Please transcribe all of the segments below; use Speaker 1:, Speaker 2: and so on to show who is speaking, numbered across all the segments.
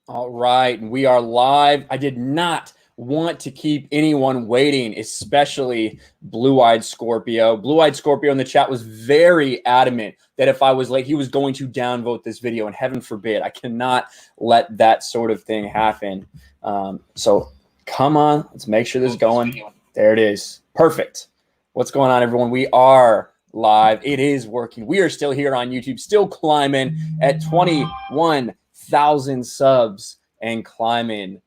Speaker 1: All right, and we are live. I did not want to keep anyone waiting, especially Blue-Eyed Scorpio. Blue-Eyed Scorpio in the chat was very adamant that if I was late, he was going to downvote this video, and heaven forbid, I cannot let that sort of thing happen. So come on, let's make sure this is going. There it is. Perfect. What's going on, everyone? We are live. It is working. We are still here on YouTube, still climbing at 21,000 subs and climbing.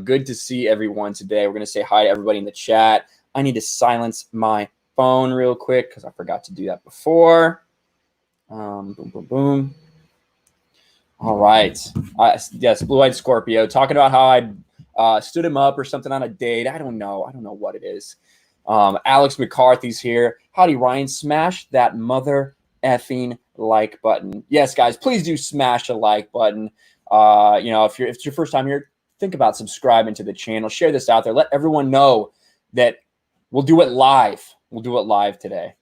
Speaker 1: Good to see everyone today. We're going to say hi to everybody in the chat. I need to silence my phone real quick because I forgot to do that before. Boom, boom, boom. All right. Yes, Blue-Eyed Scorpio talking about how I stood him up or something on a date. I don't know. I don't know what it is. Alex McCarthy's here. Howdy, Ryan. Smash that mother effing like button. Yes, guys, please do smash a like button. If it's your first time here, think about subscribing to the channel. Share this out there. Let everyone know that we'll do it live. We'll do it live today.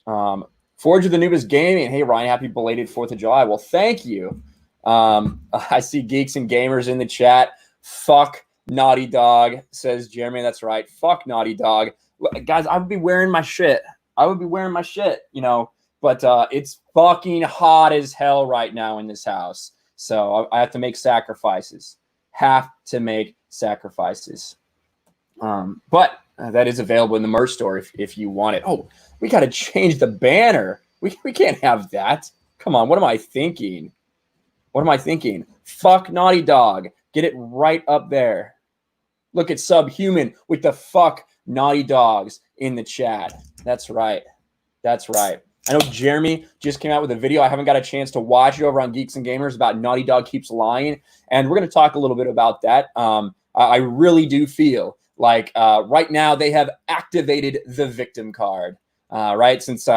Speaker 1: Forge of the Noob is gaming. Hey, Ryan, happy belated 4th of July. Well, thank you. I see Geeks and Gamers in the chat. Fuck Naughty Dog, says Jeremy. That's right. Fuck Naughty Dog. Guys, I would be wearing my shit. But it's fucking hot as hell right now in this house. So I have to make sacrifices. But that is available in the merch store if you want it. Oh, we got to change the banner. We can't have that. Come on, what am I thinking? Fuck Naughty Dog. Get it right up there. Look at Subhuman with the fuck Naughty Dogs in the chat. That's right. I know Jeremy just came out with a video. I haven't got a chance to watch it over on Geeks and Gamers about Naughty Dog Keeps Lying. And we're going to talk a little bit about that. I really do feel like right now they have activated the victim card, right? Since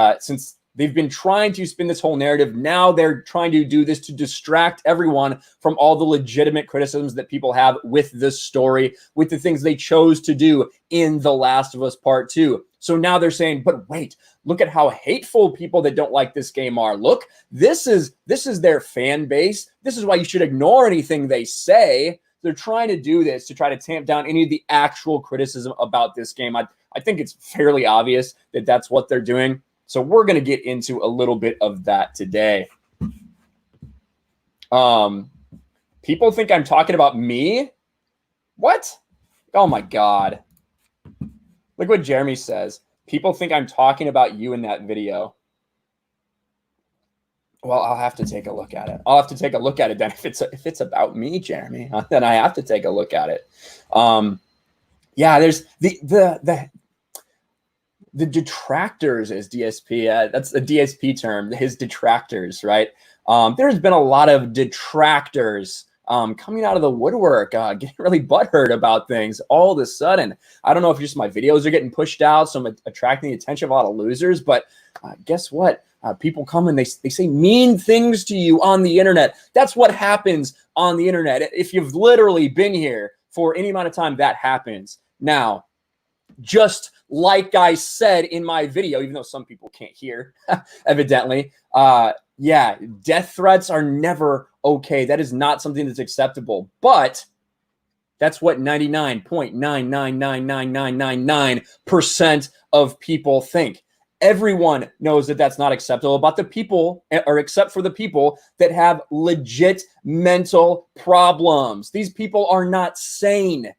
Speaker 1: they've been trying to spin this whole narrative. Now they're trying to do this to distract everyone from all the legitimate criticisms that people have with this story, with the things they chose to do in The Last of Us Part 2. So now they're saying, but wait, look at how hateful people that don't like this game are. Look, this is their fan base. This is why you should ignore anything they say. They're trying to do this to try to tamp down any of the actual criticism about this game. I think it's fairly obvious that that's what they're doing. So we're going to get into a little bit of that today. People think I'm talking about me? What? Oh my God. Look what Jeremy says. People think I'm talking about you in that video. Well, I'll have to take a look at it. Then if it's about me, Jeremy, then I have to take a look at it. There's the detractors as DSP. That's a DSP term, his detractors, right? There's been a lot of detractors coming out of the woodwork, getting really butthurt about things all of a sudden. I don't know if just my videos are getting pushed out, so I'm attracting the attention of a lot of losers, but guess what? People come and they say mean things to you on the internet. That's what happens on the internet. If you've literally been here for any amount of time, that happens. Now, just like I said in my video, even though some people can't hear, evidently, death threats are never okay. That is not something that's acceptable. But that's what 99.999999% of people think. Everyone knows that that's not acceptable, but the people, or except for the people that have legit mental problems. These people are not sane.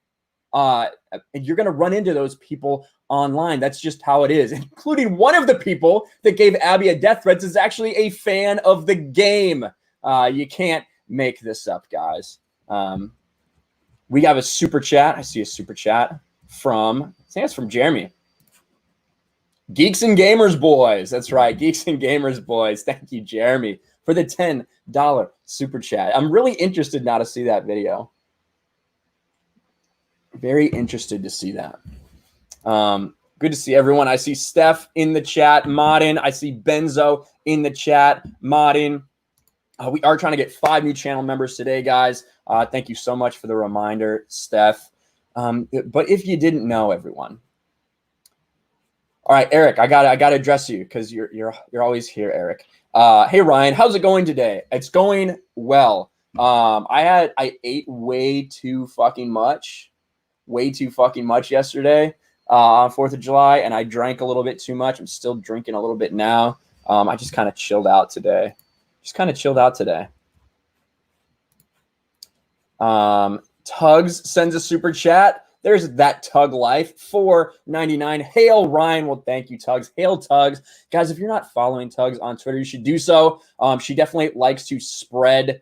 Speaker 1: And you're going to run into those people online. That's just how it is. Including one of the people that gave Abby a death threat is actually a fan of the game. You can't make this up, guys. We have a super chat. I see a super chat from, I think it's from Jeremy. Geeks and Gamers boys. That's right. Geeks and Gamers boys. Thank you, Jeremy, for the $10 super chat. I'm really interested now to see that video. Very interested to see that. Good to see everyone. I see Steph in the chat, modding. I see Benzo in the chat, modding. We are trying to get 5 new channel members today, guys. Thank you so much for the reminder, Steph. But if you didn't know, everyone. All right, Eric, I gotta address you because you're always here, Eric. Hey Ryan, how's it going today? It's going well. I ate way too fucking much yesterday on 4th of July, and I drank a little bit too much. I'm still drinking a little bit now. I just kind of chilled out today. Tugs sends a super chat. There's that Tug Life, $4.99. Hail Ryan. Well, thank you, Tugs. Hail Tugs. Guys, if you're not following Tugs on Twitter, you should do so. She definitely likes to spread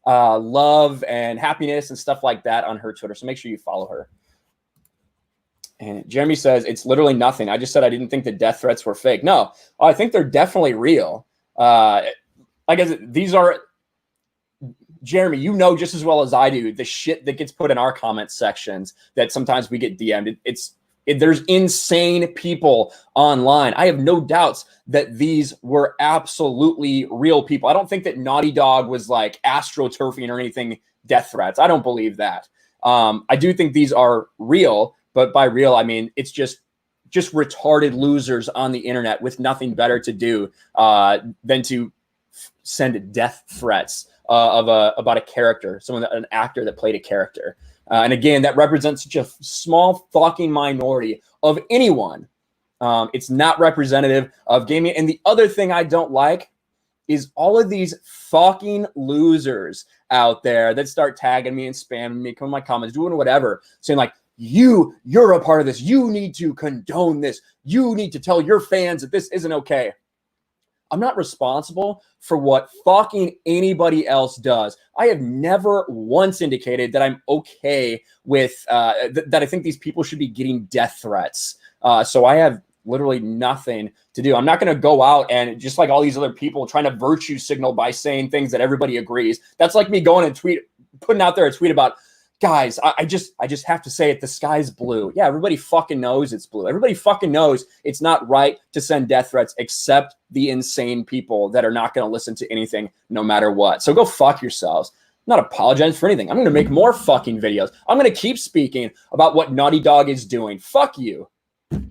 Speaker 1: love and happiness and stuff like that on her Twitter. So make sure you follow her. And Jeremy says, it's literally nothing. I just said I didn't think the death threats were fake. No, I think they're definitely real. I guess these are, Jeremy, you know just as well as I do the shit that gets put in our comment sections that sometimes we get DM'd. There's insane people online. I have no doubts that these were absolutely real people. I don't think that Naughty Dog was like astroturfing or anything death threats. I don't believe that. I do think these are real, but by real, I mean it's just retarded losers on the internet with nothing better to do than to send death threats about a character, an actor that played a character. And again, that represents such a small fucking minority of anyone. It's not representative of gaming. And the other thing I don't like is all of these fucking losers out there that start tagging me and spamming me, coming in my comments, doing whatever, saying like, you're a part of this. You need to condone this. You need to tell your fans that this isn't okay. I'm not responsible for what fucking anybody else does. I have never once indicated that I'm okay with that I think these people should be getting death threats. So I have literally nothing to do. I'm not going to go out and just like all these other people trying to virtue signal by saying things that everybody agrees. That's like me going and putting out there a tweet about, guys, I just have to say it. The sky's blue. Yeah, everybody fucking knows it's blue. Everybody fucking knows it's not right to send death threats except the insane people that are not going to listen to anything no matter what. So go fuck yourselves. I'm not apologizing for anything. I'm going to make more fucking videos. I'm going to keep speaking about what Naughty Dog is doing. Fuck you.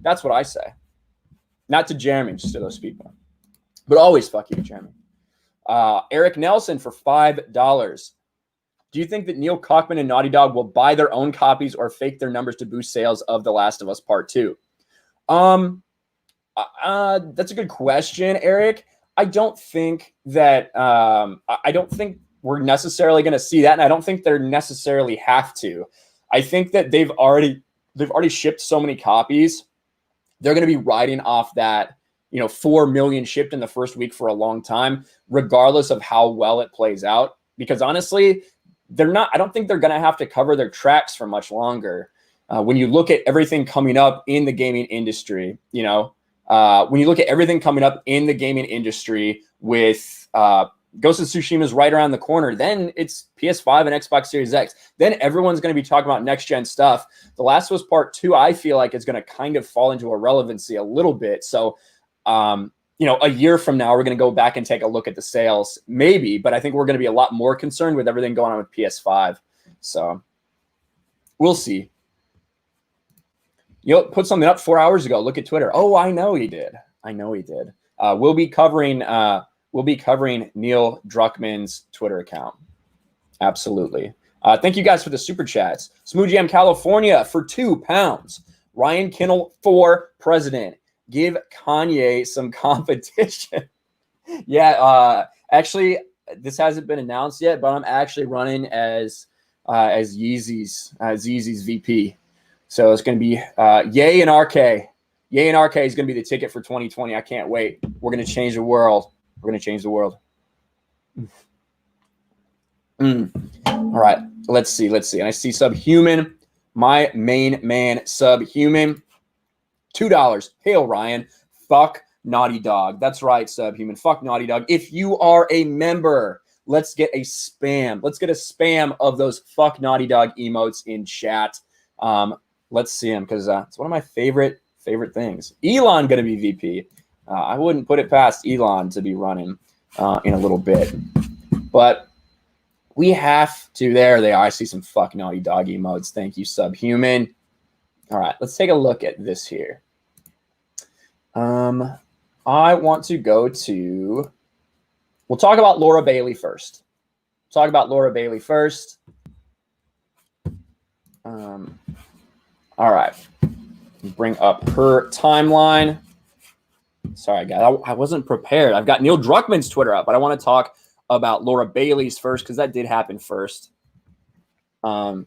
Speaker 1: That's what I say. Not to Jeremy, just to those people. But always fuck you, Jeremy. Eric Nelson for $5. Do you think that Neil Kaufman and Naughty Dog will buy their own copies or fake their numbers to boost sales of The Last of Us Part 2? That's a good question, Eric. I don't think that I don't think we're necessarily going to see that, and I don't think they're necessarily have to. I think that they've already shipped so many copies. They're going to be riding off that, 4 million shipped in the first week for a long time, regardless of how well it plays out. Because honestly, I don't think they're going to have to cover their tracks for much longer. When you look at everything coming up in the gaming industry, with Ghost of Tsushima is right around the corner, then it's PS5 and Xbox Series X. Then everyone's going to be talking about next-gen stuff. The Last of Us Part 2, I feel like, is going to kind of fall into irrelevancy a little bit. So, a year from now, we're going to go back and take a look at the sales, maybe, but I think we're going to be a lot more concerned with everything going on with PS5. So we'll see. Put something up 4 hours ago. Look at Twitter. Oh, I know he did. We'll be covering Neil Druckmann's Twitter account. Absolutely. Thank you guys for the super chats. Smooth Jam California for £2. Ryan Kinel for president. Give Kanye some competition. Yeah, actually, this hasn't been announced yet, but I'm actually running as Yeezy's VP. So it's going to be Ye and RK. Ye and RK is going to be the ticket for 2020. I can't wait. We're going to change the world. All right, let's see. And I see Subhuman, my main man, Subhuman. $2. Hail Ryan. Fuck Naughty Dog. That's right, Subhuman. Fuck Naughty Dog. If you are a member, let's get a spam. Let's get a spam of those fuck Naughty Dog emotes in chat. Let's see them because it's one of my favorite things. Elon gonna be VP. I wouldn't put it past Elon to be running in a little bit, but we have to. There they are. I see some fuck Naughty Dog emotes. Thank you, Subhuman. All right, let's take a look at this here. I want to go to We'll talk about Laura Bailey first. Talk about Laura Bailey first. All right. Bring up her timeline. Sorry, guys. I wasn't prepared. I've got Neil Druckmann's Twitter up, but I want to talk about Laura Bailey's first because that did happen first. Laura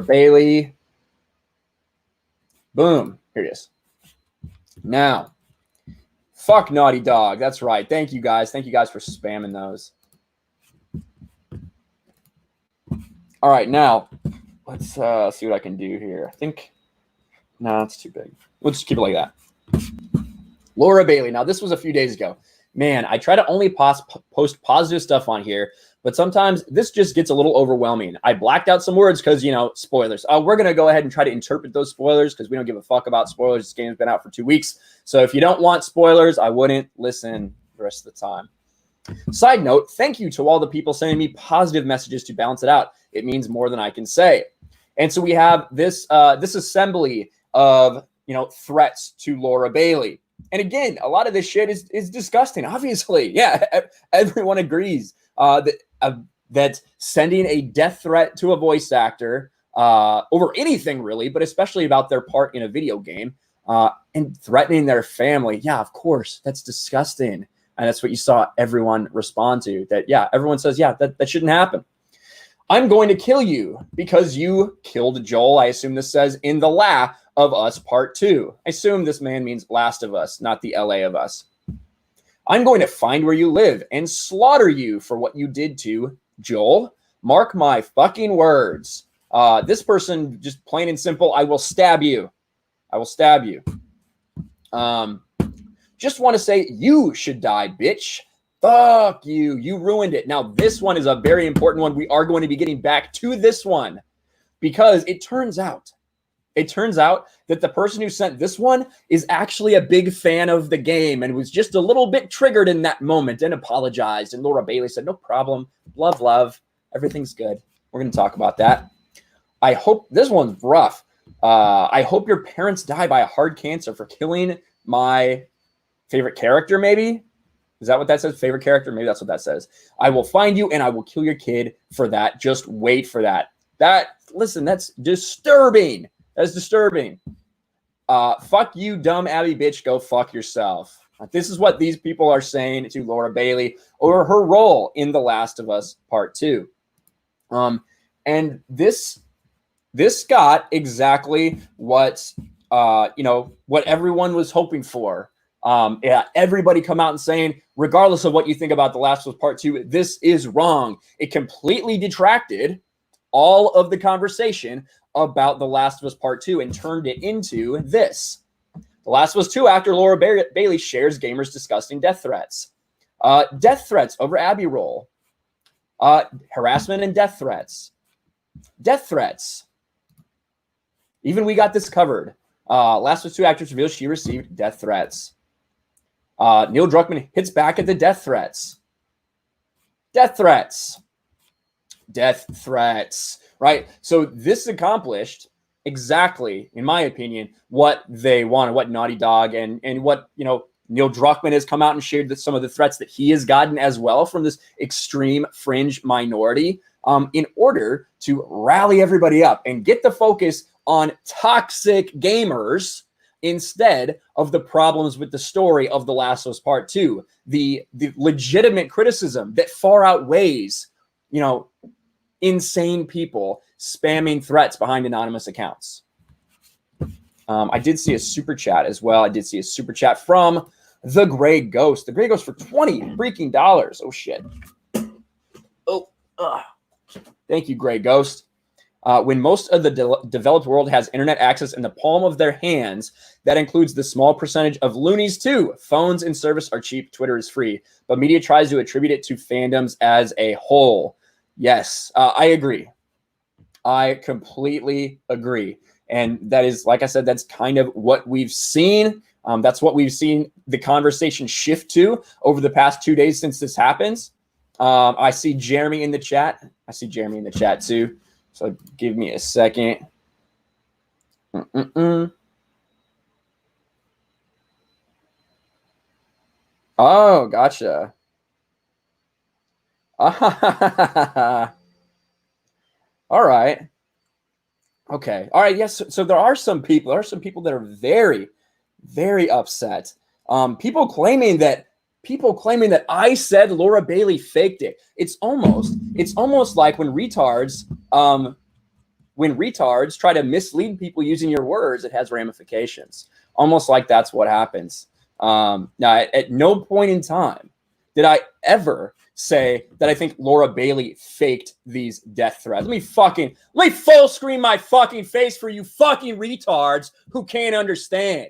Speaker 1: Bailey. Boom. Here it is. Now, fuck Naughty Dog. That's right. Thank you, guys. Thank you guys for spamming those. All right, now, let's see what I can do here. I think, no, it's too big. We'll just keep it like that. Laura Bailey. Now, this was a few days ago. Man, I try to only post positive stuff on here, but sometimes this just gets a little overwhelming. I blacked out some words because, you know, spoilers. We're going to go ahead and try to interpret those spoilers because we don't give a fuck about spoilers. This game's been out for 2 weeks. So if you don't want spoilers, I wouldn't listen the rest of the time. Side note, thank you to all the people sending me positive messages to balance it out. It means more than I can say. And so we have this this assembly of, you know, threats to Laura Bailey. And again, a lot of this shit is disgusting, obviously. Yeah, everyone agrees that sending a death threat to a voice actor over anything really, but especially about their part in a video game and threatening their family, yeah, of course, that's disgusting. And that's what you saw everyone respond to. That, yeah, everyone says, yeah, that shouldn't happen. I'm going to kill you because you killed Joel. I assume this says in The Last of Us Part 2. I assume this man means Last of Us, not the LA of Us. I'm going to find where you live and slaughter you for what you did to Joel. Mark my fucking words. This person, just plain and simple, I will stab you. I will stab you. Just want to say you should die, bitch. Fuck you. You ruined it. Now, this one is a very important one. We are going to be getting back to this one because it turns out that the person who sent this one is actually a big fan of the game and was just a little bit triggered in that moment and apologized. And Laura Bailey said, no problem. Love. Everything's good. We're going to talk about that. I hope this one's rough. I hope your parents die by a hard cancer for killing my favorite character, maybe? Is that what that says? Favorite character? Maybe that's what that says. I will find you and I will kill your kid for that. Just wait for that. Listen, that's disturbing. That's disturbing. Fuck you, dumb Abby bitch. Go fuck yourself. This is what these people are saying to Laura Bailey over her role in The Last of Us Part 2. And this got exactly what what everyone was hoping for. Yeah, everybody come out and saying, regardless of what you think about The Last of Us Part 2, this is wrong. It completely detracted all of the conversation about The Last of Us Part 2 and turned it into this. The Last of Us 2 actor Laura Bailey shares gamers' disgusting death threats. Death threats over Abby role. Harassment and death threats. Death threats. Even we got this covered. Last of Us 2 actress reveals she received death threats. Neil Druckmann hits back at the death threats. Death threats. Death threats. Right? So this accomplished exactly, in my opinion, what they wanted, what Naughty Dog and what, Neil Druckmann has come out and shared some of the threats that he has gotten as well from this extreme fringe minority in order to rally everybody up and get the focus on toxic gamers instead of the problems with the story of The Last of Us Part 2, the legitimate criticism that far outweighs, insane people spamming threats behind anonymous accounts. I did see a super chat as well. I did see a super chat from The Gray Ghost. The Gray Ghost for $20 freaking dollars. Oh, shit. Thank you, Gray Ghost. When most of the developed world has internet access in the palm of their hands, that includes the small percentage of loonies too. Phones and service are cheap. Twitter is free. But media tries to attribute it to fandoms as a whole. Yes, I agree. I completely agree. And that is, like I said, that's kind of what we've seen. That's what we've seen the conversation shift to over the past 2 days since this happens. I see Jeremy in the chat. I see Jeremy in the chat too. So give me a second. Oh, gotcha. All right. Okay. All right. Yes. So there are some people. There are some people that are very, very upset. People claiming that I said Laura Bailey faked it. It's almost like when retards try to mislead people using your words, it has ramifications. Almost like that's what happens. Now, at no point in time did I ever say that I think Laura Bailey faked these death threats. Let me full screen my fucking face for you fucking retards who can't understand.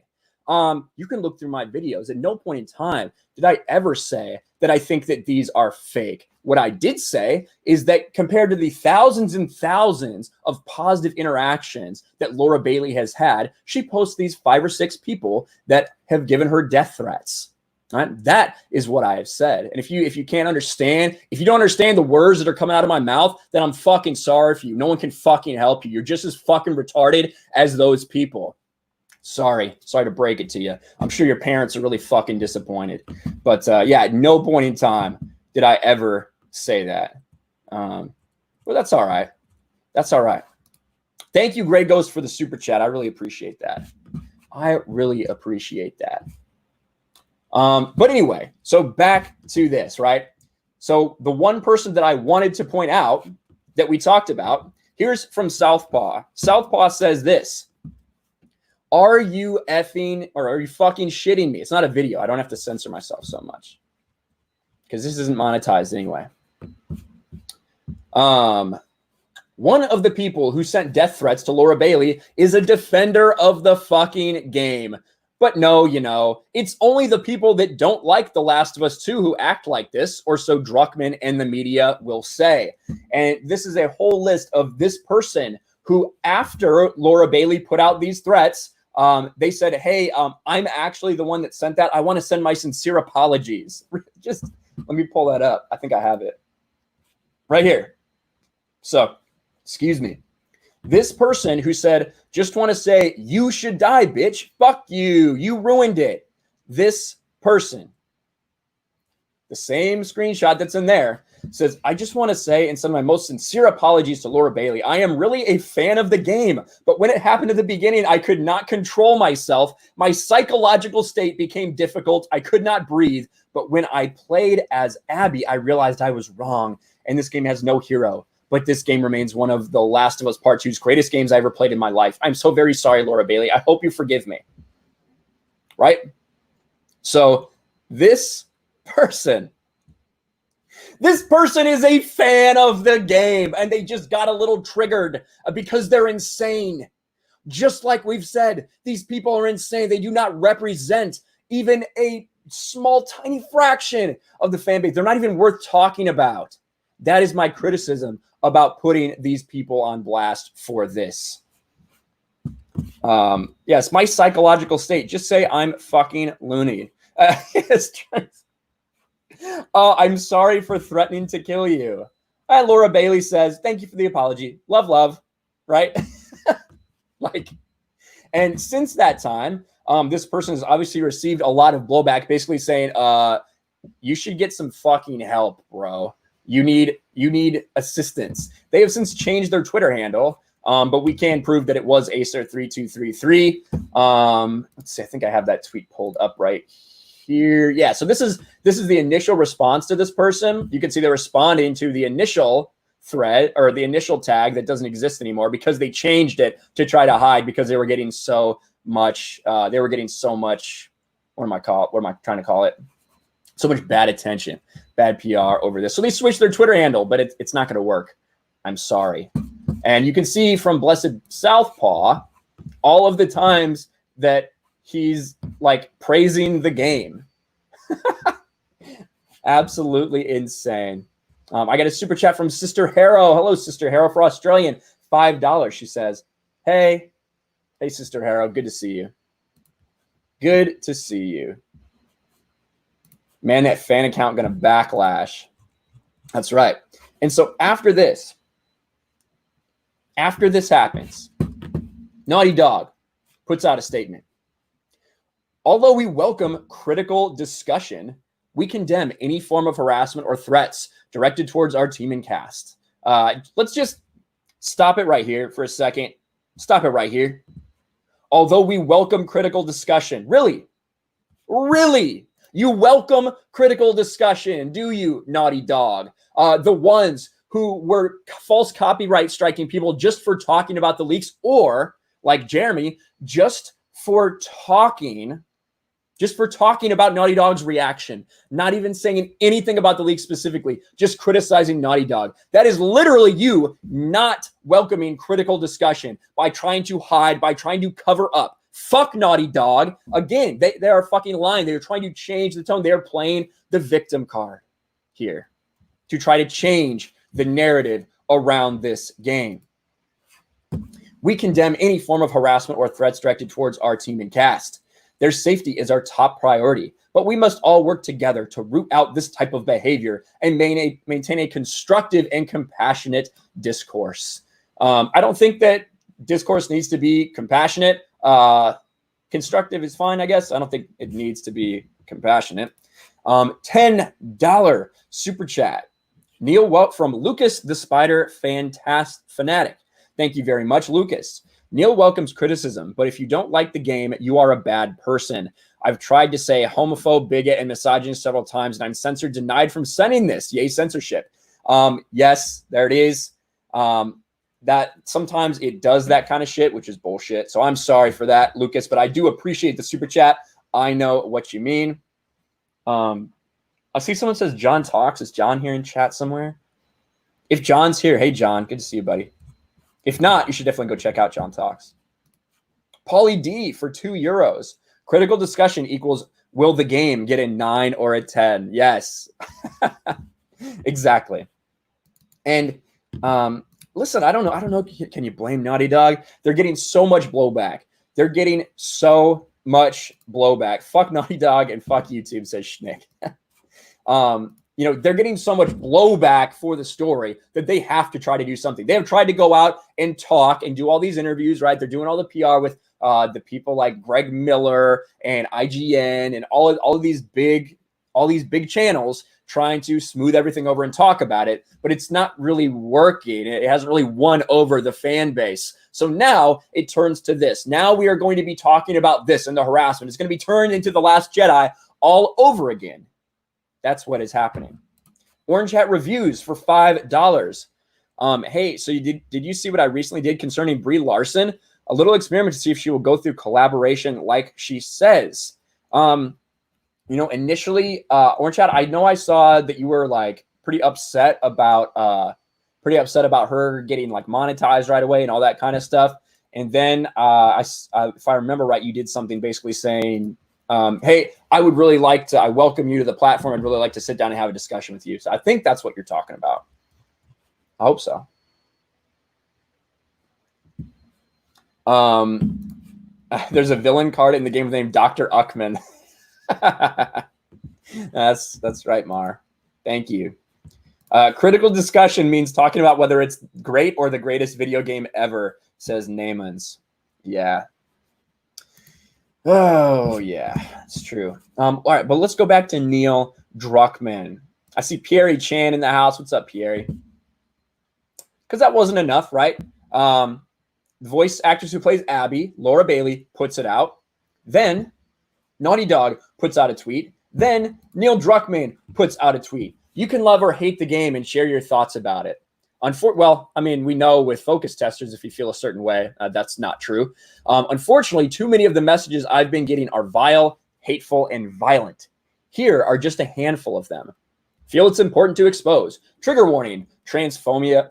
Speaker 1: You can look through my videos. At no point in time did I ever say that I think that these are fake. What I did say is that compared to the thousands and thousands of positive interactions that Laura Bailey has had, she posts these 5 or 6 people that have given her death threats. Right? That is what I have said. And if you can't understand, if you don't understand the words that are coming out of my mouth, then I'm fucking sorry for you. No one can fucking help you. You're just as fucking retarded as those people. Sorry to break it to you. I'm sure your parents are really fucking disappointed. But yeah, at no point in time did I ever say that. Well, that's all right. That's all right. Thank you, Grey Ghost, for the super chat. I really appreciate that. I really appreciate that. But anyway, so back to this, right? So the one person that I wanted to point out that we talked about, here's from Southpaw. Southpaw says this: are you effing or are you fucking shitting me? It's not a video. I don't have to censor myself so much because this isn't monetized anyway. One of the people who sent death threats to Laura Bailey is a defender of the fucking game. But no, it's only the people that don't like The Last of Us 2 who act like this, or so Druckmann and the media will say. And this is a whole list of this person who, after Laura Bailey put out these threats, they said, hey, I'm actually the one that sent that. I want to send my sincere apologies. Just let me pull that up. I think I have it right here. So, excuse me. This person who said, just want to say, you should die, bitch. Fuck you. You ruined it. This person, the same screenshot that's in there, says, I just want to say and send my most sincere apologies to Laura Bailey. I am really a fan of the game, but when it happened at the beginning, I could not control myself. My psychological state became difficult. I could not breathe. But when I played as Abby, I realized I was wrong, and this game has no hero. But this game remains one of The Last of Us Part 2's greatest games I ever played in my life. I'm so very sorry, Laura Bailey. I hope you forgive me. Right? So this person is a fan of the game, and they just got a little triggered because they're insane. Just like we've said, these people are insane. They do not represent even a small, tiny fraction of the fan base. They're not even worth talking about. That is my criticism about putting these people on blast for this. Yes, my psychological state. Just say I'm fucking loony. I'm sorry for threatening to kill you. Laura Bailey says, thank you for the apology. Love, right? And since that time, this person has obviously received a lot of blowback, basically saying, you should get some fucking help, bro. You need assistance. They have since changed their Twitter handle, but we can prove that it was Acer3233. Let's see. I think I have that tweet pulled up right here. Yeah. So this is the initial response to this person. You can see they're responding to the initial thread or the initial tag that doesn't exist anymore because they changed it to try to hide because they were getting so much. What am I trying to call it? So much bad attention, bad PR over this. So they switched their Twitter handle, but it's not going to work. I'm sorry. And you can see from Blessed Southpaw all of the times that he's like praising the game. Absolutely insane. I got a super chat from Sister Harrow. Hello, Sister Harrow, for Australian. $5. She says, hey, Sister Harrow. Good to see you. Good to see you. Man, that fan account going to backlash. That's right. And so after this happens, Naughty Dog puts out a statement. Although we welcome critical discussion, We condemn any form of harassment or threats directed towards our team and cast. Let's just stop it right here for a second. Stop it right here. Although we welcome critical discussion, really, you welcome critical discussion, do you, Naughty Dog? The ones who were false copyright striking people just for talking about the leaks, or like Jeremy, just for talking about Naughty Dog's reaction, not even saying anything about the leak specifically, just criticizing Naughty Dog. That is literally you not welcoming critical discussion by trying to hide, by trying to cover up. Fuck Naughty Dog. Again, they are fucking lying. They're trying to change the tone. They are playing the victim card here to try to change the narrative around this game. We condemn any form of harassment or threats directed towards our team and cast. Their safety is our top priority, but we must all work together to root out this type of behavior and maintain a constructive and compassionate discourse. I don't think that discourse needs to be compassionate. Constructive is fine, I guess. I don't think it needs to be compassionate. $10 super chat. Neil from Lucas the Spider Fanatic. Thank you very much, Lucas. Neil welcomes criticism, but if you don't like the game, you are a bad person. I've tried to say homophobe, bigot, and misogynist several times, and I'm censored, denied from sending this. Yay, censorship. Yes, there it is. That sometimes it does that kind of shit, which is bullshit. So I'm sorry for that, Lucas, but I do appreciate the super chat. I know what you mean. I see someone says John talks. Is John here in chat somewhere? If John's here, hey, John, good to see you, buddy. If not, you should definitely go check out John Talks. Paulie D for €2. Critical discussion equals will the game get a 9 or a 10? Yes. Exactly. And listen, I don't know. Can you blame Naughty Dog? They're getting so much blowback. Fuck Naughty Dog and fuck YouTube, says Schnick. They're getting so much blowback for the story that they have to try to do something. They have tried to go out and talk and do all these interviews, right? They're doing all the PR with the people like Greg Miller and IGN and all of these big channels trying to smooth everything over and talk about it, but it's not really working. It hasn't really won over the fan base. So now it turns to this. Now we are going to be talking about this and the harassment. It's going to be turned into The Last Jedi all over again. That's what is happening. Orange Hat Reviews for $5. Hey, so did you see what I recently did concerning Brie Larson? A little experiment to see if she will go through collaboration like she says. Initially, Orange Hat, I know I saw that you were like pretty upset about her getting like monetized right away and all that kind of stuff. And then if I remember right, you did something basically saying, hey, I welcome you to the platform. I'd really like to sit down and have a discussion with you. So I think that's what you're talking about. I hope so. There's a villain card in the game named Dr. Uckman. That's right, Mar. Thank you. Critical discussion means talking about whether it's great or the greatest video game ever, says Naymans. Yeah. Oh, yeah, it's true. All right, but let's go back to Neil Druckmann. I see Pierre Chan in the house. What's up, Pierre? Because that wasn't enough, right? The voice actress who plays Abby, Laura Bailey, puts it out. Then Naughty Dog puts out a tweet. Then Neil Druckmann puts out a tweet. You can love or hate the game and share your thoughts about it. We know with focus testers, if you feel a certain way, that's not true. Unfortunately, too many of the messages I've been getting are vile, hateful, and violent. Here are just a handful of them. Feel it's important to expose. Trigger warning, transphobia,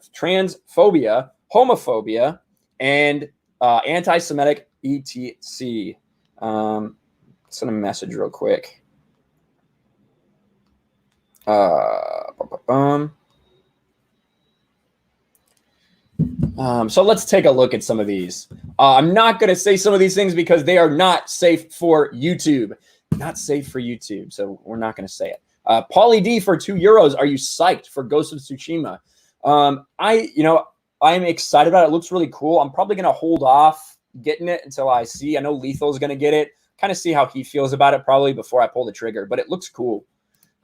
Speaker 1: homophobia, and anti-Semitic etc. Send a message real quick. So let's take a look at some of these. I'm not going to say some of these things because they are not safe for YouTube. Not safe for YouTube, so we're not going to say it. Paulie D for €2. Are you psyched for Ghost of Tsushima? I'm excited about it. It looks really cool. I'm probably going to hold off getting it until I see. I know Lethal's going to get it. Kind of see how he feels about it probably before I pull the trigger, but it looks cool.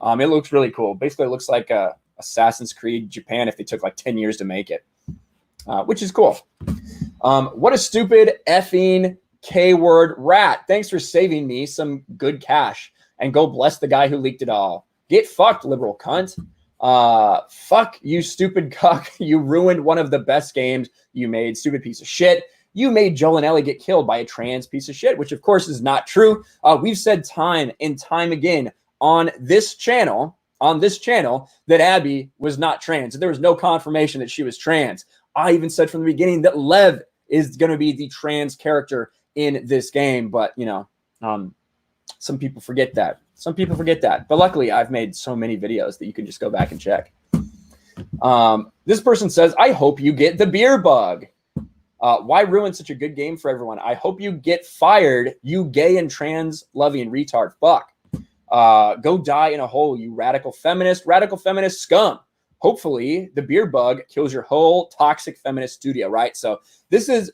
Speaker 1: It looks really cool. Basically, it looks like Assassin's Creed Japan if they took like 10 years to make it, which is cool. What a stupid effing K-word rat. Thanks for saving me some good cash. And go bless the guy who leaked it all. Get fucked, liberal cunt. Fuck you, stupid cuck. You ruined one of the best games you made, stupid piece of shit. You made Joel and Ellie get killed by a trans piece of shit, which of course is not true. We've said time and time again on this channel, that Abby was not trans. There was no confirmation that she was trans. I even said from the beginning that Lev is going to be the trans character in this game, but you know, some people forget that. But luckily, I've made so many videos that you can just go back and check. This person says, I hope you get the beer bug. Why ruin such a good game for everyone? I hope you get fired, you gay and trans loving retard. Fuck. Go die in a hole, you radical feminist scum. Hopefully, the beer bug kills your whole toxic feminist studio, right? So this is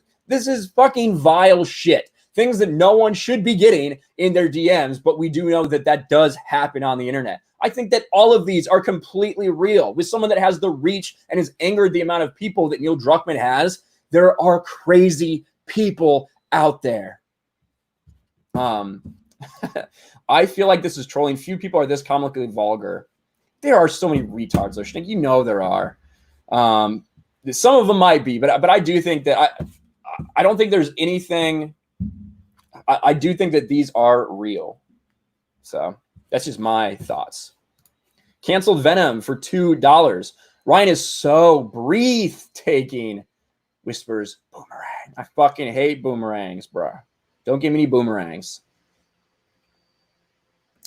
Speaker 1: fucking vile shit. Things that no one should be getting in their DMs, but we do know that that does happen on the internet. I think that all of these are completely real. With someone that has the reach and has angered the amount of people that Neil Druckmann has, there are crazy people out there. I feel like this is trolling. Few people are this comically vulgar. There are so many retards listening. You know there are. Some of them might be, but I do think that I don't think there's anything. I do think that these are real. So that's just my thoughts. Canceled Venom for $2. Ryan is so breathtaking. Whispers boomerang. I fucking hate boomerangs, bro. Don't give me any boomerangs.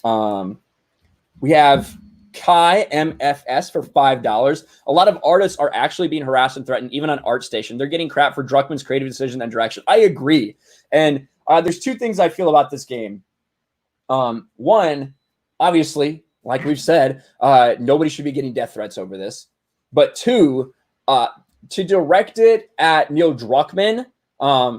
Speaker 1: We have Kai MFS for $5. A lot of artists are actually being harassed and threatened, even on ArtStation. They're getting crap for Druckmann's creative decision and direction. I agree. And there's two things I feel about this game. One, obviously, like we've said, nobody should be getting death threats over this. But two, to direct it at Neil Druckmann,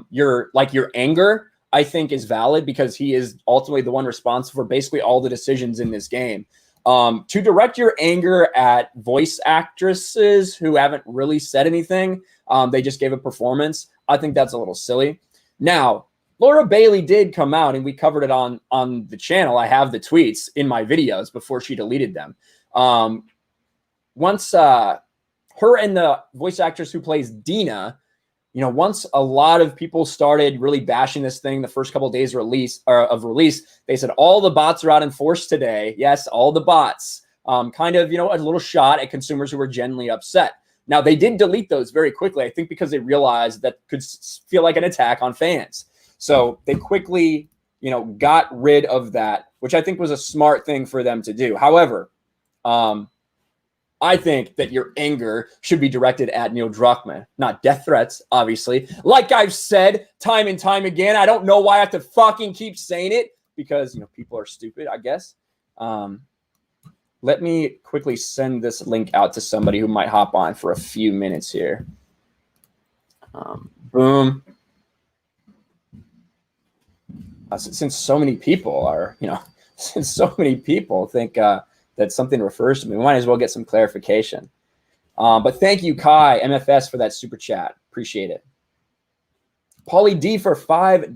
Speaker 1: your anger, I think is valid because he is ultimately the one responsible for basically all the decisions in this game. To direct your anger at voice actresses who haven't really said anything, they just gave a performance, I think that's a little silly. Now, Laura Bailey did come out, and we covered it on the channel. I have the tweets in my videos before she deleted them. Once her and the voice actress who plays Dina, once a lot of people started really bashing this thing the first couple of days of release, they said all the bots are out in force today. Yes, all the bots. Kind of, a little shot at consumers who were genuinely upset. Now, they did delete those very quickly, I think because they realized that could feel like an attack on fans. So they quickly, got rid of that, which I think was a smart thing for them to do. However, I think that your anger should be directed at Neil Druckmann, not death threats, obviously. Like I've said time and time again, I don't know why I have to fucking keep saying it because, people are stupid, I guess. Let me quickly send this link out to somebody who might hop on for a few minutes here. Boom. Since so many people are, since so many people think that something refers to me, we might as well get some clarification. But thank you, Kai MFS, for that super chat. Appreciate it. Paulie D for $5,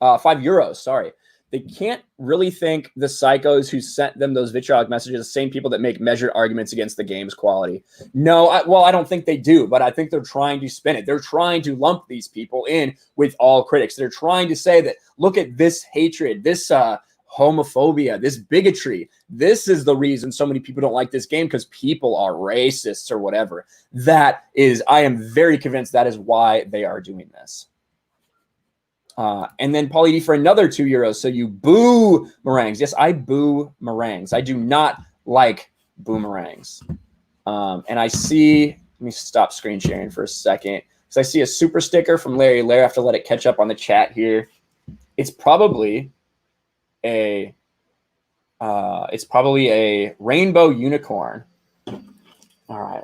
Speaker 1: €5, sorry. They can't really think the psychos who sent them those vitriolic messages are the same people that make measured arguments against the game's quality. No, I don't think they do, but I think they're trying to spin it. They're trying to lump these people in with all critics. They're trying to say that, look at this hatred, this homophobia, this bigotry. This is the reason so many people don't like this game, because people are racists or whatever. I am very convinced that is why they are doing this. And then Paulie D for another €2. So you boo meringues. Yes, I boo meringues. I do not like boomerangs. And I see, let me stop screen sharing for a second, because I see a super sticker from Larry Lair. I have to let it catch up on the chat here. It's probably a rainbow unicorn. All right.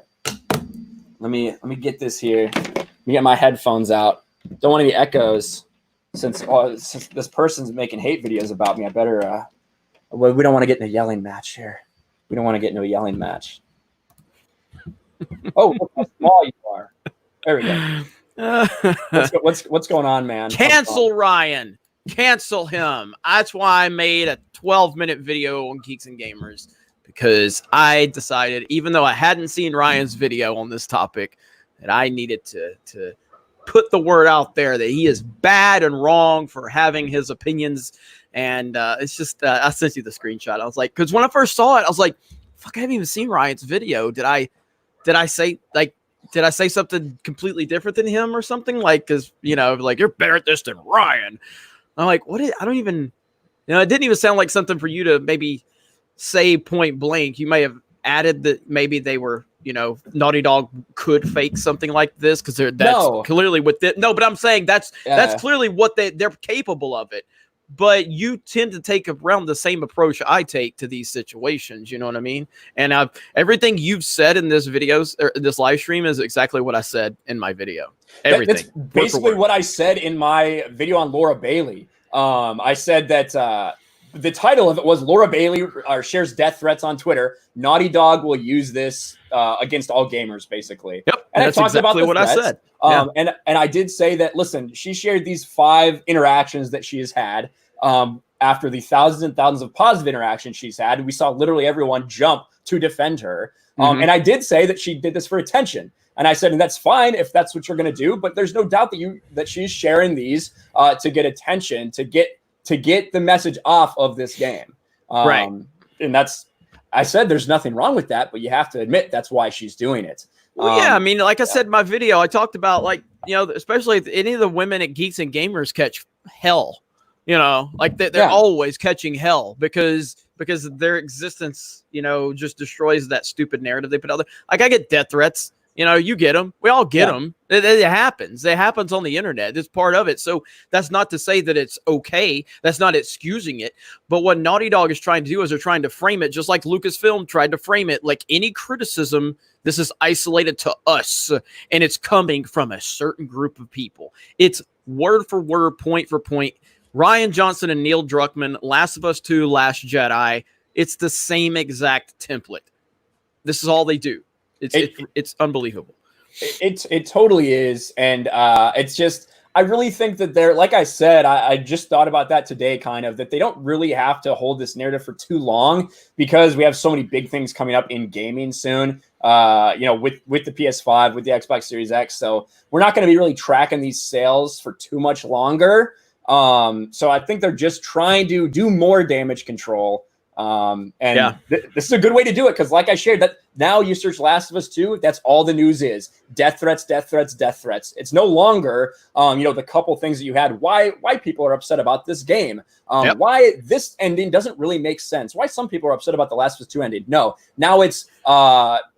Speaker 1: Let me get this here. Let me get my headphones out. Don't want any echoes. Since this person's making hate videos about me, I better Well, we don't want to get in a yelling match here. We don't want to get into a yelling match. Oh, look how small you are. There we go. What's going on, man?
Speaker 2: Cancel Ryan. Cancel him. That's why I made a 12-minute video on Geeks and Gamers, because I decided, even though I hadn't seen Ryan's video on this topic, that I needed to put the word out there that he is bad and wrong for having his opinions. And it's just, I sent you the screenshot. I was like, because when I first saw it, I was like, fuck, I haven't even seen Ryan's video. Did I say something completely different than him or something? Like, because, like, you're better at this than Ryan. I'm like, I don't even, it didn't even sound like something for you to maybe say point blank. You may have added that maybe they were, Naughty Dog could fake something like this, because that's clearly what no, but I'm saying that's clearly what they're capable of it. But you tend to take around the same approach I take to these situations. You know what I mean? And everything you've said in this videos or this live stream is exactly what I said in my video. Everything.
Speaker 1: That's basically what I said in my video on Laura Bailey. I said that the title of it was Laura Bailey shares death threats on Twitter. Naughty Dog will use this against all gamers, basically.
Speaker 2: Yep,
Speaker 1: and
Speaker 2: that's exactly what I said.
Speaker 1: And I did say that, listen, she shared these 5 interactions that she has had after the thousands and thousands of positive interactions she's had. We saw literally everyone jump to defend her. And I did say that she did this for attention. And I said, and that's fine if that's what you're going to do, but there's no doubt that she's sharing these to get attention, to get the message off of this game.
Speaker 2: Right.
Speaker 1: And I said there's nothing wrong with that, but you have to admit that's why she's doing it.
Speaker 2: Well, yeah, I mean, like I said in my video, I talked about, like, especially if any of the women at Geeks and Gamers catch hell, like they're always catching hell because their existence, just destroys that stupid narrative they put out there. Like, I get death threats. You get them. We all get them. It happens. It happens on the internet. It's part of it. So that's not to say that it's okay. That's not excusing it. But what Naughty Dog is trying to do is they're trying to frame it just like Lucasfilm tried to frame it. Like, any criticism, this is isolated to us, and it's coming from a certain group of people. It's word for word, point for point. Rian Johnson and Neil Druckmann, Last of Us 2, Last Jedi. It's the same exact template. This is all they do. It's unbelievable.
Speaker 1: It totally is. And it's just, I really think that they're, like I said, I just thought about that today, kind of, that they don't really have to hold this narrative for too long, because we have so many big things coming up in gaming soon, with the PS5, with the Xbox Series X. So we're not going to be really tracking these sales for too much longer. So I think they're just trying to do more damage control. This is a good way to do it, because like I shared, that now you search Last of Us 2, that's all the news is. Death threats, death threats, death threats. It's no longer the couple things that you had, why people are upset about this game, why this ending doesn't really make sense, why some people are upset about the Last of Us 2 ending. No, now it's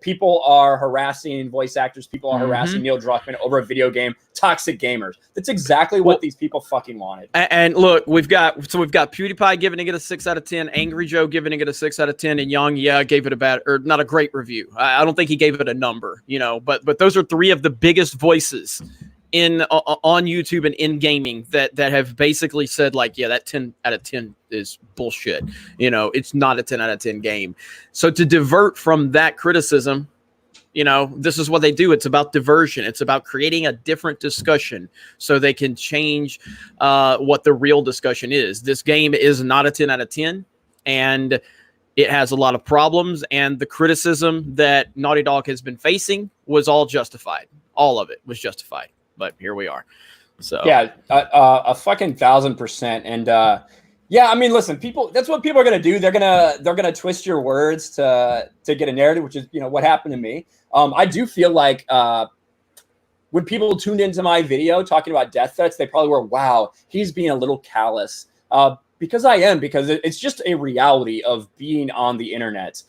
Speaker 1: people are harassing voice actors, people are harassing Neil Druckmann over a video game, toxic gamers. That's exactly what these people fucking wanted.
Speaker 2: And look, we've got PewDiePie giving it a 6 out of 10, Angry Joe giving it a 6 out of 10, and Young gave it not a great review. I don't think he gave it a number, but those are 3 of the biggest voices on YouTube and in gaming that have basically said, like, yeah, that 10 out of 10 is bullshit. It's not a 10 out of 10 game. So to divert from that criticism, this is what they do. It's about diversion. It's about creating a different discussion so they can change what the real discussion is. This game is not a 10 out of 10, and it has a lot of problems, and the criticism that Naughty Dog has been facing was all justified. All of it was justified, but here we are. So
Speaker 1: yeah, a fucking 1000%. And I mean, listen, that's what people are gonna do. They're gonna twist your words to get a narrative, which is what happened to me. I do feel like when people tuned into my video talking about death threats, they probably were, wow, he's being a little callous. Because I am, because it's just a reality of being on the internet.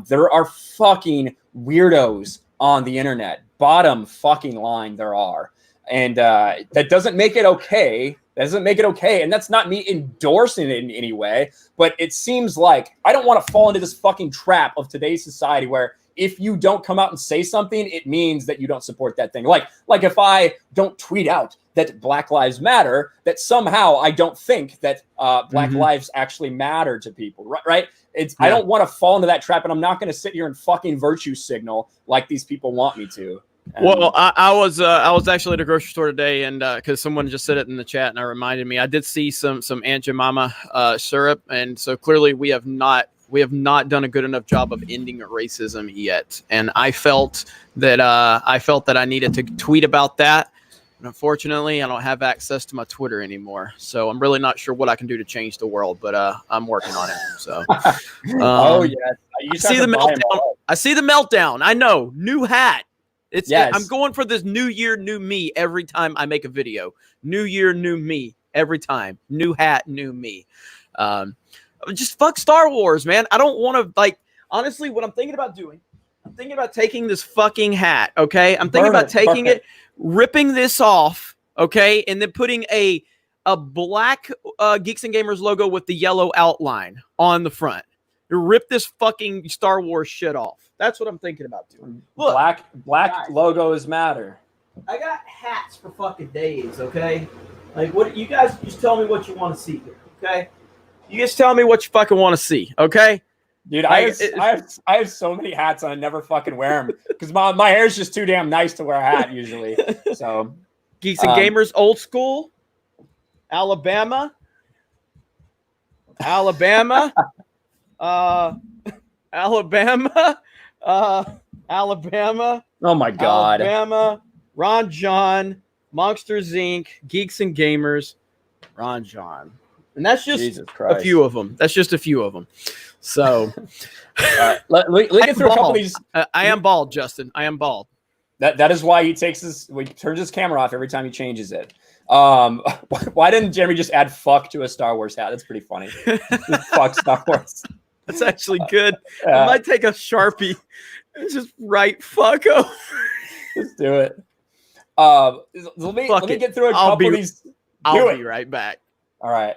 Speaker 1: There are fucking weirdos on the internet. Bottom fucking line, there are. And that doesn't make it okay. And that's not me endorsing it in any way. But it seems like I don't want to fall into this fucking trap of today's society where if you don't come out and say something, it means that you don't support that thing. Like if I don't tweet out that Black Lives Matter, that somehow I don't think that Black lives actually matter to people, right? I don't want to fall into that trap, and I'm not going to sit here and fucking virtue signal like these people want me to.
Speaker 2: Well, I was actually at a grocery store today, and because someone just said it in the chat, and it reminded me, I did see some Aunt Jemima syrup, and so clearly we have not done a good enough job of ending racism yet. And I felt that I needed to tweet about that. And unfortunately, I don't have access to my Twitter anymore, so I'm really not sure what I can do to change the world. But I'm working on it. So,
Speaker 1: oh yeah,
Speaker 2: I see the meltdown. I see the meltdown. I know. New hat. I'm going for this new year, new me every time I make a video. New year, new me every time. New hat, new me. Just fuck Star Wars, man. I don't want to, honestly, what I'm thinking about doing, I'm thinking about taking this fucking hat, okay? I'm thinking about taking it, ripping this off, okay? And then putting a black Geeks and Gamers logo with the yellow outline on the front. Rip this fucking Star Wars shit off. That's what I'm thinking about doing. Look,
Speaker 1: black guys, logos matter.
Speaker 2: I got hats for fucking days, okay? What you guys just tell me what you want to see here, okay? You just tell me what you fucking want to see, okay?
Speaker 1: Dude, I have so many hats and I never fucking wear them because my hair is just too damn nice to wear a hat usually. So,
Speaker 2: Geeks and Gamers, old school, Alabama, Alabama.
Speaker 1: Oh my God.
Speaker 2: Alabama, Ron John, Monsters Inc., Geeks and Gamers, Ron John. And that's just a few of them. That's just a few of them. So,
Speaker 1: let get through a couple of these.
Speaker 2: I am bald, Justin. I am bald.
Speaker 1: That is why he turns his camera off every time he changes it. Why didn't Jeremy just add "fuck" to a Star Wars hat? That's pretty funny. Just fuck Star Wars.
Speaker 2: That's actually good. I might take a Sharpie and just write "fuck" over.
Speaker 1: Just do it. Let me get through a couple of these.
Speaker 2: I'll be right back.
Speaker 1: All right.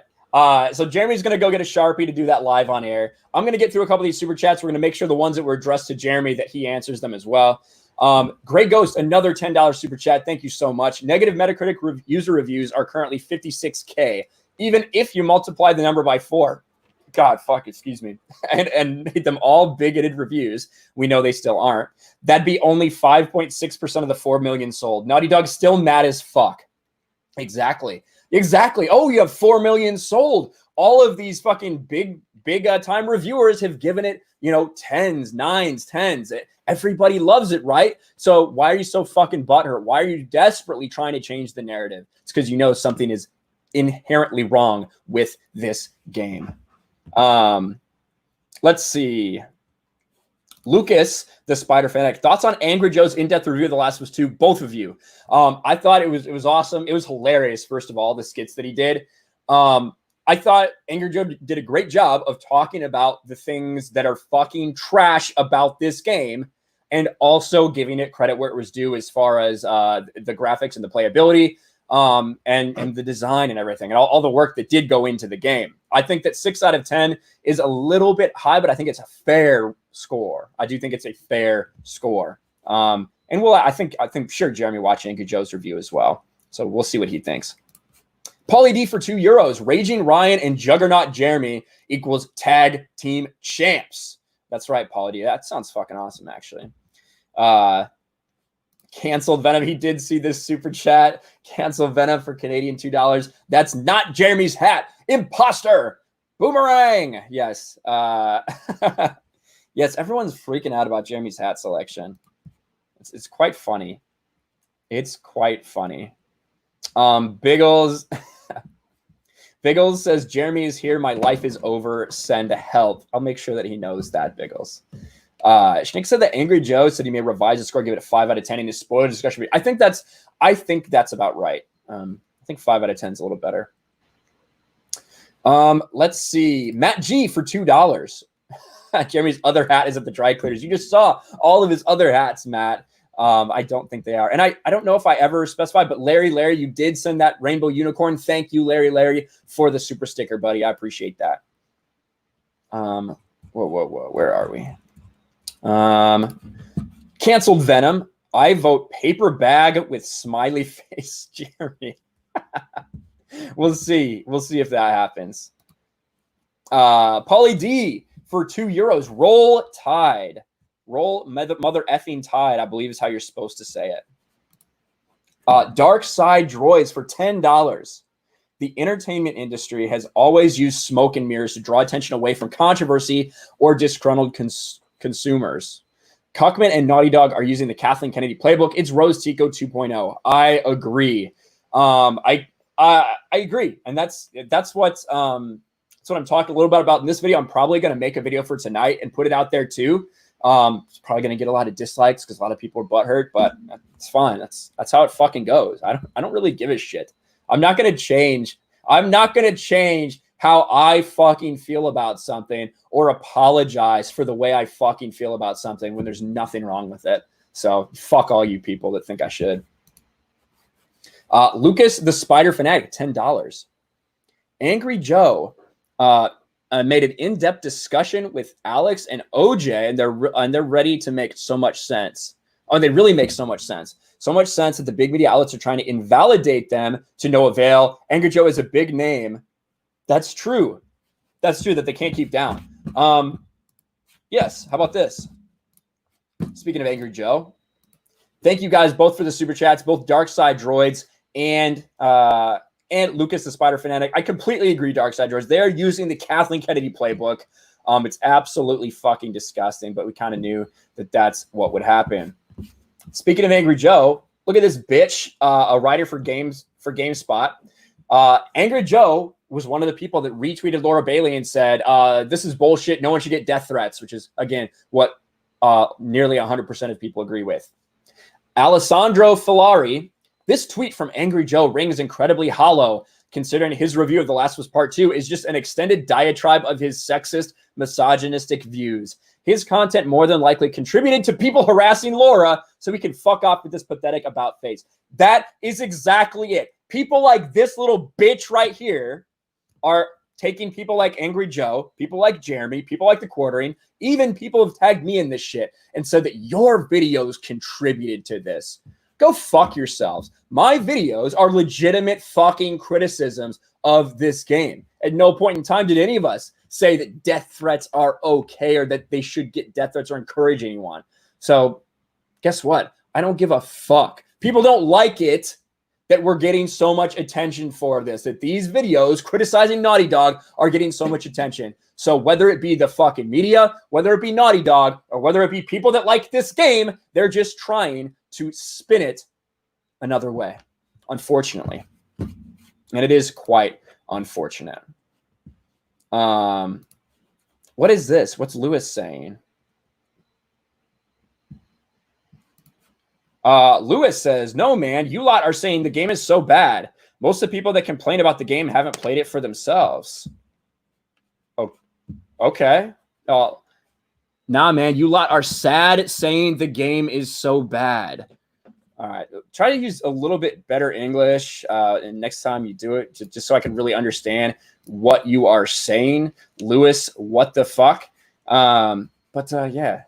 Speaker 1: So Jeremy's going to go get a Sharpie to do that live on air. I'm going to get through a couple of these super chats. We're going to make sure the ones that were addressed to Jeremy that he answers them as well. Gray Ghost, another $10 super chat. Thank you so much. Negative Metacritic user reviews are currently 56K. Even if you multiply the number by 4, excuse me, and made them all bigoted reviews, we know they still aren't. That'd be only 5.6% of the 4 million sold. Naughty Dog's still mad as fuck. Exactly. Oh, you have 4 million sold. All of these fucking big time reviewers have given it, 10s, 9s, 10s. Everybody loves it, right? So why are you so fucking butthurt? Why are you desperately trying to change the narrative? It's because something is inherently wrong with this game. Let's see. Lucas, the Spider Fanatic, thoughts on Angry Joe's in-depth review of The Last of Us 2, both of you. I thought it was awesome. It was hilarious, first of all, the skits that he did. I thought Angry Joe did a great job of talking about the things that are fucking trash about this game and also giving it credit where it was due as far as the graphics and the playability and the design and everything and all the work that did go into the game. I think that 6 out of 10 is a little bit high, but I think it's a fair score. I do think it's a fair score. And I think sure Jeremy watched Angry Joe's review as well. So we'll see what he thinks. Paulie D for €2. Raging Ryan and Juggernaut Jeremy equals tag team champs. That's right, Paulie D. That sounds fucking awesome, actually. Canceled Venom. He did see this super chat. Cancel Venom for Canadian $2. That's not Jeremy's hat. Imposter. Boomerang. Yes. Yes, everyone's freaking out about Jeremy's hat selection. It's quite funny. It's quite funny. Biggles. Biggles says, Jeremy is here. My life is over. Send help. I'll make sure that he knows that, Biggles. Schnick said that Angry Joe said he may revise the score, give it a 5 out of 10 in his spoiler discussion. I think that's about right. I think 5 out of 10 is a little better. Let's see. Matt G for $2. Jeremy's other hat is at the dry cleaners. You just saw all of his other hats, Matt. I don't think they are. And I don't know if I ever specified, but Larry, you did send that rainbow unicorn. Thank you, Larry, for the super sticker, buddy. I appreciate that. Whoa. Where are we? Canceled Venom. I vote paper bag with smiley face, Jeremy. We'll see. We'll see if that happens. Pauly D for €2. Roll Tide. Roll mother effing Tide, I believe is how you're supposed to say it. Dark Side Droids for $10. The entertainment industry has always used smoke and mirrors to draw attention away from controversy or disgruntled consumers. Cuckman and Naughty Dog are using the Kathleen Kennedy playbook. It's Rose Tico 2.0. I agree. I agree, and that's what I'm talking a little bit about in this video. I'm probably going to make a video for tonight and put it out there too. It's probably going to get a lot of dislikes because a lot of people are butthurt, but it's fine. That's how it fucking goes. I don't really give a shit. I'm not going to change how I fucking feel about something or apologize for the way I fucking feel about something when there's nothing wrong with it. So fuck all you people that think I should. Lucas the Spider Fanatic, $10. Angry Joe made an in-depth discussion with Alex and OJ, and they're ready to make so much sense. Oh, they really make so much sense. So much sense that the big media outlets are trying to invalidate them to no avail. Angry Joe is a big name. That's true. That's true that they can't keep down. Yes. How about this? Speaking of Angry Joe, thank you guys both for the super chats, both Dark Side Droids and Lucas the Spider Fanatic. I completely agree, Dark Side Droids. They're using the Kathleen Kennedy playbook. It's absolutely fucking disgusting, but we kind of knew that that's what would happen. Speaking of Angry Joe, look at this bitch, a writer for GameSpot. Angry Joe was one of the people that retweeted Laura Bailey and said, this is bullshit. No one should get death threats, which is, again, what nearly 100% of people agree with. Alessandro Filari, this tweet from Angry Joe rings incredibly hollow, considering his review of The Last of Us Part 2 is just an extended diatribe of his sexist, misogynistic views. His content more than likely contributed to people harassing Laura so we can fuck off with this pathetic about face. That is exactly it. People like this little bitch right here are taking people like Angry Joe, people like Jeremy, people like The Quartering, even people have tagged me in this shit and said that your videos contributed to this. Go fuck yourselves. My videos are legitimate fucking criticisms of this game. At no point in time did any of us say that death threats are okay or that they should get death threats or encourage anyone. So guess what? I don't give a fuck. People don't like it that we're getting so much attention for this, that these videos criticizing Naughty Dog are getting so much attention. So whether it be the fucking media, whether it be Naughty Dog, or whether it be people that like this game, they're just trying to spin it another way, unfortunately. And it is quite unfortunate. What is this? What's Lewis saying? Lewis says, no, man, you lot are saying the game is so bad. Most of the people that complain about the game haven't played it for themselves. Oh, okay. Nah, man, you lot are sad saying the game is so bad. All right. Try to use a little bit better English and next time you do it, just so I can really understand what you are saying. Lewis, what the fuck? Yeah.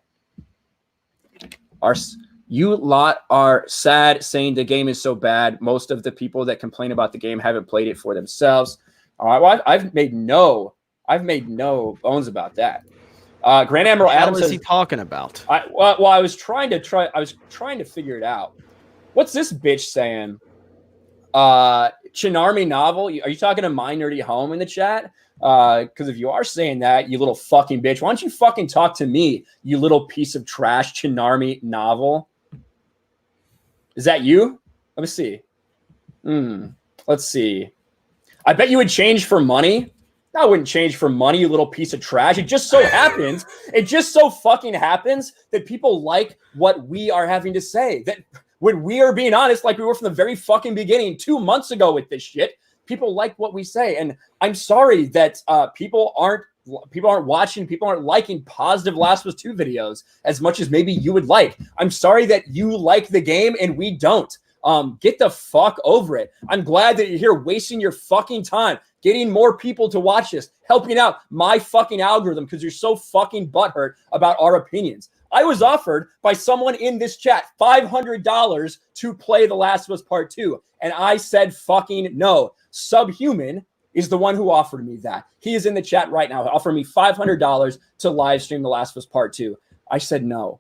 Speaker 1: You lot are sad saying the game is so bad. Most of the people that complain about the game haven't played it for themselves. All right. Well, I've made no bones about that. Grand Admiral Adams says,
Speaker 2: he talking about?
Speaker 1: I was trying to figure it out. What's this bitch saying? Chinarmi novel? Are you talking to My Nerdy Home in the chat? Because if you are saying that, you little fucking bitch, why don't you fucking talk to me, you little piece of trash Chinarmi novel? Is that you? Let me see. Let's see. I bet you would change for money. I wouldn't change for money, you little piece of trash. It just so happens, that people like what we are having to say. That when we are being honest, like we were from the very fucking beginning 2 months ago with this shit, people like what we say. And I'm sorry that people aren't watching, people aren't liking positive Last of Us 2 videos as much as maybe you would like. I'm sorry that you like the game and we don't. Get the fuck over it. I'm glad that you're here wasting your fucking time getting more people to watch this, helping out my fucking algorithm because you're so fucking butthurt about our opinions. I was offered by someone in this chat $500 to play The Last of Us Part 2, and I said fucking no. Subhuman is the one who offered me that. He is in the chat right now, offering me $500 to live stream The Last of Us Part 2. I said no.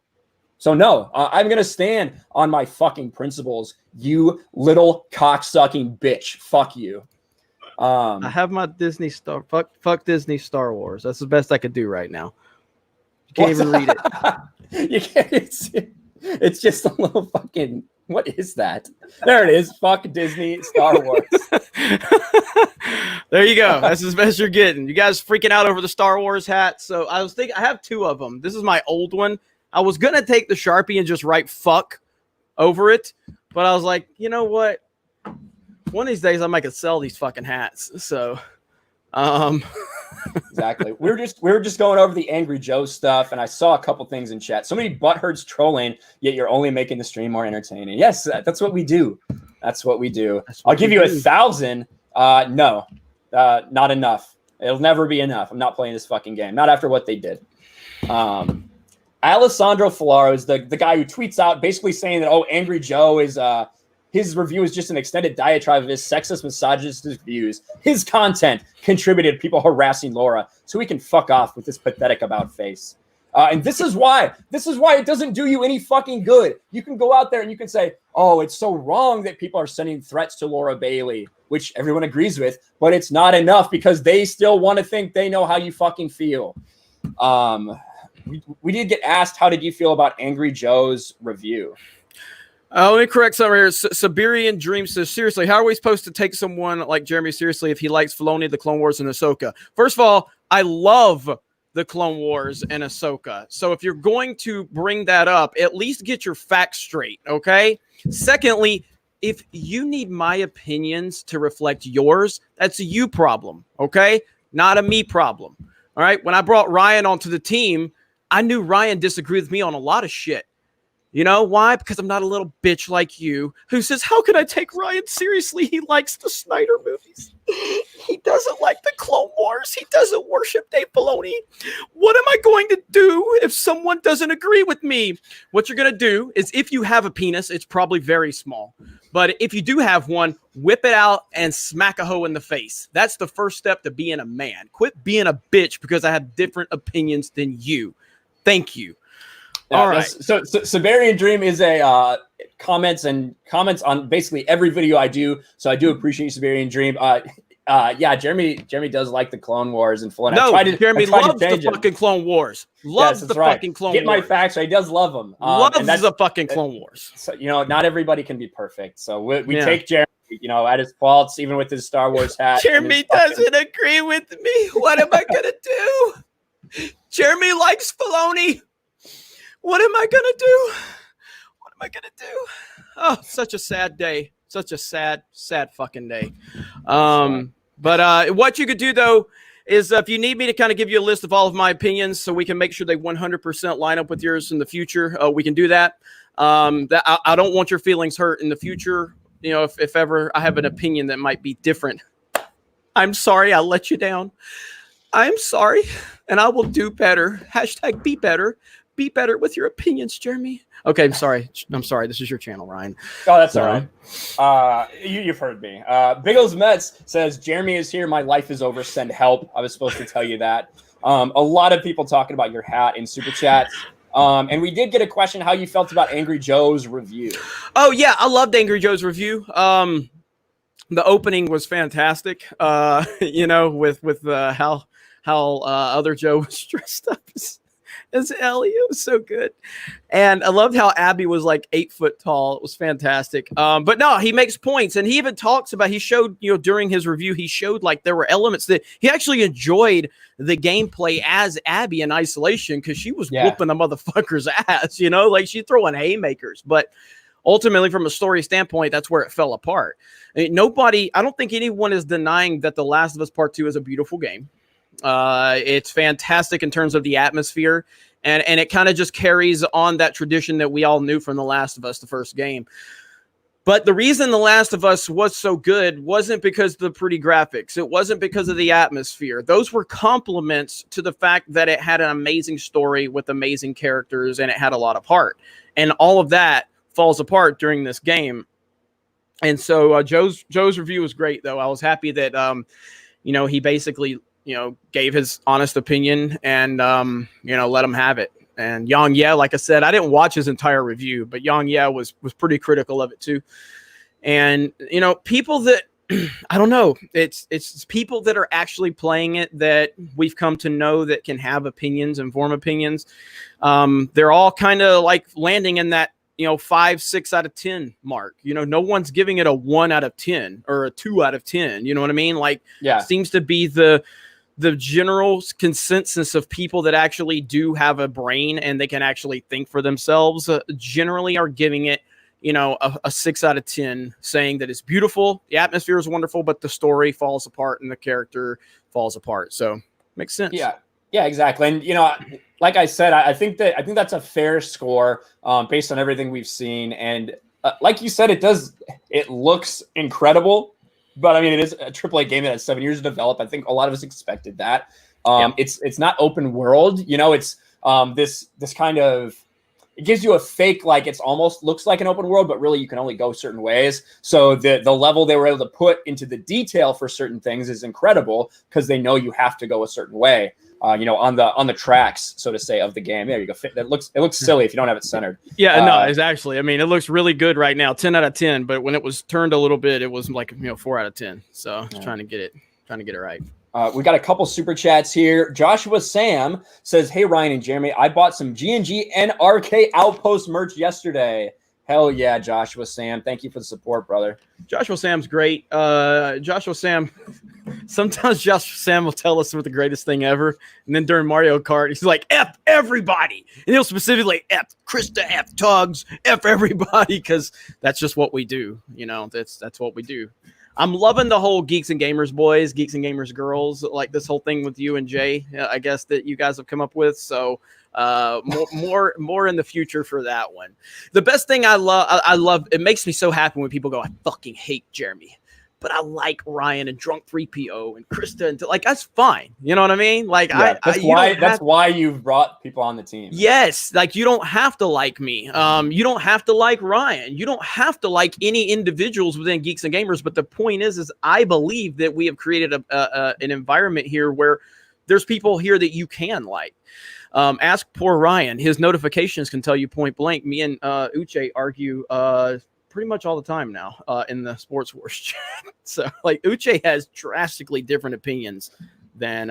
Speaker 1: So no, I'm going to stand on my fucking principles, you little cocksucking bitch. Fuck you.
Speaker 2: I have my Disney Star. Fuck Disney Star Wars. That's the best I could do right now. You can't even read it.
Speaker 1: You can't. It's just a little fucking. What is that? There it is. Fuck Disney Star Wars.
Speaker 2: There you go. That's as best you're getting. You guys freaking out over the Star Wars hat. So I was thinking, I have two of them. This is my old one. I was gonna take the Sharpie and just write "fuck" over it, but I was like, you know what? One of these days I might could sell these fucking hats. So,
Speaker 1: exactly. We were just going over the Angry Joe stuff, and I saw a couple things in chat. So many butthurts trolling, yet you're only making the stream more entertaining. Yes, that's what we do. That's what we do. I'll give you 1,000. No, not enough. It'll never be enough. I'm not playing this fucking game. Not after what they did. Alessandro Filaro is the guy who tweets out basically saying that, oh, Angry Joe is his review is just an extended diatribe of his sexist, misogynist views. His content contributed to people harassing Laura, so he can fuck off with this pathetic about face. And this is why it doesn't do you any fucking good. You can go out there and you can say, oh, it's so wrong that people are sending threats to Laura Bailey, which everyone agrees with, but it's not enough because they still want to think they know how you fucking feel. We did get asked, how did you feel about Angry Joe's review?
Speaker 2: Let me correct something here. Siberian Dream says, seriously, how are we supposed to take someone like Jeremy seriously if he likes Filoni, the Clone Wars, and Ahsoka? First of all, I love the Clone Wars and Ahsoka. So if you're going to bring that up, at least get your facts straight, okay? Secondly, if you need my opinions to reflect yours, that's a you problem, okay? Not a me problem, all right? When I brought Ryan onto the team, I knew Ryan disagreed with me on a lot of shit. You know why? Because I'm not a little bitch like you who says, how can I take Ryan seriously? He likes the Snyder movies. He doesn't like the Clone Wars. He doesn't worship Dave Filoni. What am I going to do if someone doesn't agree with me? What you're going to do is, if you have a penis, it's probably very small. But if you do have one, whip it out and smack a hoe in the face. That's the first step to being a man. Quit being a bitch because I have different opinions than you. Thank you.
Speaker 1: Yeah,
Speaker 2: all right.
Speaker 1: So Siberian Dream is a comments on basically every video I do. So I do appreciate Siberian Dream. Yeah, Jeremy does like the Clone Wars and Filoni.
Speaker 2: No, Jeremy loves the fucking Clone Wars. Loves the fucking Clone Wars.
Speaker 1: Get my facts right. He does love them.
Speaker 2: Loves the fucking Clone Wars.
Speaker 1: So, not everybody can be perfect. So we take Jeremy, at his faults, even with his Star Wars hat.
Speaker 2: Jeremy doesn't agree with me. What am I gonna do? Jeremy likes Filoni. What am I gonna do? What am I gonna do? Oh, such a sad day. Such a sad fucking day. But what you could do though is, if you need me to kind of give you a list of all of my opinions so we can make sure they 100% line up with yours in the future, we can do that. I don't want your feelings hurt in the future. If ever I have an opinion that might be different, I'm sorry I let you down. I'm sorry, and I will do better. # be better. Be better with your opinions, Jeremy. Okay, I'm sorry. This is your channel, Ryan.
Speaker 1: Oh, that's all right. You've heard me. Biggles Mets says, Jeremy is here. My life is over. Send help. I was supposed to tell you that. A lot of people talking about your hat in Super Chats. And we did get a question how you felt about Angry Joe's review. Oh, yeah. I loved Angry Joe's review. The opening was fantastic, with how other Joe was dressed up as Ellie. It was so good. And I loved how Abby was like 8 foot tall. It was fantastic. But no, he makes points. And he even talks about, he showed, during his review, he showed like there were elements that he actually enjoyed the gameplay as Abby in isolation, because she was whooping a motherfucker's ass, like she's throwing haymakers. But ultimately, from a story standpoint, that's where it fell apart. I don't think anyone is denying that The Last of Us Part 2 is a beautiful game. It's fantastic in terms of the atmosphere, and it kind of just carries on that tradition that we all knew from The Last of Us, the first game.
Speaker 2: But the reason The Last of Us was so good wasn't because of the pretty graphics. It wasn't because of the atmosphere. Those were compliments to the fact that it had an amazing story with amazing characters and it had a lot of heart. And all of that falls apart during this game. And so Joe's review was great, though. I was happy that, he basically, gave his honest opinion and, let him have it. And Yang Ye, like I said, I didn't watch his entire review, but Yang Ye was pretty critical of it too. And people that I don't know, it's people that are actually playing it that we've come to know that can have opinions and form opinions. They're all kind of like landing in that 5, 6 out of 10 mark. No one's giving it a 1 out of 10 or a 2 out of 10. You know what I mean? Like,
Speaker 1: yeah,
Speaker 2: seems to be the general consensus of people that actually do have a brain and they can actually think for themselves generally are giving it, a 6 out of 10, saying that it's beautiful. The atmosphere is wonderful, but the story falls apart and the character falls apart. So makes sense.
Speaker 1: Yeah, exactly. And, like I said, I think that's a fair score based on everything we've seen. And like you said, it looks incredible. But I mean, it is a AAA game that has 7 years to develop. I think a lot of us expected that. It's not open world. It's this kind of, it gives you a fake, like it's almost looks like an open world, but really you can only go certain ways. So the level they were able to put into the detail for certain things is incredible because they know you have to go a certain way. On the tracks, so to say, of the game. There you go. It looks silly if you don't have it centered.
Speaker 2: Yeah, no, it's actually. I mean, it looks really good right now, 10 out of 10. But when it was turned a little bit, it was like 4 out of 10. So trying to get it right.
Speaker 1: We got a couple super chats here. Joshua Sam says, "Hey Ryan and Jeremy, I bought some G&G NRK Outpost merch yesterday." Hell yeah, Joshua Sam. Thank you for the support, brother.
Speaker 2: Joshua Sam's great. Sometimes Joshua Sam will tell us we're the greatest thing ever. And then during Mario Kart, he's like, F everybody. And he'll specifically F Krista, F Tugs, F everybody, because that's just what we do. That's what we do. I'm loving the whole Geeks and Gamers boys, Geeks and Gamers girls, like this whole thing with you and Jay, I guess, that you guys have come up with. So more in the future for that one. The best thing I love, it makes me so happy when people go, I fucking hate Jeremy, but I like Ryan and Drunk 3PO and Krista, and like, that's fine. You know what I mean? Like,
Speaker 1: yeah, that's why you've brought people on the team.
Speaker 2: Yes. Like, you don't have to like me. You don't have to like Ryan. You don't have to like any individuals within Geeks and Gamers. But the point is I believe that we have created an environment here where there's people here that you can like. Ask poor Ryan. His notifications can tell you point blank. Me and Uche argue pretty much all the time now in the Sports Wars chat. So like Uche has drastically different opinions than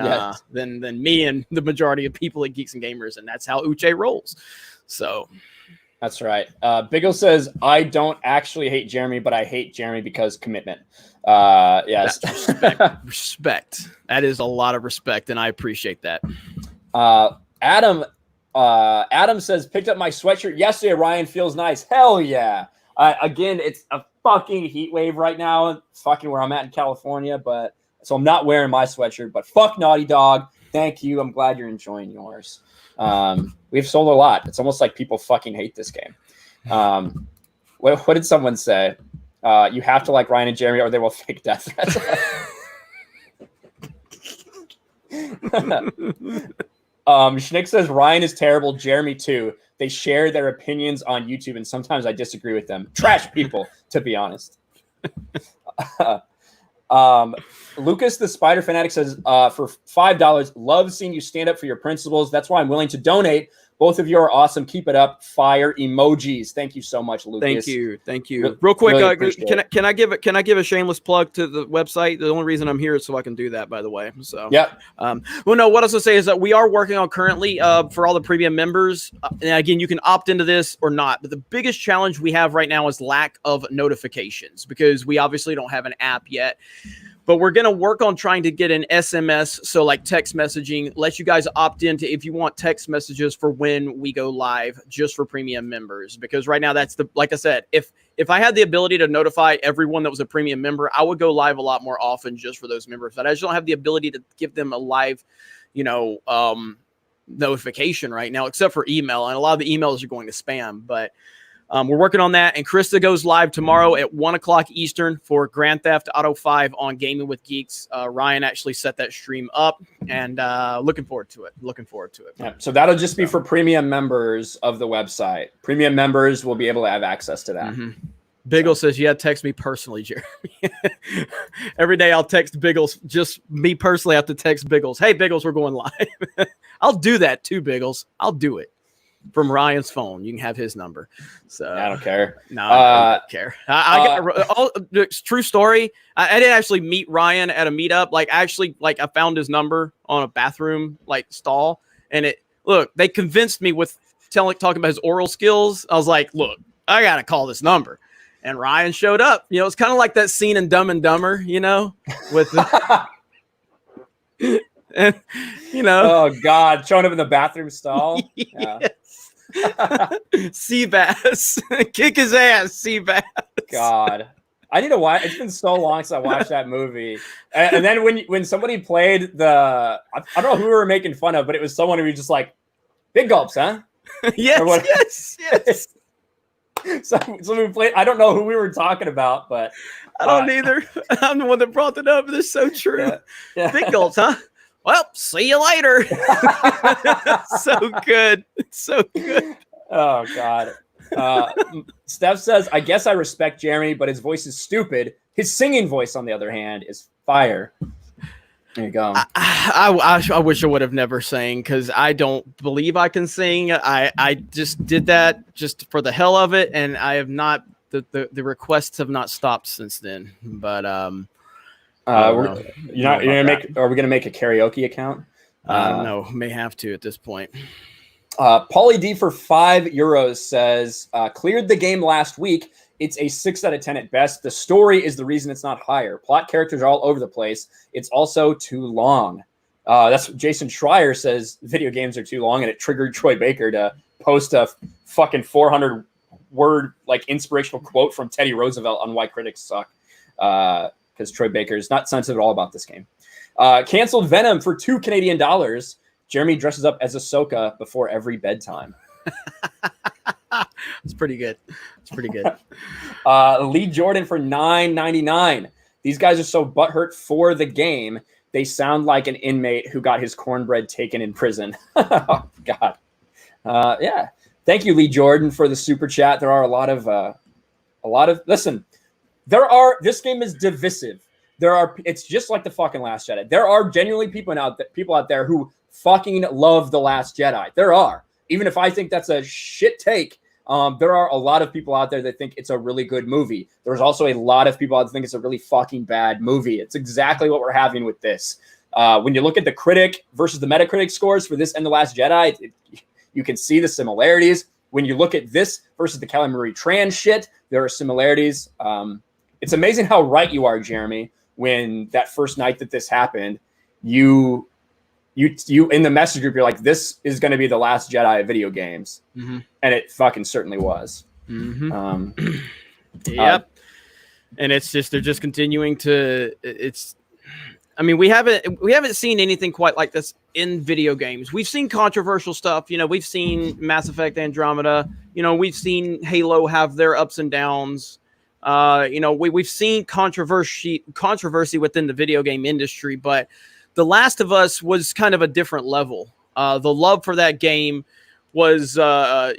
Speaker 2: me and the majority of people at Geeks and Gamers, and that's how Uche rolls. So
Speaker 1: that's right. Biggle says, I don't actually hate Jeremy, but I hate Jeremy because commitment. Yes.
Speaker 2: Respect. That is a lot of respect, and I appreciate that.
Speaker 1: Adam says, picked up my sweatshirt yesterday. Ryan, feels nice. Hell yeah. Again, it's a fucking heat wave right now, fucking where I'm at in California, so I'm not wearing my sweatshirt, but fuck Naughty Dog. Thank you. I'm glad you're enjoying yours. We've sold a lot. It's almost like people fucking hate this game. What did someone say? You have to like Ryan and Jeremy or they will fake death threats. Schnick says Ryan is terrible, Jeremy too. They share their opinions on YouTube, and sometimes I disagree with them. Trash people, to be honest. Lucas the Spider Fanatic says, for $5, love seeing you stand up for your principles. That's why I'm willing to donate. Both of you are awesome. Keep it up. Fire emojis. Thank you so much, Lucas.
Speaker 2: Thank you. Real quick, really can I give a shameless plug to the website? The only reason I'm here is so I can do that, by the way. So
Speaker 1: yeah.
Speaker 2: Well, no. What I was gonna say is that we are working on currently for all the premium members. And again, you can opt into this or not. But the biggest challenge we have right now is lack of notifications because we obviously don't have an app yet. But we're going to work on trying to get an SMS, so like text messaging, let you guys opt into if you want text messages for when we go live just for premium members. Because right now that's like I said, if I had the ability to notify everyone that was a premium member, I would go live a lot more often just for those members. But I just don't have the ability to give them a live, notification right now, except for email. And a lot of the emails are going to spam. But We're working on that, and Krista goes live tomorrow at 1 o'clock Eastern for Grand Theft Auto 5 on Gaming with Geeks. Ryan actually set that stream up, and looking forward to it.
Speaker 1: Yeah, so that'll just be for premium members of the website. Premium members will be able to have access to that.
Speaker 2: Mm-hmm. Biggle says, yeah, text me personally, Jeremy. Every day I'll text Biggles. Just me personally have to text Biggles. Hey, Biggles, we're going live. I'll do that too, Biggles. I'll do it. From Ryan's phone. You can have his number. So
Speaker 1: I don't care.
Speaker 2: No, I don't care. It's true story. I didn't actually meet Ryan at a meetup. I found his number on a bathroom stall, and they convinced me with talking about his oral skills. I was like, look, I gotta call this number. And Ryan showed up. It's kind of like that scene in Dumb and Dumber, with and
Speaker 1: oh God, showing up in the bathroom stall. Yeah.
Speaker 2: Seabass. Kick his ass, Seabass.
Speaker 1: God. I need to watch. It's been so long since I watched that movie. And then when somebody played I don't know who we were making fun of, but it was someone who was just like, big gulps, huh?
Speaker 2: Yes.
Speaker 1: So we played. I don't know who we were talking about, but
Speaker 2: I don't either. I'm the one that brought it up. It's so true. Yeah. Big gulps, huh? Well, see you later. So good. It's so good.
Speaker 1: Oh, God. Steph says, I guess I respect Jeremy, but his voice is stupid. His singing voice, on the other hand, is fire. There you go.
Speaker 2: I wish I would have never sang, because I don't believe I can sing. I just did that just for the hell of it, and I have not. The requests have not stopped since then. But
Speaker 1: are we gonna make a karaoke account?
Speaker 2: No, may have to at this point.
Speaker 1: Paulie D for €5 says, cleared the game last week. It's a 6 out of 10 at best. The story is the reason it's not higher. Plot characters are all over the place. It's also too long. That's what Jason Schreier says. Video games are too long, and it triggered Troy Baker to post a fucking 400-word inspirational quote from Teddy Roosevelt on why critics suck. Because Troy Baker is not sensitive at all about this game. Canceled Venom for $2 Canadian. Jeremy dresses up as Ahsoka before every bedtime.
Speaker 2: It's pretty good.
Speaker 1: Lee Jordan for $9.99. These guys are so butthurt for the game. They sound like an inmate who got his cornbread taken in prison. Oh, God. Yeah. Thank you, Lee Jordan, for the super chat. There are a lot of listen. This game is divisive. It's just like the fucking Last Jedi. There are genuinely people out there who fucking love The Last Jedi. There are. Even if I think that's a shit take, there are a lot of people out there that think it's a really good movie. There's also a lot of people out there that think it's a really fucking bad movie. It's exactly what we're having with this. When you look at the critic versus the Metacritic scores for this and The Last Jedi, you can see the similarities. When you look at this versus the Kelly Marie Tran shit, there are similarities. It's amazing how right you are, Jeremy, when that first night that this happened, you in the message group, you're like, this is going to be the Last Jedi of video games. Mm-hmm. And it fucking certainly was.
Speaker 2: Mm-hmm. Yep. And it's just, they're just continuing to, we haven't seen anything quite like this in video games. We've seen controversial stuff. We've seen Mass Effect Andromeda, we've seen Halo have their ups and downs. We've seen controversy within the video game industry, but The Last of Us was kind of a different level. The love for that game was, that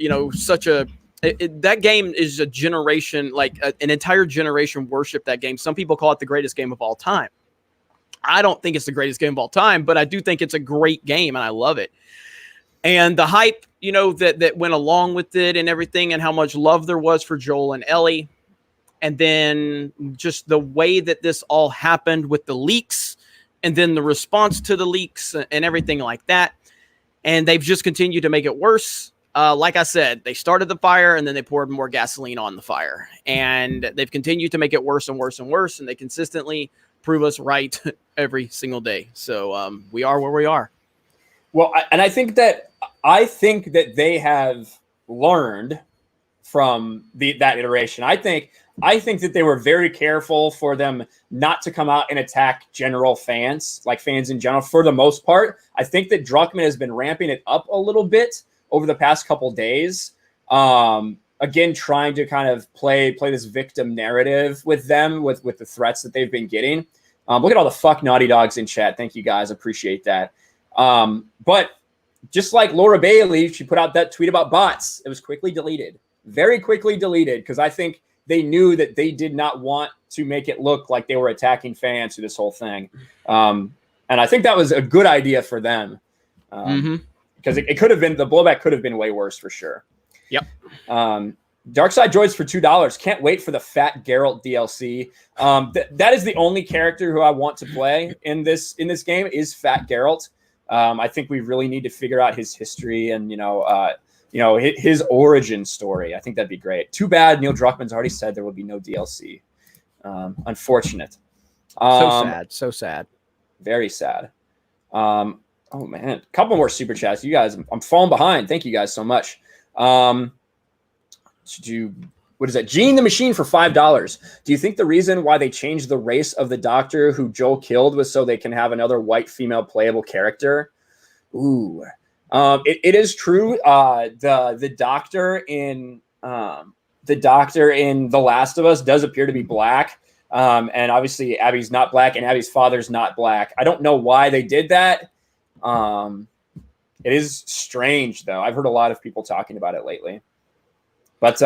Speaker 2: game is a generation, an entire generation worship that game. Some people call it the greatest game of all time. I don't think it's the greatest game of all time, but I do think it's a great game, and I love it. And the hype, that went along with it and everything, and how much love there was for Joel and Ellie. And then just the way that this all happened with the leaks, and then the response to the leaks and everything like that. And they've just continued to make it worse. Like I said, they started the fire and then they poured more gasoline on the fire. And they've continued to make it worse and worse and worse. And they consistently prove us right every single day. So we are where we are.
Speaker 1: Well, I think that they have learned from that iteration. I think that they were very careful for them not to come out and attack general fans, like fans in general, for the most part. I think that Druckmann has been ramping it up a little bit over the past couple days. again, trying to kind of play this victim narrative with them, with the threats that they've been getting. Look at all the fuck Naughty Dogs in chat. Thank you guys. Appreciate that. But just like Laura Bailey, she put out that tweet about bots. It was quickly deleted, very quickly deleted, because I think they knew that they did not want to make it look like they were attacking fans through this whole thing. And I think that was a good idea for them. Because it could have been, the blowback could have been way worse for sure.
Speaker 2: Yep.
Speaker 1: Darkside Droids for $2. Can't wait for the Fat Geralt DLC. That is the only character who I want to play in this game is Fat Geralt. I think we really need to figure out his history and his origin story. I think that'd be great. Too bad Neil Druckmann's already said there will be no DLC. Unfortunate.
Speaker 2: So sad. Very sad.
Speaker 1: Oh man, a couple more super chats. You guys, I'm falling behind. Thank you guys so much. What is that? Gene the Machine for $5. Do you think the reason why they changed the race of the Doctor who Joel killed was so they can have another white female playable character? Ooh, it is true. The Doctor in The Last of Us does appear to be black. And obviously Abby's not black and Abby's father's not black. I don't know why they did that. It is strange though. I've heard a lot of people talking about it lately. But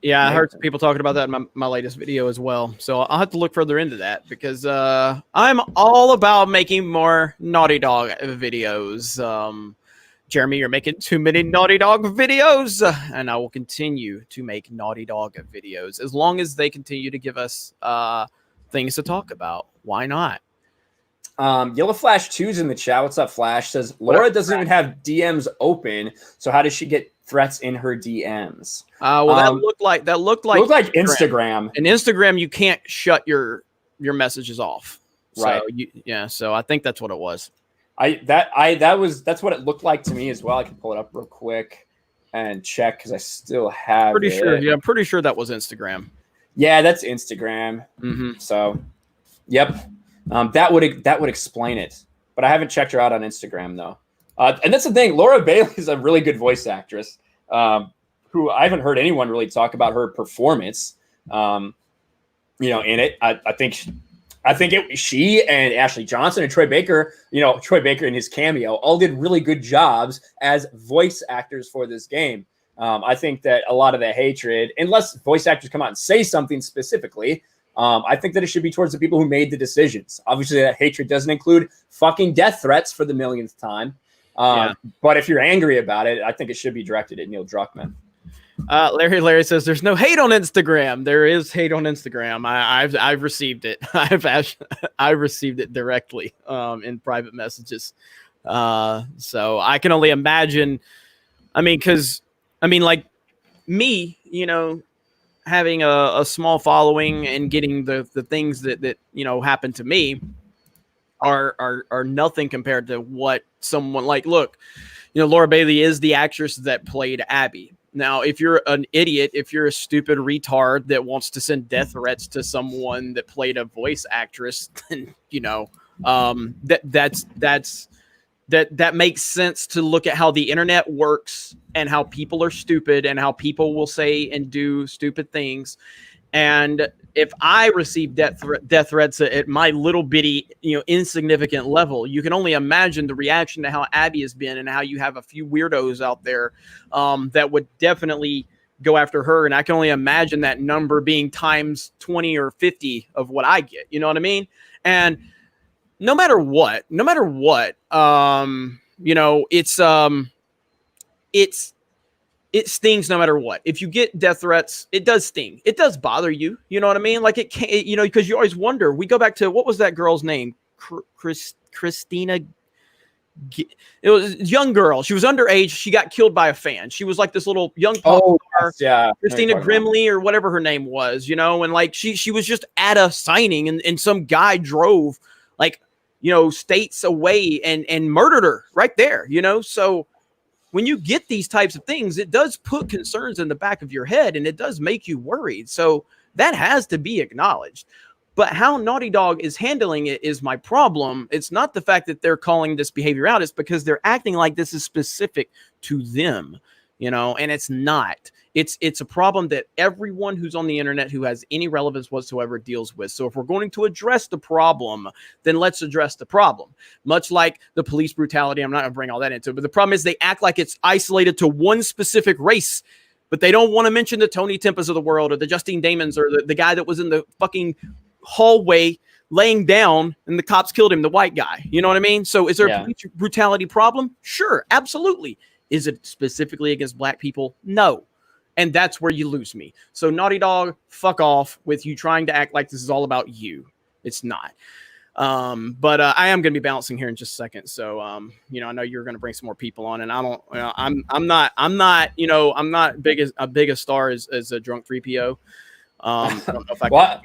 Speaker 2: yeah, I heard people talking about that in my latest video as well. So I'll have to look further into that because I'm all about making more Naughty Dog videos. Jeremy, you're making too many Naughty Dog videos, and I will continue to make Naughty Dog videos as long as they continue to give us things to talk about. Why not?
Speaker 1: Yellow Flash 2's in the chat. What's up, Flash? Says Laura doesn't even have DMs open, so how does she get threats in her DMs?
Speaker 2: That looked like
Speaker 1: Instagram.
Speaker 2: In Instagram, you can't shut your messages off.
Speaker 1: Right.
Speaker 2: So so I think that's what it was.
Speaker 1: That's what it looked like to me as well. I can pull it up real quick and check because I still have
Speaker 2: pretty sure. Yeah, I'm pretty sure that was Instagram.
Speaker 1: Yeah, that's Instagram. So, yep. That would explain it. But I haven't checked her out on Instagram though. And that's the thing. Laura Bailey is a really good voice actress. Who I haven't heard anyone really talk about her performance. In it. I think she and Ashley Johnson and Troy Baker, Troy Baker in his cameo, all did really good jobs as voice actors for this game. I think that a lot of the hatred, unless voice actors come out and say something specifically, I think that it should be towards the people who made the decisions. Obviously, that hatred doesn't include fucking death threats for the millionth time. But if you're angry about it, I think it should be directed at Neil Druckmann.
Speaker 2: Larry says there's no hate on Instagram. There is hate on Instagram. I've received it. I've received it directly in private messages. So I can only imagine. Like me, having a small following and getting the things that happen to me are nothing compared to what someone like. Look, Laura Bailey is the actress that played Abby. Now, if you're an idiot, if you're a stupid retard that wants to send death threats to someone that played a voice actress, then that makes sense to look at how the internet works and how people are stupid and how people will say and do stupid things. And if I receive death threats at my little bitty, insignificant level, you can only imagine the reaction to how Abby has been and how you have a few weirdos out there that would definitely go after her. And I can only imagine that number being times 20 or 50 of what I get. You know what I mean? And no matter what, it stings no matter what. If you get death threats, it does sting. It does bother you. You know what I mean? Like it can't, because you always wonder. We go back to, what was that girl's name? Christina. It was a young girl. She was underage. She got killed by a fan. She was like this little young pop star.
Speaker 1: Yeah.
Speaker 2: Christina Grimley or whatever her name was, and like she was just at a signing and some guy drove states away and murdered her right there, so when you get these types of things, it does put concerns in the back of your head and it does make you worried. So that has to be acknowledged. But how Naughty Dog is handling it is my problem. It's not the fact that they're calling this behavior out. It's because they're acting like this is specific to them. you know, and it's not. It's a problem that everyone who's on the internet who has any relevance whatsoever deals with. So if we're going to address the problem, then let's address the problem. Much like the police brutality, I'm not going to bring all that into it, but the problem is they act like it's isolated to one specific race, but they don't want to mention the Tony Tempas of the world or the Justine Damons or the guy that was in the fucking hallway laying down and the cops killed him, the white guy. You know what I mean? So is there a police brutality problem? Sure, absolutely. Is it specifically against black people? No. And that's where you lose me. So Naughty Dog, fuck off with you trying to act like this is all about you. It's not. But I am going to be bouncing here in just a second. So, you know, I know you're going to bring some more people on, and I don't, you know, I'm not big a star as a drunk 3PO. I don't know if I can.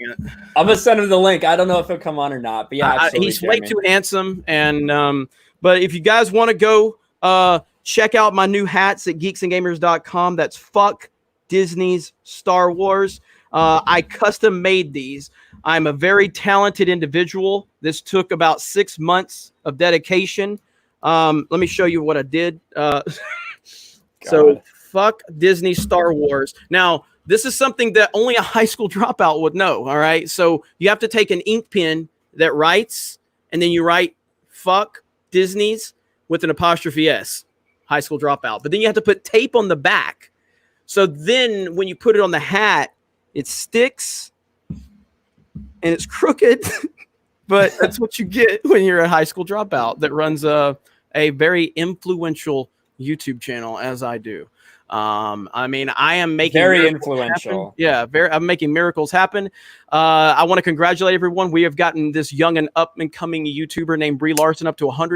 Speaker 1: I'm gonna send him the link. I don't know if he'll come on or not, but yeah,
Speaker 2: he's way too handsome. And but if you guys want to go check out my new hats at geeksandgamers.com. That's fuck Disney's Star Wars. I custom made these. I'm a very talented individual. This took about 6 months of dedication. Let me show you what I did. So fuck Disney Star Wars. Now, this is something that only a high school dropout would know. All right. So you have to take an ink pen that writes, and then you write fuck Disney's with an apostrophe S, high school dropout. But then you have to put tape on the back. So then when you put it on the hat, it sticks and it's crooked. But that's what you get when you're a high school dropout that runs a very influential YouTube channel, as I do. I mean, I am making
Speaker 1: very influential.
Speaker 2: Happen. Yeah, I'm making miracles happen. I want to congratulate everyone. We have gotten this young and up and coming YouTuber named Brie Larson up to about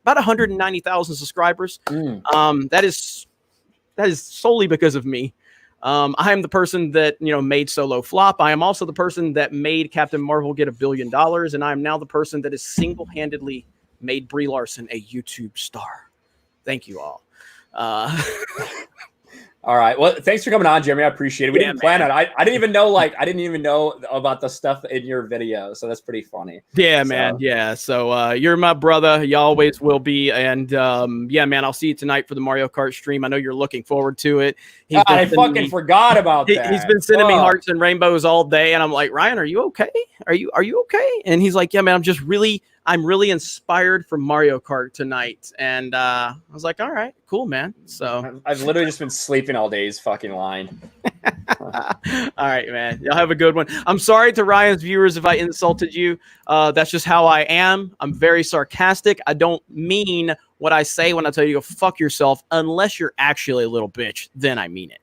Speaker 2: 190,000 subscribers. That is solely because of me. I am the person that, you know, made Solo flop. I am also the person that made Captain Marvel get $1 billion, and I am now the person that has single-handedly made Brie Larson a YouTube star. Thank you all.
Speaker 1: All right. Well, thanks for coming on, Jeremy. I appreciate it. We didn't plan on it. I didn't even know about the stuff in your video. So that's pretty funny.
Speaker 2: Yeah, man. Yeah. So you're my brother. You always will be. And yeah, man, I'll see you tonight for the Mario Kart stream. I know you're looking forward to it.
Speaker 1: I fucking forgot about that.
Speaker 2: He's been sending me hearts and rainbows all day. And I'm like, Ryan, are you okay? Are you okay? And he's like, yeah, man, I'm really inspired for Mario Kart tonight. And I was like, all right, cool, man. So
Speaker 1: I've literally just been sleeping all day. He's fucking lying.
Speaker 2: All right, man. Y'all have a good one. I'm sorry to Ryan's viewers if I insulted you. That's just how I am. I'm very sarcastic. I don't mean what I say when I tell you to go fuck yourself, unless you're actually a little bitch. Then I mean it.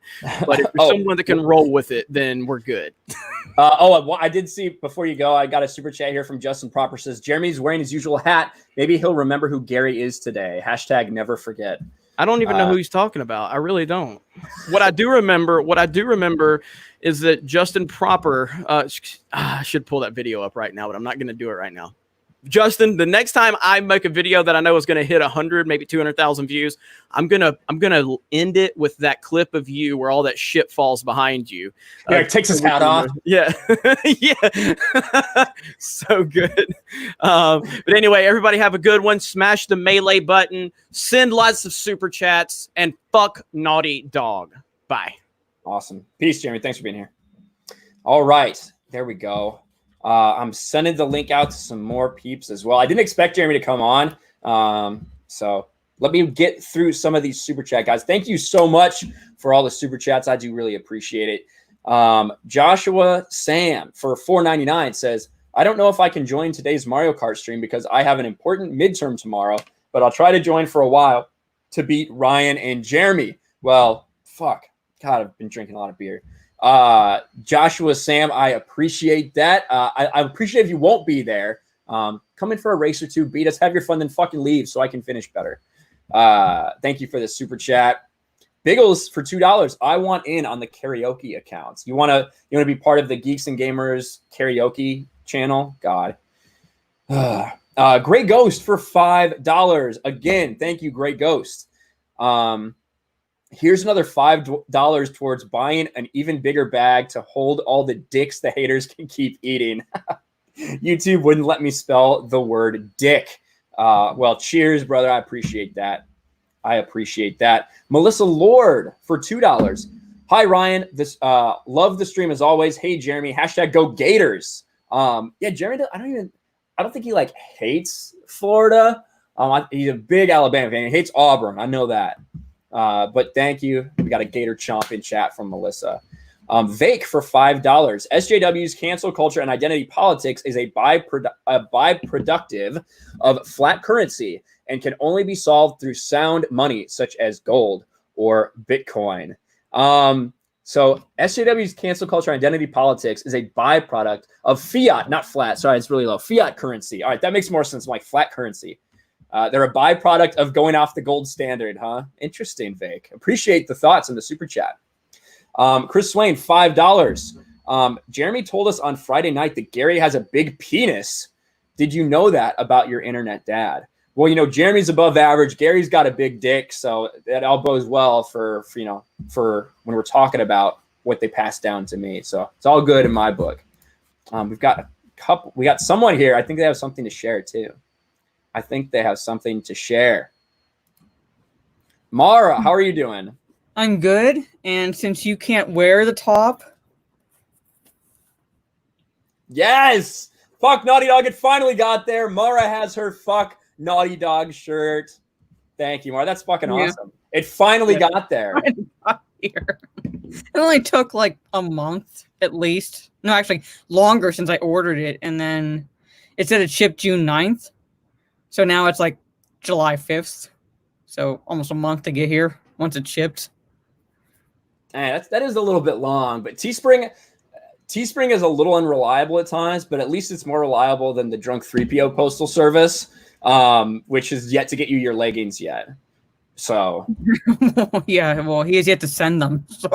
Speaker 2: But if you're someone that can roll with it, then we're good.
Speaker 1: I did see before you go, I got a super chat here from Justin Proper. Says Jeremy's wearing his usual hat. Maybe he'll remember who Gary is today. #, never forget.
Speaker 2: I don't even know who he's talking about. I really don't. What I do remember is that Justin Proper, I should pull that video up right now, but I'm not going to do it right now. Justin, the next time I make a video that I know is going to hit 100, maybe 200,000 views, I'm gonna end it with that clip of you where all that shit falls behind you.
Speaker 1: Yeah, takes his hat off.
Speaker 2: Yeah, yeah, so good. But anyway, everybody have a good one. Smash the melee button. Send lots of super chats and fuck Naughty Dog. Bye.
Speaker 1: Awesome. Peace, Jeremy. Thanks for being here. All right, there we go. I'm sending the link out to some more peeps as well. I didn't expect Jeremy to come on. So let me get through some of these super chat guys. Thank you so much for all the super chats. I do really appreciate it. Joshua Sam for $4.99 says, I don't know if I can join today's Mario Kart stream because I have an important midterm tomorrow, but I'll try to join for a while to beat Ryan and Jeremy. Well, fuck. God, I've been drinking a lot of beer. Joshua Sam, I appreciate that. I appreciate if you won't be there. Come in for a race or two, beat us, have your fun, then fucking leave so I can finish better. Thank you for the super chat. Biggles for $2. I want in on the karaoke accounts. You want to be part of the Geeks and Gamers karaoke channel? God. Great Ghost for $5. Again, thank you, Great Ghost. Here's another $5 towards buying an even bigger bag to hold all the dicks the haters can keep eating. YouTube wouldn't let me spell the word dick. Well, cheers, brother. I appreciate that. I appreciate that. Melissa Lord for $2. Hi, Ryan. This love the stream as always. Hey, Jeremy. # Go Gators. Yeah, Jeremy. I don't think he like hates Florida. He's a big Alabama fan. He hates Auburn. I know that. But thank you. We got a Gator chomp in chat from Melissa. Vake for $5. SJW's cancel culture and identity politics is a byproductive of flat currency and can only be solved through sound money such as gold or Bitcoin. So SJW's cancel culture and identity politics is a byproduct of fiat, not flat. Sorry, it's really low. Fiat currency. All right, that makes more sense. Like flat currency. They're a byproduct of going off the gold standard, huh? Interesting, Vake. Appreciate the thoughts in the super chat. Chris Swain, $5. Jeremy told us on Friday night that Gary has a big penis. Did you know that about your internet dad? Well, you know, Jeremy's above average. Gary's got a big dick, so that all bodes well for when we're talking about what they passed down to me. So it's all good in my book. We got someone here. I think they have something to share too. I think they have something to share. Mara, how are you doing?
Speaker 3: I'm good, and since you can't wear the top,
Speaker 1: yes, fuck Naughty Dog. It finally got there. Mara has her fuck Naughty Dog shirt. Thank you, Mara. That's fucking awesome. It finally got there.
Speaker 3: Here. It only took like a month at least. No, actually longer since I ordered it, and then it said it shipped June 9th. So now it's like July 5th. So almost a month to get here once it's shipped.
Speaker 1: That is a little bit long, but Teespring is a little unreliable at times, but at least it's more reliable than the drunk 3PO postal service, which is yet to get you your leggings yet. So
Speaker 3: yeah, well, he has yet to send them. So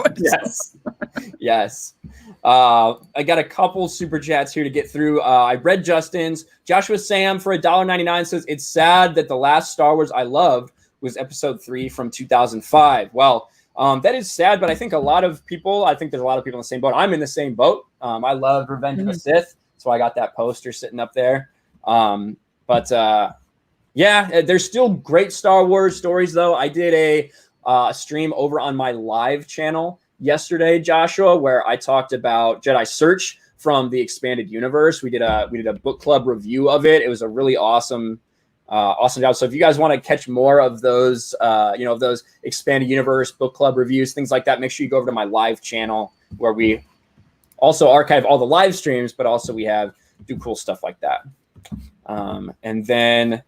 Speaker 1: yes. I got a couple super chats here to get through. I read Justin's. Joshua Sam for $1.99 says, it's sad that the last Star Wars I loved was episode 3 from 2005. Well, that is sad, but I think there's a lot of people in the same boat. I'm in the same boat. I love Revenge of the Sith, so I got that poster sitting up there. Yeah, there's still great Star Wars stories, though. I did a stream over on my live channel yesterday, Joshua, where I talked about Jedi Search from the expanded universe. We did a book club review of it. It was a really awesome job. So if you guys want to catch more of those, those expanded universe book club reviews, things like that, make sure you go over to my live channel where we also archive all the live streams, but also we do cool stuff like that. And then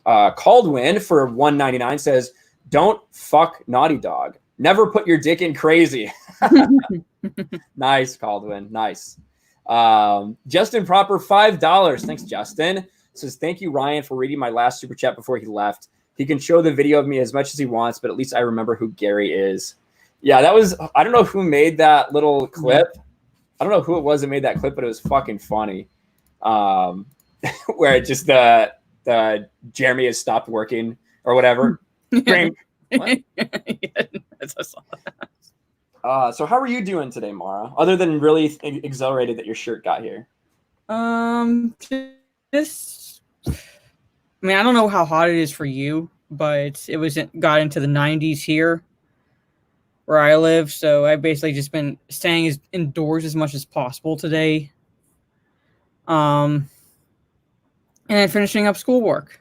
Speaker 1: Caldwin for $1.99 says, don't fuck Naughty Dog. Never put your dick in crazy. Nice, Caldwin. Nice. Justin Proper, $5. Thanks, Justin. Says, thank you, Ryan, for reading my last super chat before he left. He can show the video of me as much as he wants, but at least I remember who Gary is. Yeah, I don't know who made that little clip. I don't know who it was that made that clip, but it was fucking funny. Where it just the Jeremy has stopped working or whatever. What? So how are you doing today, Mara? Other than really exhilarated that your shirt got here.
Speaker 3: I don't know how hot it is for you, but it got into the 90s here where I live. So I've basically just been staying indoors as much as possible today. And then finishing up schoolwork.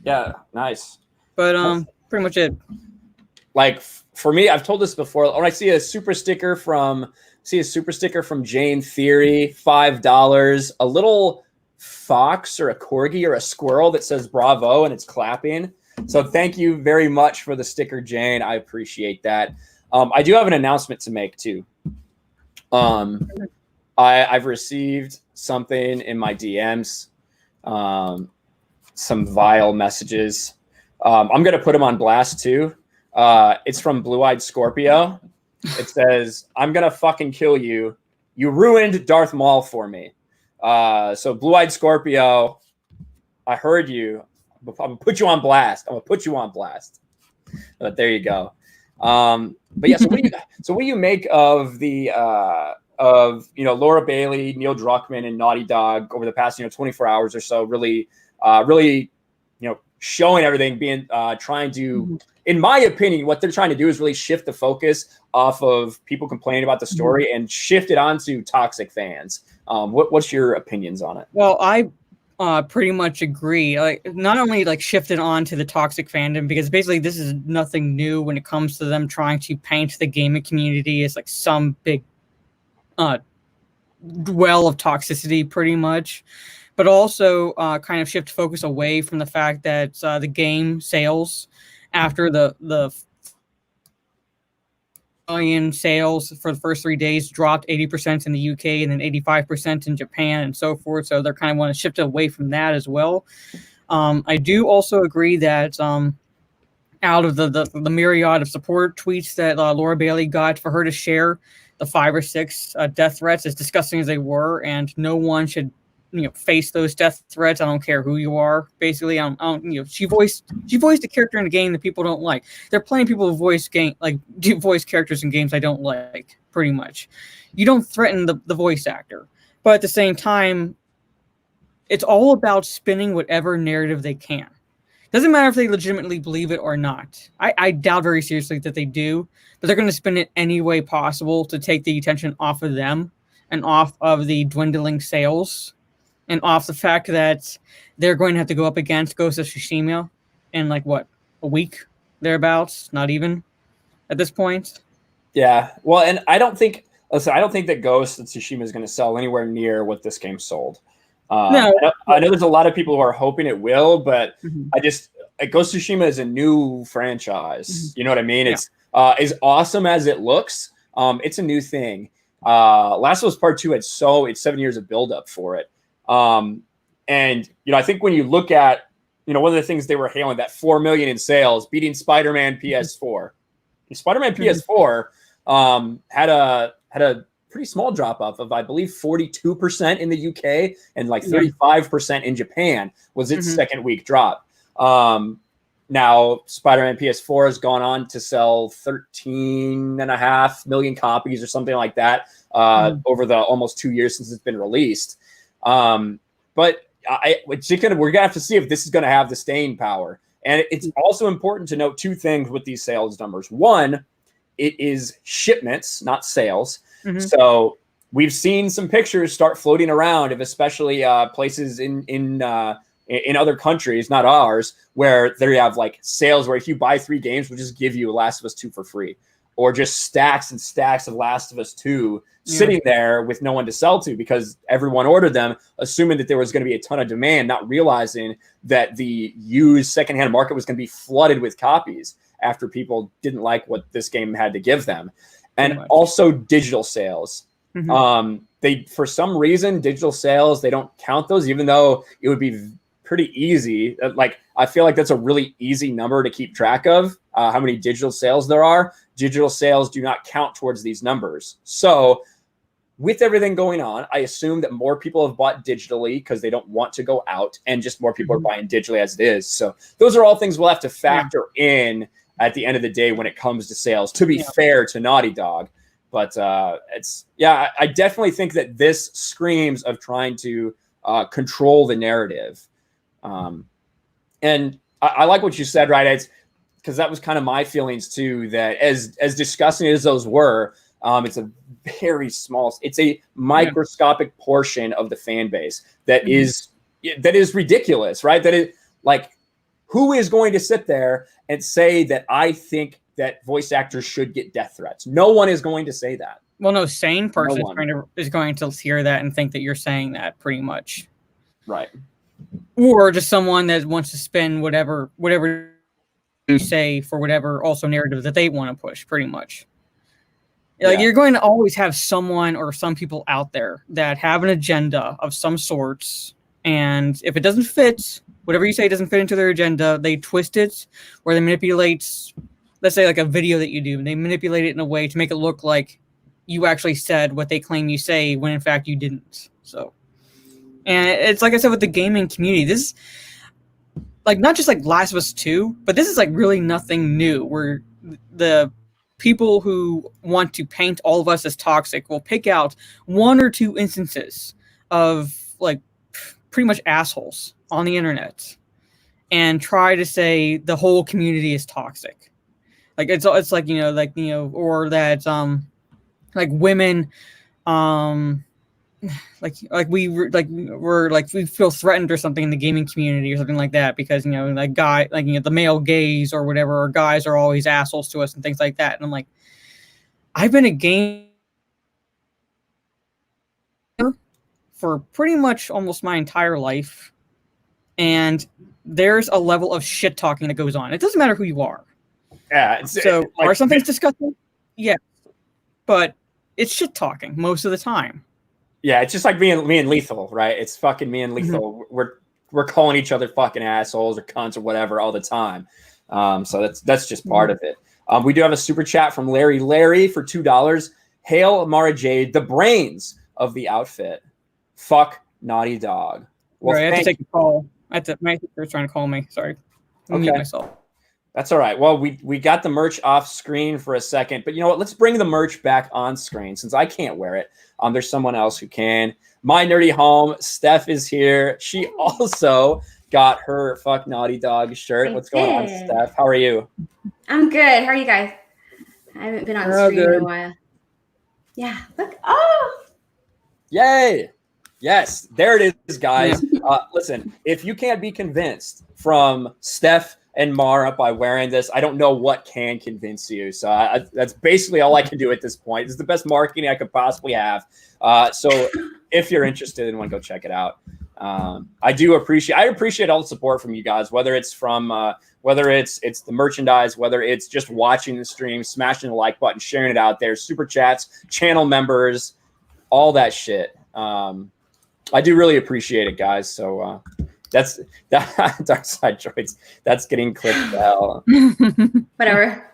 Speaker 1: Yeah, nice.
Speaker 3: But pretty much it.
Speaker 1: Like for me, I've told this before. When I see a super sticker from Jane Theory, $5, a little fox or a corgi or a squirrel that says bravo and it's clapping. So thank you very much for the sticker, Jane. I appreciate that. I do have an announcement to make too. I've received something in my DMs, some vile messages. I'm going to put them on blast too. It's from Blue Eyed Scorpio. It says, I'm going to fucking kill you. You ruined Darth Maul for me. So Blue Eyed Scorpio, I heard you. I'm going to put you on blast. But there you go. But yeah, so what do you make of the Laura Bailey, Neil Druckmann, and Naughty Dog over the past 24 hours or so? Really showing everything, being trying to, in my opinion, what they're trying to do is really shift the focus off of people complaining about the story and shift it onto toxic fans. What's your opinions on it?
Speaker 3: Well, I pretty much agree. Like, not only like shifted on to the toxic fandom, because basically this is nothing new when it comes to them trying to paint the gaming community as like some big well of toxicity, pretty much, but also kind of shift focus away from the fact that the game sales after the million sales for the first 3 days dropped 80% in the UK and then 85% in Japan and so forth. So they're kind of want to shift away from that as well. I do also agree that out of the myriad of support tweets that Laura Bailey got for her to share the 5 or 6 death threats, as disgusting as they were, and no one should face those death threats. I don't care who you are. Basically, she voiced a character in a game that people don't like. There are plenty of people who voice characters in games I don't like. Pretty much, you don't threaten the voice actor, but at the same time, it's all about spinning whatever narrative they can. Doesn't matter if they legitimately believe it or not. I doubt very seriously that they do, but they're going to spin it any way possible to take the attention off of them and off of the dwindling sales, and off the fact that they're going to have to go up against Ghost of Tsushima in like what, a week thereabouts, not even at this point.
Speaker 1: Yeah, well, and I don't think that Ghost of Tsushima is going to sell anywhere near what this game sold. No, I know there's a lot of people who are hoping it will, but Ghost of Tsushima is a new franchise. You know what I mean? Yeah. It's as awesome as it looks. It's a new thing. Last of Us Part 2 it's 7 years of buildup for it. And I think when you look at one of the things they were hailing, that 4 million in sales, beating Spider-Man PS4. Spider-Man PS4 had a pretty small drop off of, I believe, 42% in the UK and like 35% in Japan was its second week drop. Now Spider-Man PS4 has gone on to sell 13.5 million copies or something like that over the almost 2 years since it's been released. But we're gonna have to see if this is gonna have the staying power. And it's also important to note 2 things with these sales numbers. One, it is shipments, not sales. So we've seen some pictures start floating around of especially places in other countries, not ours, where they have like sales where if you buy 3 games, we'll just give you Last of Us 2 for free, or just stacks and stacks of Last of Us 2 sitting there with no one to sell to because everyone ordered them, assuming that there was going to be a ton of demand, not realizing that the used secondhand market was going to be flooded with copies after people didn't like what this game had to give them. And also digital sales. They, for some reason, digital sales, they don't count those, even though it would be pretty easy. Like, I feel like that's a really easy number to keep track of, how many digital sales there are. Digital sales do not count towards these numbers. So with everything going on, I assume that more people have bought digitally because they don't want to go out, and just more people are buying digitally as it is. So those are all things we'll have to factor in at the end of the day when it comes to sales, to be fair to Naughty Dog. But I definitely think that this screams of trying to control the narrative. And I like what you said, right? It's because that was kind of my feelings too, that as disgusting as those were, it's a very small, it's a microscopic portion of the fan base that is ridiculous, right? That is like, who is going to sit there and say that I think that voice actors should get death threats? No one is going to say that.
Speaker 3: Well, no sane person is going to hear that and think that you're saying that, pretty much.
Speaker 1: Right.
Speaker 3: Or just someone that wants to spin whatever you say for whatever also narrative that they want to push, pretty much. Like, you're going to always have someone or some people out there that have an agenda of some sorts, and if it doesn't fit, whatever you say doesn't fit into their agenda, they twist it, or they manipulate, let's say like a video that you do, and they manipulate it in a way to make it look like you actually said what they claim you say when in fact you didn't. So, and it's like I said with the gaming community, this is like not just like Last of Us 2, but this is like really nothing new, where the people who want to paint all of us as toxic will pick out 1 or 2 instances of like pretty much assholes on the internet and try to say the whole community is toxic. Like it's like or that like women we feel threatened or something in the gaming community or something like that because the male gays or whatever, or guys are always assholes to us and things like that. And I'm like, I've been a gamer for pretty much almost my entire life, and there's a level of shit talking that goes on. It doesn't matter who you are.
Speaker 1: Yeah.
Speaker 3: Are some things disgusting? Yeah, but it's shit talking most of the time.
Speaker 1: Yeah, it's just like me and Lethal, right? It's fucking me and Lethal. Mm-hmm. We're calling each other fucking assholes or cunts or whatever all the time. So that's just part of it. We do have a super chat from Larry for $2. Hail Mara Jade, the brains of the outfit. Fuck Naughty Dog. Well,
Speaker 3: right, I have to take a call. My sister's trying to call me. Sorry. Mute myself.
Speaker 1: That's all right. Well, we got the merch off screen for a second, but you know what? Let's bring the merch back on screen since I can't wear it. There's someone else who can. My nerdy home, Steph is here. She also got her Fuck Naughty Dog shirt. What's going on, Steph? How are you?
Speaker 4: I'm good. How are you guys? I haven't been on stream in a while. Yeah. Look. Oh.
Speaker 1: Yay. Yes. There it is, guys. Listen, if you can't be convinced from Steph and Mara by wearing this, I don't know what can convince you. So that's basically all I can do at this point. This is the best marketing I could possibly have. So if you're interested and want to go check it out, I appreciate all the support from you guys, whether it's from whether it's the merchandise, whether it's just watching the stream, smashing the like button, sharing it out there, super chats, channel members, all that shit. I do really appreciate it, guys. So that's that Dark Side Droids. That's getting clipped out.
Speaker 4: Whatever.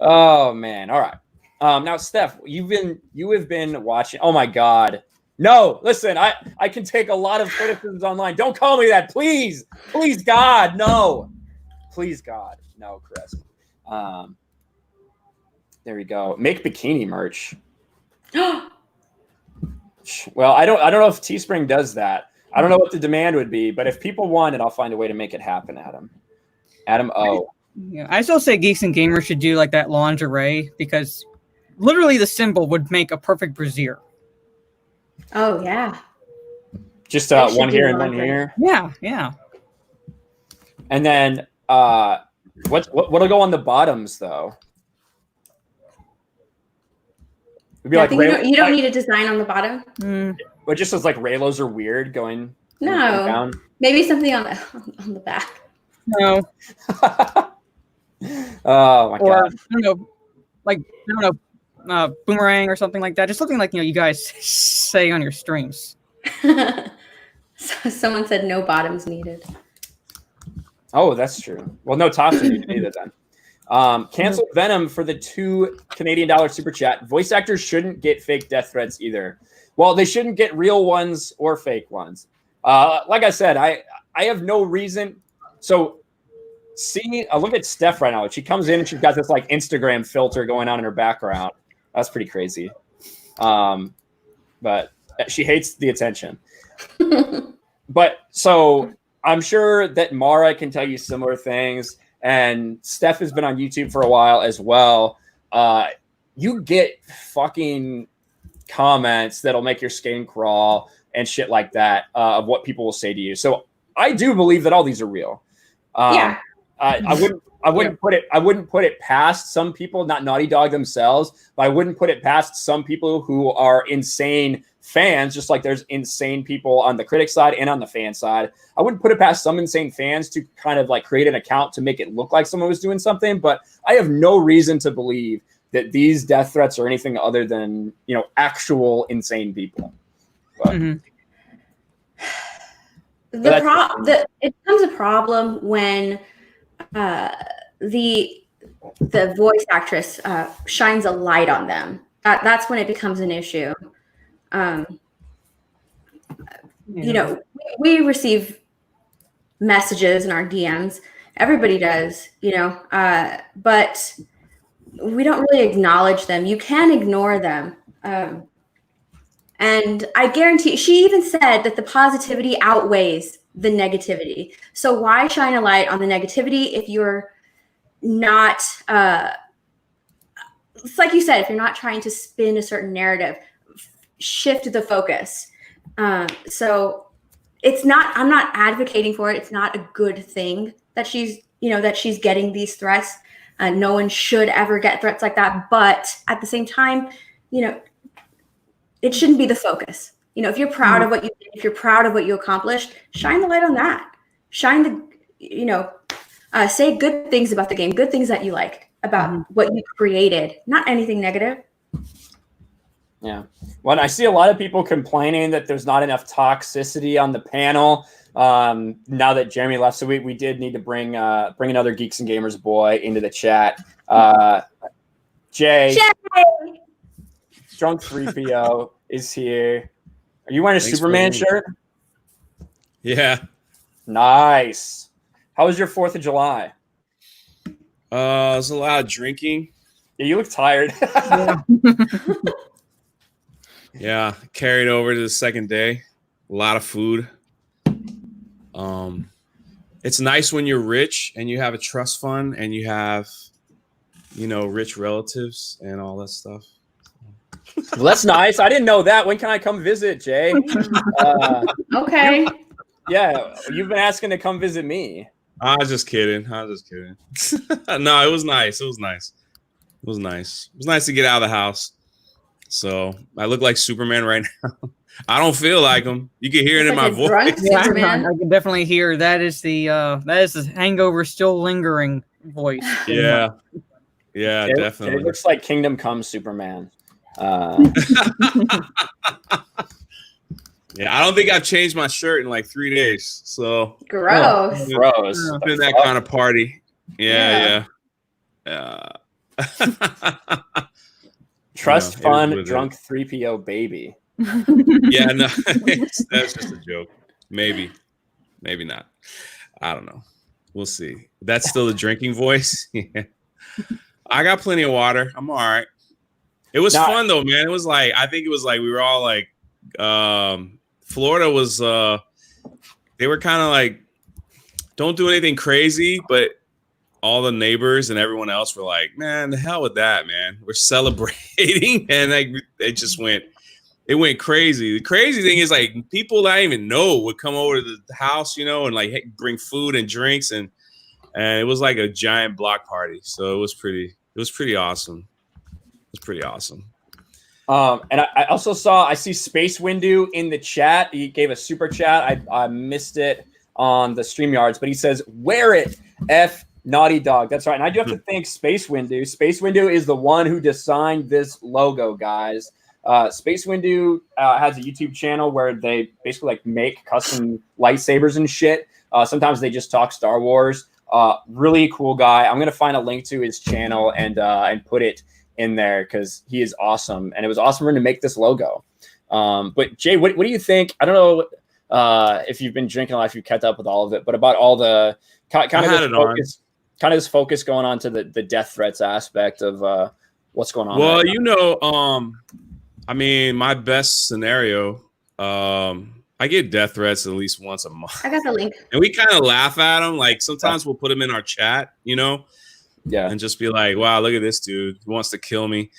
Speaker 1: Oh man. All right. Now, Steph, you have been watching. Oh my God. No, listen, I can take a lot of criticisms online. Don't call me that, please. Please, God, no. Please, God, no, Chris. There we go. Make bikini merch. Well, I don't know if Teespring does that. I don't know what the demand would be, but if people want it, I'll find a way to make it happen, Adam O.
Speaker 3: Yeah, I still say Geeks and Gamers should do like that lingerie because literally the symbol would make a perfect brassiere.
Speaker 4: Oh yeah.
Speaker 1: Just one here and one here.
Speaker 3: Yeah.
Speaker 1: And then what'll go on the bottoms though? It'd be like
Speaker 4: you don't need a design on the bottom.
Speaker 1: But just as like Raylos are weird going.
Speaker 4: No.
Speaker 1: Down.
Speaker 4: Maybe something on the back.
Speaker 3: No.
Speaker 1: Oh my God.
Speaker 3: I don't know, boomerang or something like that. Just something like you guys say on your streams.
Speaker 4: So someone said no bottoms needed.
Speaker 1: Oh, that's true. Well, no tops are needed either then. Cancel Venom for the $2 Canadian super chat. Voice actors shouldn't get fake death threats either. Well, they shouldn't get real ones or fake ones. Like I said, I have no reason. So look at Steph right now. She comes in and she's got this like Instagram filter going on in her background. That's pretty crazy. But she hates the attention. But so I'm sure that Mara can tell you similar things. And Steph has been on YouTube for a while as well. You get fucking comments that'll make your skin crawl and shit like that of what people will say to you. So I do believe that all these are real.
Speaker 4: Yeah.
Speaker 1: I wouldn't put it past some people, not Naughty Dog themselves, but I wouldn't put it past some people who are insane fans, just like there's insane people on the critic side and on the fan side. I wouldn't put it past some insane fans to kind of like create an account to make it look like someone was doing something, but I have no reason to believe that these death threats are anything other than, actual insane people. But,
Speaker 4: it becomes a problem when the voice actress shines a light on them. That's when it becomes an issue. We receive messages in our DMs. Everybody does, but we don't really acknowledge them. You can ignore them. And I guarantee, she even said that the positivity outweighs the negativity. So why shine a light on the negativity if you're not, it's like you said, if you're not trying to spin a certain narrative, shift the focus. So it's not, I'm not advocating for it. It's not a good thing that she's, that she's getting these threats. No one should ever get threats like that. But at the same time, it shouldn't be the focus. If you're proud of what you did, if you're proud of what you accomplished, shine the light on that. Shine the, say good things about the game, good things that you liked about what you created, not anything negative.
Speaker 1: Yeah. Well, I see a lot of people complaining that there's not enough toxicity on the panel. Now that Jeremy left, so we did need to bring another Geeks and Gamers boy into the chat. Jay. Drunk 3PO is here. Are you wearing a Superman shirt?
Speaker 5: Yeah.
Speaker 1: Nice. How was your 4th of July?
Speaker 5: There's a lot of drinking.
Speaker 1: Yeah, you look tired.
Speaker 5: Yeah, carried over to the second day. A lot of food. It's nice when you're rich and you have a trust fund and you have, rich relatives and all that stuff.
Speaker 1: Well, that's nice. I didn't know that. When can I come visit, Jay?
Speaker 4: Okay.
Speaker 1: Yeah, you've been asking to come visit me.
Speaker 5: I was just kidding. No, it was nice. It was nice. It was nice to get out of the house. So I look like Superman right now. I don't feel like him. You can hear it in my voice.
Speaker 3: Yeah, I can definitely hear that is the hangover still lingering voice.
Speaker 5: Yeah, definitely.
Speaker 1: It looks like Kingdom Come Superman.
Speaker 5: Yeah, I don't think I've changed my shirt in like 3 days. So
Speaker 4: gross.
Speaker 5: It's been that kind of party. Yeah.
Speaker 1: Trust fund drunk 3PO baby.
Speaker 5: Yeah, no, that's just a joke. Maybe not. I don't know. We'll see. That's still the drinking voice. Yeah. I got plenty of water. I'm all right. It was fun though, man. It was like, I think it was like we were all like, Florida was they were kind of like, don't do anything crazy, but all the neighbors and everyone else were like, man, the hell with that, man. We're celebrating. And like it went crazy. The crazy thing is like people that I didn't even know would come over to the house, and like bring food and drinks and it was like a giant block party. So it was pretty awesome. It was pretty awesome.
Speaker 1: And I also I see Space Windu in the chat. He gave a super chat. I missed it on the StreamYards, but he says, wear it, F Naughty Dog. That's right. And I do have to thank Space Windu. Space Windu is the one who designed this logo, guys. Space Windu has a YouTube channel where they basically like make custom lightsabers and shit. Sometimes they just talk Star Wars. Really cool guy. I'm going to find a link to his channel and put it in there because he is awesome. And it was awesome for him to make this logo. But Jay, what do you think? I don't know if you've been drinking a lot, if you've kept up with all of it, but about all the kind of this focus going on to the death threats aspect of what's going on.
Speaker 5: Well, right I mean, my best scenario, I get death threats at least once a month.
Speaker 4: I got the link.
Speaker 5: And we kind of laugh at them. Like sometimes we'll put them in our chat,
Speaker 1: Yeah.
Speaker 5: And just be like, wow, look at this dude who wants to kill me.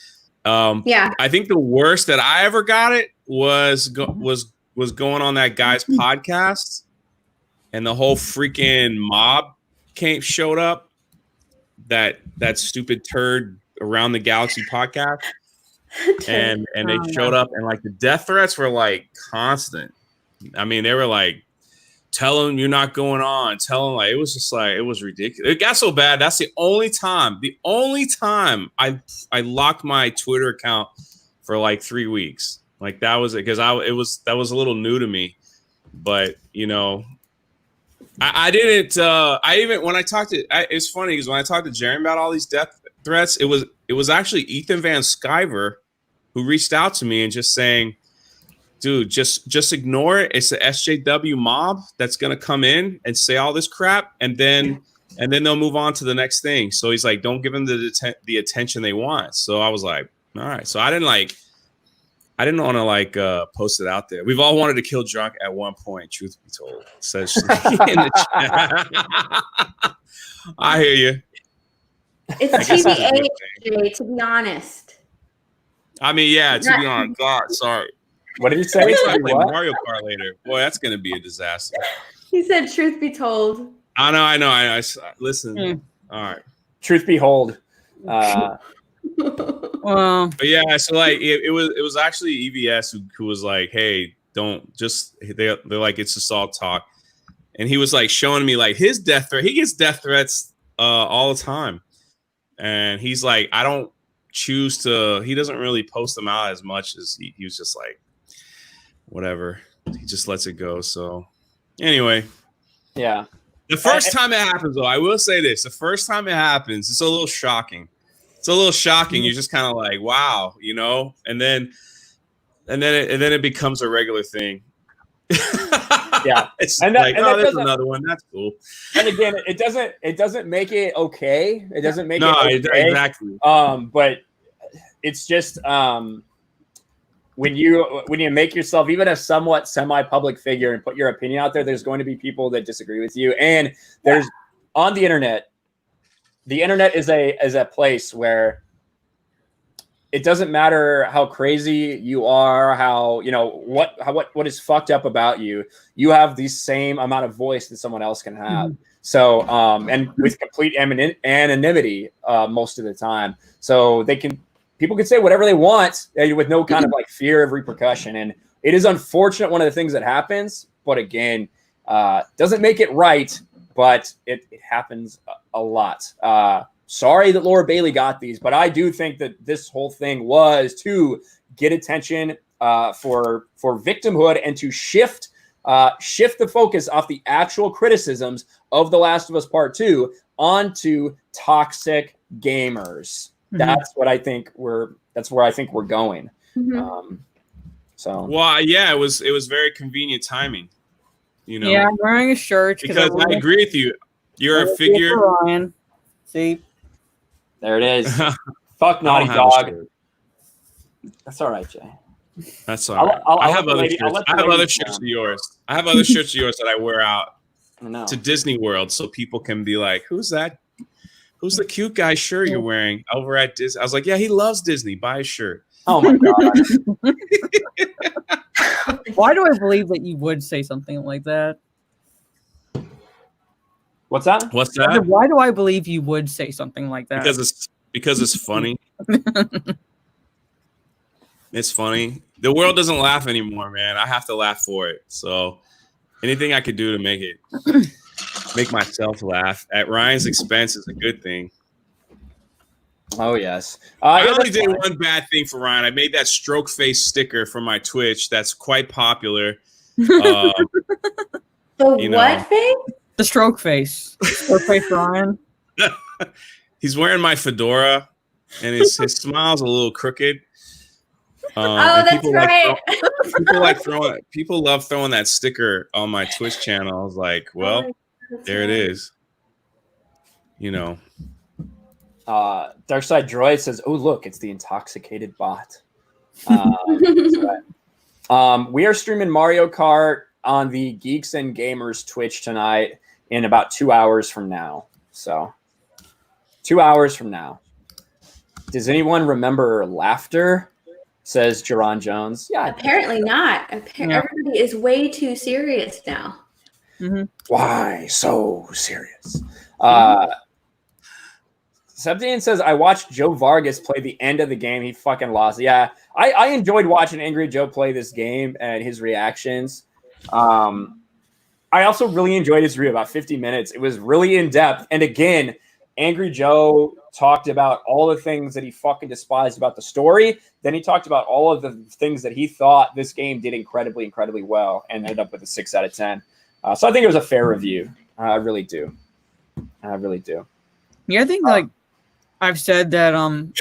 Speaker 4: Yeah.
Speaker 5: I think the worst that I ever got it was going on that guy's podcast and the whole freaking mob showed up. That stupid turd Around the Galaxy podcast. And they showed up and like the death threats were like constant. I mean, they were like, tell him you're not going on. Tell him, like, it was just like, it was ridiculous. It got so bad. That's the only time I locked my Twitter account for like 3 weeks. Like that was it. Cause that was a little new to me, but I didn't, it's funny because when I talked to Jeremy about all these death threats, it was actually Ethan Van Sciver who reached out to me and just saying, dude, just ignore it. It's the SJW mob that's gonna come in and say all this crap, and then they'll move on to the next thing. So he's like, don't give them the attention they want. So I was like, all right. So I didn't I didn't want to like post it out there. We've all wanted to kill Drunk at one point, truth be told. Says in the chat. I hear you.
Speaker 4: It's TBA, Jay, to be honest.
Speaker 5: I mean, yeah, to be honest. God, sorry.
Speaker 1: What did he say?
Speaker 5: Wait till I play
Speaker 1: What?
Speaker 5: Mario Kart later. Boy, that's gonna be a disaster.
Speaker 4: He said, "Truth be told."
Speaker 5: I know. Listen. All right.
Speaker 1: Truth behold.
Speaker 3: Well,
Speaker 5: But yeah, so like it was actually EVS who was like, hey, don't just they're like, it's just all talk. And he was like showing me like his death threat. He gets death threats all the time. And he's like, I don't choose to, he doesn't really post them out as much as he was just like, whatever. He just lets it go. So anyway.
Speaker 1: Yeah.
Speaker 5: The first time it happens, though, I will say this. The first time it happens, it's a little shocking. You're just kind of like, wow, you know, and then it becomes a regular thing.
Speaker 1: Yeah,
Speaker 5: it's
Speaker 1: and
Speaker 5: like,
Speaker 1: that
Speaker 5: there's another one. That's cool.
Speaker 1: And again, it doesn't make it okay. It doesn't make it okay.
Speaker 5: Exactly.
Speaker 1: But it's just when you make yourself even a somewhat semi-public figure and put your opinion out there, there's going to be people that disagree with you. And there's on the internet is a place where it doesn't matter how crazy you are, how, you know, what is fucked up about you. You have the same amount of voice that someone else can have. Mm-hmm. So, and with complete anonymity most of the time. So people can say whatever they want with no kind of like fear of repercussion. And it is unfortunate, one of the things that happens, but again, doesn't make it right, but it happens a lot. Sorry that Laura Bailey got these, but I do think that this whole thing was to get attention for victimhood and to shift the focus off the actual criticisms of The Last of Us Part 2 onto toxic gamers. Mm-hmm. That's where I think we're going. Mm-hmm.
Speaker 5: Well, yeah, it was very convenient timing. You know,
Speaker 3: yeah, I'm wearing a shirt
Speaker 5: because I agree with you. You're a figure.
Speaker 3: Ryan. See,
Speaker 1: there it is. Fuck Naughty Dog. That's all right, Jay.
Speaker 5: That's all right. I have other shirts. I have other shirts of yours. I have other shirts of yours that I wear out to Disney World, so people can be like, "Who's that? Who's the cute guy shirt you're wearing over at Disney?" I was like, "Yeah, he loves Disney. Buy a shirt."
Speaker 1: Oh my god.
Speaker 3: Why do I believe that you would say something like that?
Speaker 1: What's that?
Speaker 5: What's that?
Speaker 3: Why do I believe you would say something like that?
Speaker 5: Because it's funny. It's funny. The world doesn't laugh anymore, man. I have to laugh for it. So anything I could do to make myself laugh at Ryan's expense is a good thing.
Speaker 1: Oh yes.
Speaker 5: I only did one bad thing for Ryan. I made that stroke face sticker for my Twitch. That's quite popular.
Speaker 4: The what face?
Speaker 3: The stroke face. Stroke face Ryan.
Speaker 5: He's wearing my fedora, and his smile's a little crooked.
Speaker 4: That's right.
Speaker 5: People love throwing that sticker on my Twitch channel. I was like, well, there it is. You know.
Speaker 1: Darkside Droid says, "Oh, look, it's the intoxicated bot." We are streaming Mario Kart on the Geeks and Gamers Twitch tonight in about 2 hours from now. So 2 hours from now. Does anyone remember laughter? Says Jerron Jones. Yeah.
Speaker 4: Apparently not. Everybody is way too serious now.
Speaker 3: Mm-hmm.
Speaker 1: Why so serious? Septian says, I watched Joe Vargas play the end of the game. He fucking lost. Yeah, I enjoyed watching Angry Joe play this game and his reactions. I also really enjoyed his review, about 50 minutes. It was really in-depth. And again, Angry Joe talked about all the things that he fucking despised about the story. Then he talked about all of the things that he thought this game did incredibly, incredibly well and ended up with a 6 out of 10. So I think it was a fair review. I really do.
Speaker 3: Yeah, I think like I've said that on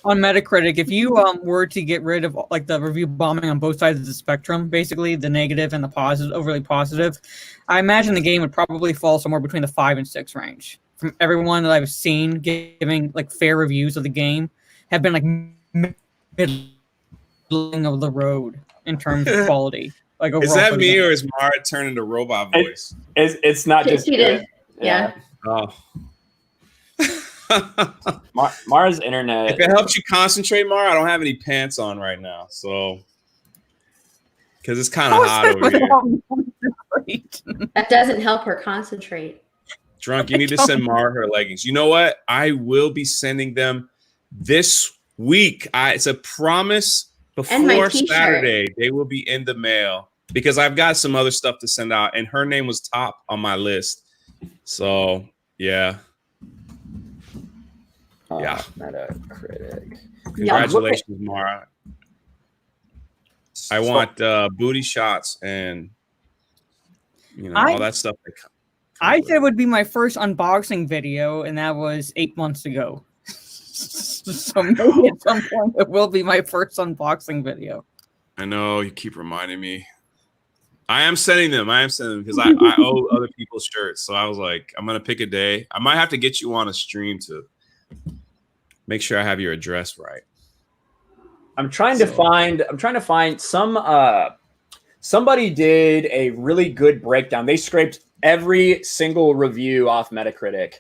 Speaker 3: Metacritic, if you were to get rid of like the review bombing on both sides of the spectrum, basically the negative and the positive, overly positive, I imagine the game would probably fall somewhere between the 5 and 6 range. From everyone that I've seen giving like fair reviews of the game have been like middle middling of the road in terms of quality. Like
Speaker 5: Is
Speaker 3: overall
Speaker 5: that
Speaker 3: for the
Speaker 5: me
Speaker 3: game.
Speaker 5: or is Mara turning into robot voice?
Speaker 1: It's not just
Speaker 4: She
Speaker 1: good.
Speaker 4: did. Yeah.
Speaker 5: Oh.
Speaker 1: Mara's internet.
Speaker 5: If it helps you concentrate, Mara, I don't have any pants on right now, so because it's kind of hot over here.
Speaker 4: That doesn't help her concentrate.
Speaker 5: Drunk, you need to send Mara her leggings. You know what? I will be sending them this week. It's a promise.
Speaker 4: And my
Speaker 5: Before
Speaker 4: t-shirt.
Speaker 5: Saturday, they will be in the mail because I've got some other stuff to send out, and her name was top on my list. So yeah. Yeah.
Speaker 1: Metacritic.
Speaker 5: Congratulations, Mara. I want booty shots and all that stuff.
Speaker 3: I said it would be my first unboxing video, and that was 8 months ago. So maybe at some point it will be my first unboxing video.
Speaker 5: I know you keep reminding me. I am sending them because I owe other people's shirts. So I was like, I'm gonna pick a day. I might have to get you on a stream to make sure I have your address right.
Speaker 1: I'm trying to find somebody did a really good breakdown. They scraped every single review off Metacritic.
Speaker 4: Is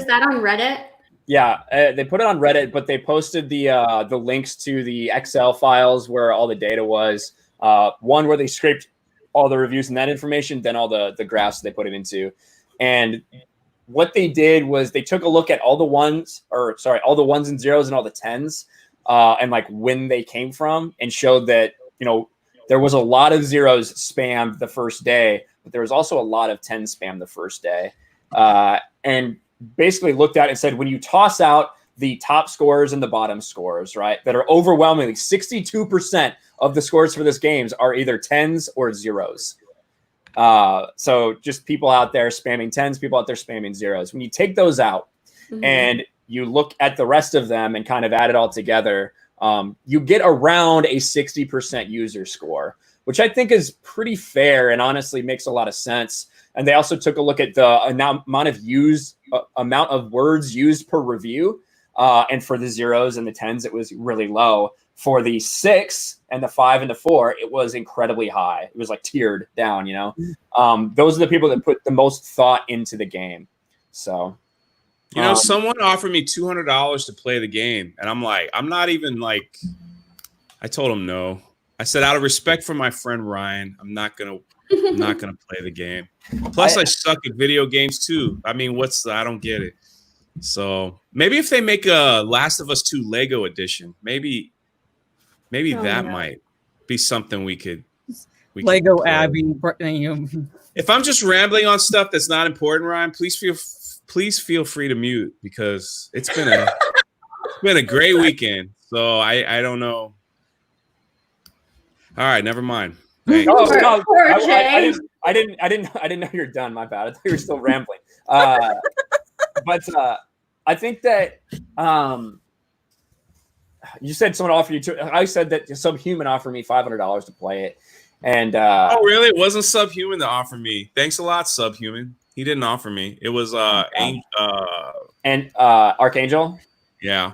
Speaker 4: that on Reddit?
Speaker 1: Yeah, they put it on Reddit, but they posted the links to the Excel files where all the data was. One where they scraped all the reviews and that information, then all the graphs they put it into. And what they did was they took a look at all the ones and zeros and all the tens, and like when they came from, and showed that there was a lot of zeros spammed the first day, but there was also a lot of 10 spam the first day, and basically looked at it and said, when you toss out the top scores and the bottom scores, right, that are overwhelmingly 62% of the scores for this games are either 10s or zeros. So just people out there spamming 10s, people out there spamming zeros. When you take those out and you look at the rest of them and kind of add it all together, you get around a 60% user score, which I think is pretty fair and honestly makes a lot of sense. And they also took a look at the amount of words used per review. And for the zeros and the 10s, it was really low. For the 6 and the 5 and the 4, it was incredibly high. It was like tiered down, Those are the people that put the most thought into the game. So,
Speaker 5: someone offered me $200 to play the game. And I'm like, I'm not even like, I told him no. I said, out of respect for my friend Ryan, I'm not going to play the game. Plus, I suck at video games too. I mean, I don't get it. So maybe if they make a Last of Us 2 Lego edition, maybe that might be something we could
Speaker 3: Lego
Speaker 5: play.
Speaker 3: Abby.
Speaker 5: If I'm just rambling on stuff that's not important, Ryan, please feel free to mute because it's been a great weekend. So I don't know. All right, never mind.
Speaker 1: I didn't know you're done. My bad. I thought you were still rambling. But I think that you said someone offered you I said that Subhuman offered me $500 to play it, and
Speaker 5: oh really? It wasn't Subhuman that offered me. Thanks a lot, Subhuman. He didn't offer me. It was
Speaker 1: Archangel.
Speaker 5: Yeah.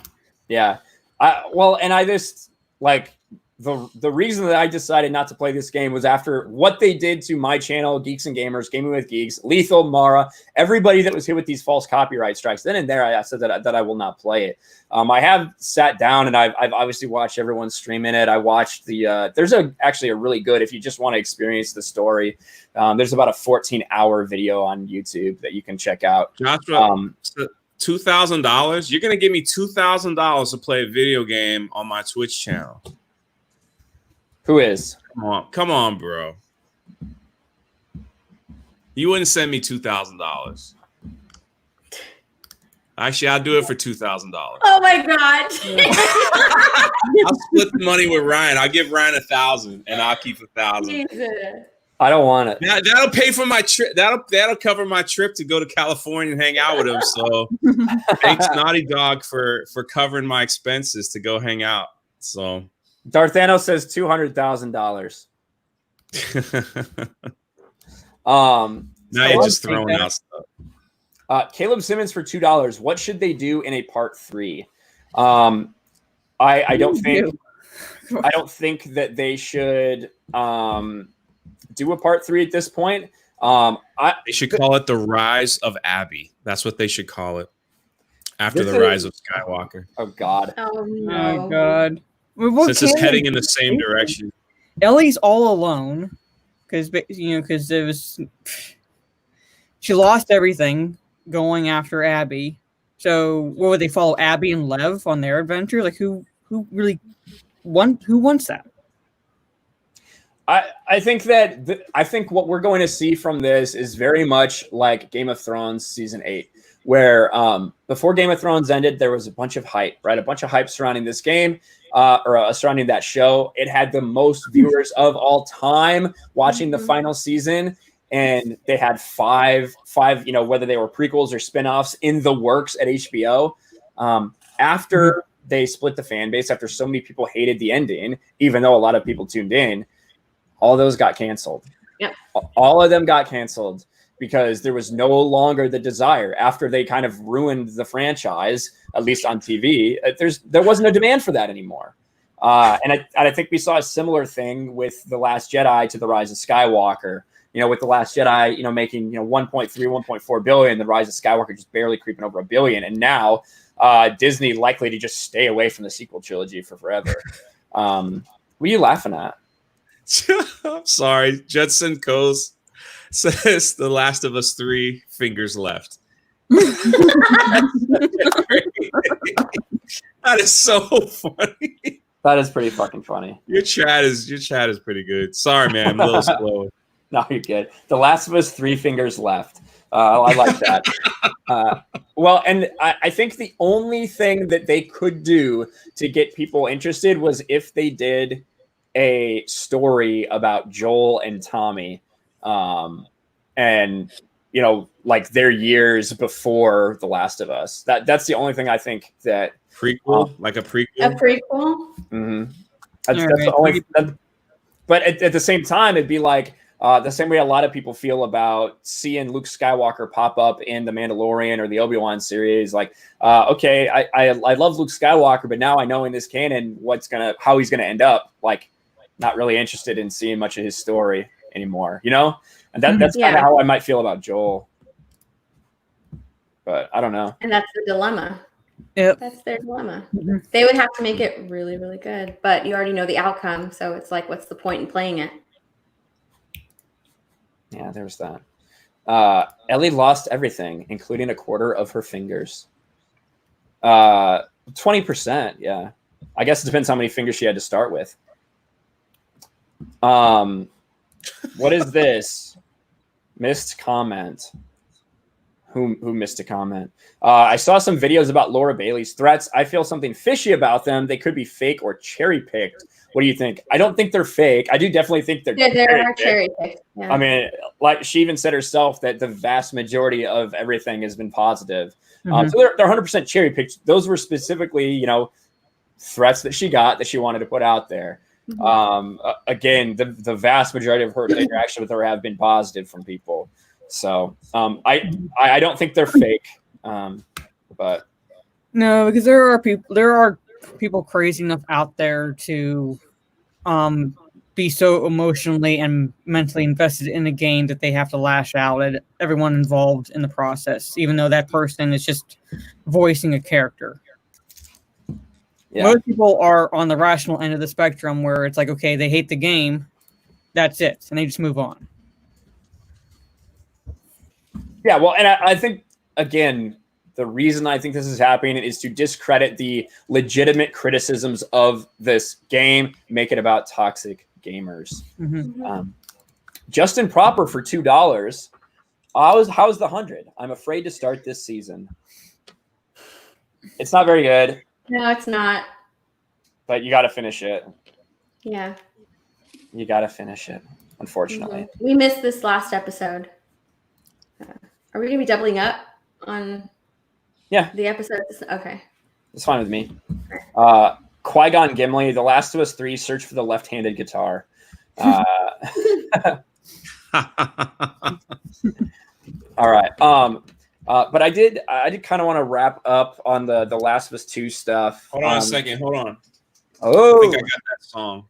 Speaker 1: I just like. The reason that I decided not to play this game was after what they did to my channel, Geeks and Gamers, Gaming with Geeks, Lethal, Mara, everybody that was hit with these false copyright strikes. Then and there, I said that I will not play it. I have sat down and I've obviously watched everyone streaming it. I watched there's actually a really good, if you just want to experience the story, there's about a 14-hour video on YouTube that you can check out.
Speaker 5: Joshua, $2,000? You're going to give me $2,000 to play a video game on my Twitch channel.
Speaker 1: Who is?
Speaker 5: Come on, bro. You wouldn't send me $2,000. Actually, I'll do it for $2,000.
Speaker 4: Oh my god!
Speaker 5: I'll split the money with Ryan. I'll give Ryan $1,000, and I'll keep $1,000.
Speaker 1: I don't want it.
Speaker 5: That'll pay for my trip. That'll cover my trip to go to California and hang out with him. So thanks, Naughty Dog, for covering my expenses to go hang out. So.
Speaker 1: Darthano says $200,000.
Speaker 5: Now you're just throwing out stuff.
Speaker 1: Caleb Simmons for $2. What should they do in a part 3? I don't think I don't think that they should do a part 3 at this point.
Speaker 5: They should call it The Rise of Abby. That's what they should call it. After the rise of Skywalker.
Speaker 1: Oh God.
Speaker 4: Oh no.
Speaker 3: Oh God. Well,
Speaker 5: Since it's heading in the same direction.
Speaker 3: Ellie's all alone because it was she lost everything going after Abby. So what would they follow Abby and Lev on their adventure? Like who really wants that?
Speaker 1: I think that I think what we're going to see from this is very much like Game of Thrones season 8, where before Game of Thrones ended, there was a bunch of hype, right? A bunch of hype surrounding this game or surrounding that show. It had the most viewers of all time watching the final season, and they had five, whether they were prequels or spinoffs in the works at HBO. After they split the fan base, after so many people hated the ending, even though a lot of people tuned in, all those got canceled.
Speaker 4: Yep.
Speaker 1: All of them got canceled because there was no longer the desire after they kind of ruined the franchise, at least on TV. There wasn't a demand for that anymore. And I think we saw a similar thing with The Last Jedi to The Rise of Skywalker. With The Last Jedi, making 1.3, 1.4 billion, The Rise of Skywalker just barely creeping over $1 billion, and now Disney likely to just stay away from the sequel trilogy for forever. What are you laughing at?
Speaker 5: I'm sorry. Judson Coase says The Last of Us 3 fingers left. That is so funny.
Speaker 1: That is pretty fucking funny.
Speaker 5: Your chat is pretty good. Sorry, man. I'm a little slow.
Speaker 1: No, you're good. The Last of Us 3 fingers left. I like that. Well, and I think the only thing that they could do to get people interested was if they did a story about Joel and Tommy, and like their years before The Last of Us. That's the only thing I think that
Speaker 5: prequel, like a prequel.
Speaker 4: A prequel.
Speaker 1: Mm-hmm. That's the only. But at the same time, it'd be like the same way a lot of people feel about seeing Luke Skywalker pop up in The Mandalorian or the Obi-Wan series. Like, okay, I love Luke Skywalker, but now I know in this canon how he's gonna end up. Like, not really interested in seeing much of his story anymore, And that's kind of how I might feel about Joel. But I don't know.
Speaker 4: And that's the dilemma.
Speaker 3: Yep.
Speaker 4: That's their dilemma. They would have to make it really, really good, but you already know the outcome, so it's like, what's the point in playing it?
Speaker 1: Yeah, there's that. Ellie lost everything, including a quarter of her fingers. 20%, yeah. I guess it depends how many fingers she had to start with. What is this? Missed comment. Who missed a comment? I saw some videos about Laura Bailey's threats. I feel something fishy about them. They could be fake or cherry picked. What do you think? I don't think they're fake. I do definitely think they're
Speaker 4: cherry picked. Yeah.
Speaker 1: I mean, like she even said herself that the vast majority of everything has been positive. So they're 100% cherry picked. Those were specifically, threats that she got that she wanted to put out there. Again, the vast majority of her interaction with her have been positive from people. So I don't think they're fake. But
Speaker 3: no, because there are people crazy enough out there to be so emotionally and mentally invested in a game that they have to lash out at everyone involved in the process, even though that person is just voicing a character. Yeah. Most people are on the rational end of the spectrum where it's like, okay, they hate the game, that's it, and they just move on.
Speaker 1: Yeah, well, and I think, again, the reason I think this is happening is to discredit the legitimate criticisms of this game, make it about toxic gamers. Justin Proper for $2. How's the 100? I'm afraid to start this season. It's not very good.
Speaker 4: No, it's not.
Speaker 1: But you got to finish it.
Speaker 4: Yeah.
Speaker 1: You got to finish it, unfortunately.
Speaker 4: We missed this last episode. Are we going to be doubling up on the episodes? Okay.
Speaker 1: It's fine with me. Qui-Gon Gimli, The Last of Us 3, Search for the Left-Handed Guitar. All right. But I did kind of want to wrap up on the Last of Us 2 stuff.
Speaker 5: Hold on a second. Hold on.
Speaker 1: Oh,
Speaker 5: I think I got that song.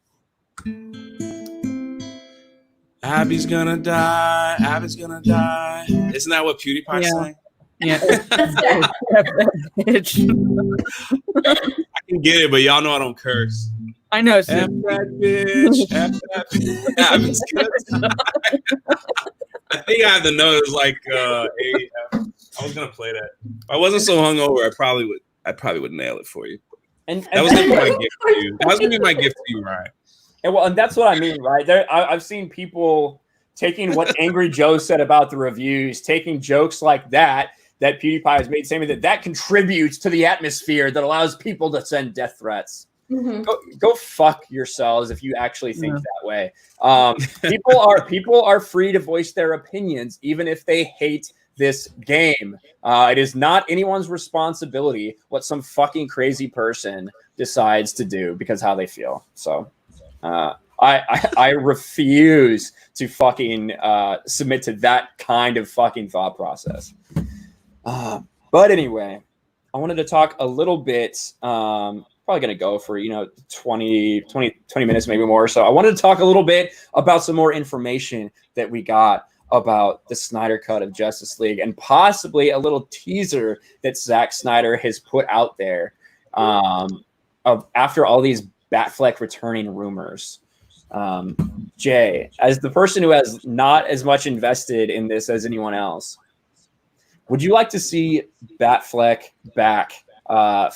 Speaker 5: Abby's gonna die. Abby's gonna die. Isn't that what PewDiePie sang?
Speaker 3: Yeah.
Speaker 4: That's
Speaker 5: I can get it, but y'all know I don't curse.
Speaker 3: I know.
Speaker 5: F that bitch. F that bitch. Abby's gonna die. I think I have the note. It was like I was gonna play that. If I wasn't so hungover, I probably would nail it for you.
Speaker 1: and
Speaker 5: That was gonna be my gift to you. That was gonna be my gift to you, Ryan.
Speaker 1: and that's what I mean, right? I've seen people taking what Angry Joe said about the reviews, taking jokes like that PewDiePie has made, saying that contributes to the atmosphere that allows people to send death threats.
Speaker 4: Mm-hmm.
Speaker 1: Go fuck yourselves if you actually think that way. People are free to voice their opinions, even if they hate this game. It is not anyone's responsibility what some fucking crazy person decides to do because how they feel. So I refuse to fucking submit to that kind of fucking thought process. But anyway, I wanted to talk a little bit, probably going to go for, 20 minutes, maybe more. So I wanted to talk a little bit about some more information that we got about the Snyder Cut of Justice League and possibly a little teaser that Zack Snyder has put out there after all these Batfleck returning rumors. Jay, as the person who has not as much invested in this as anyone else, would you like to see Batfleck back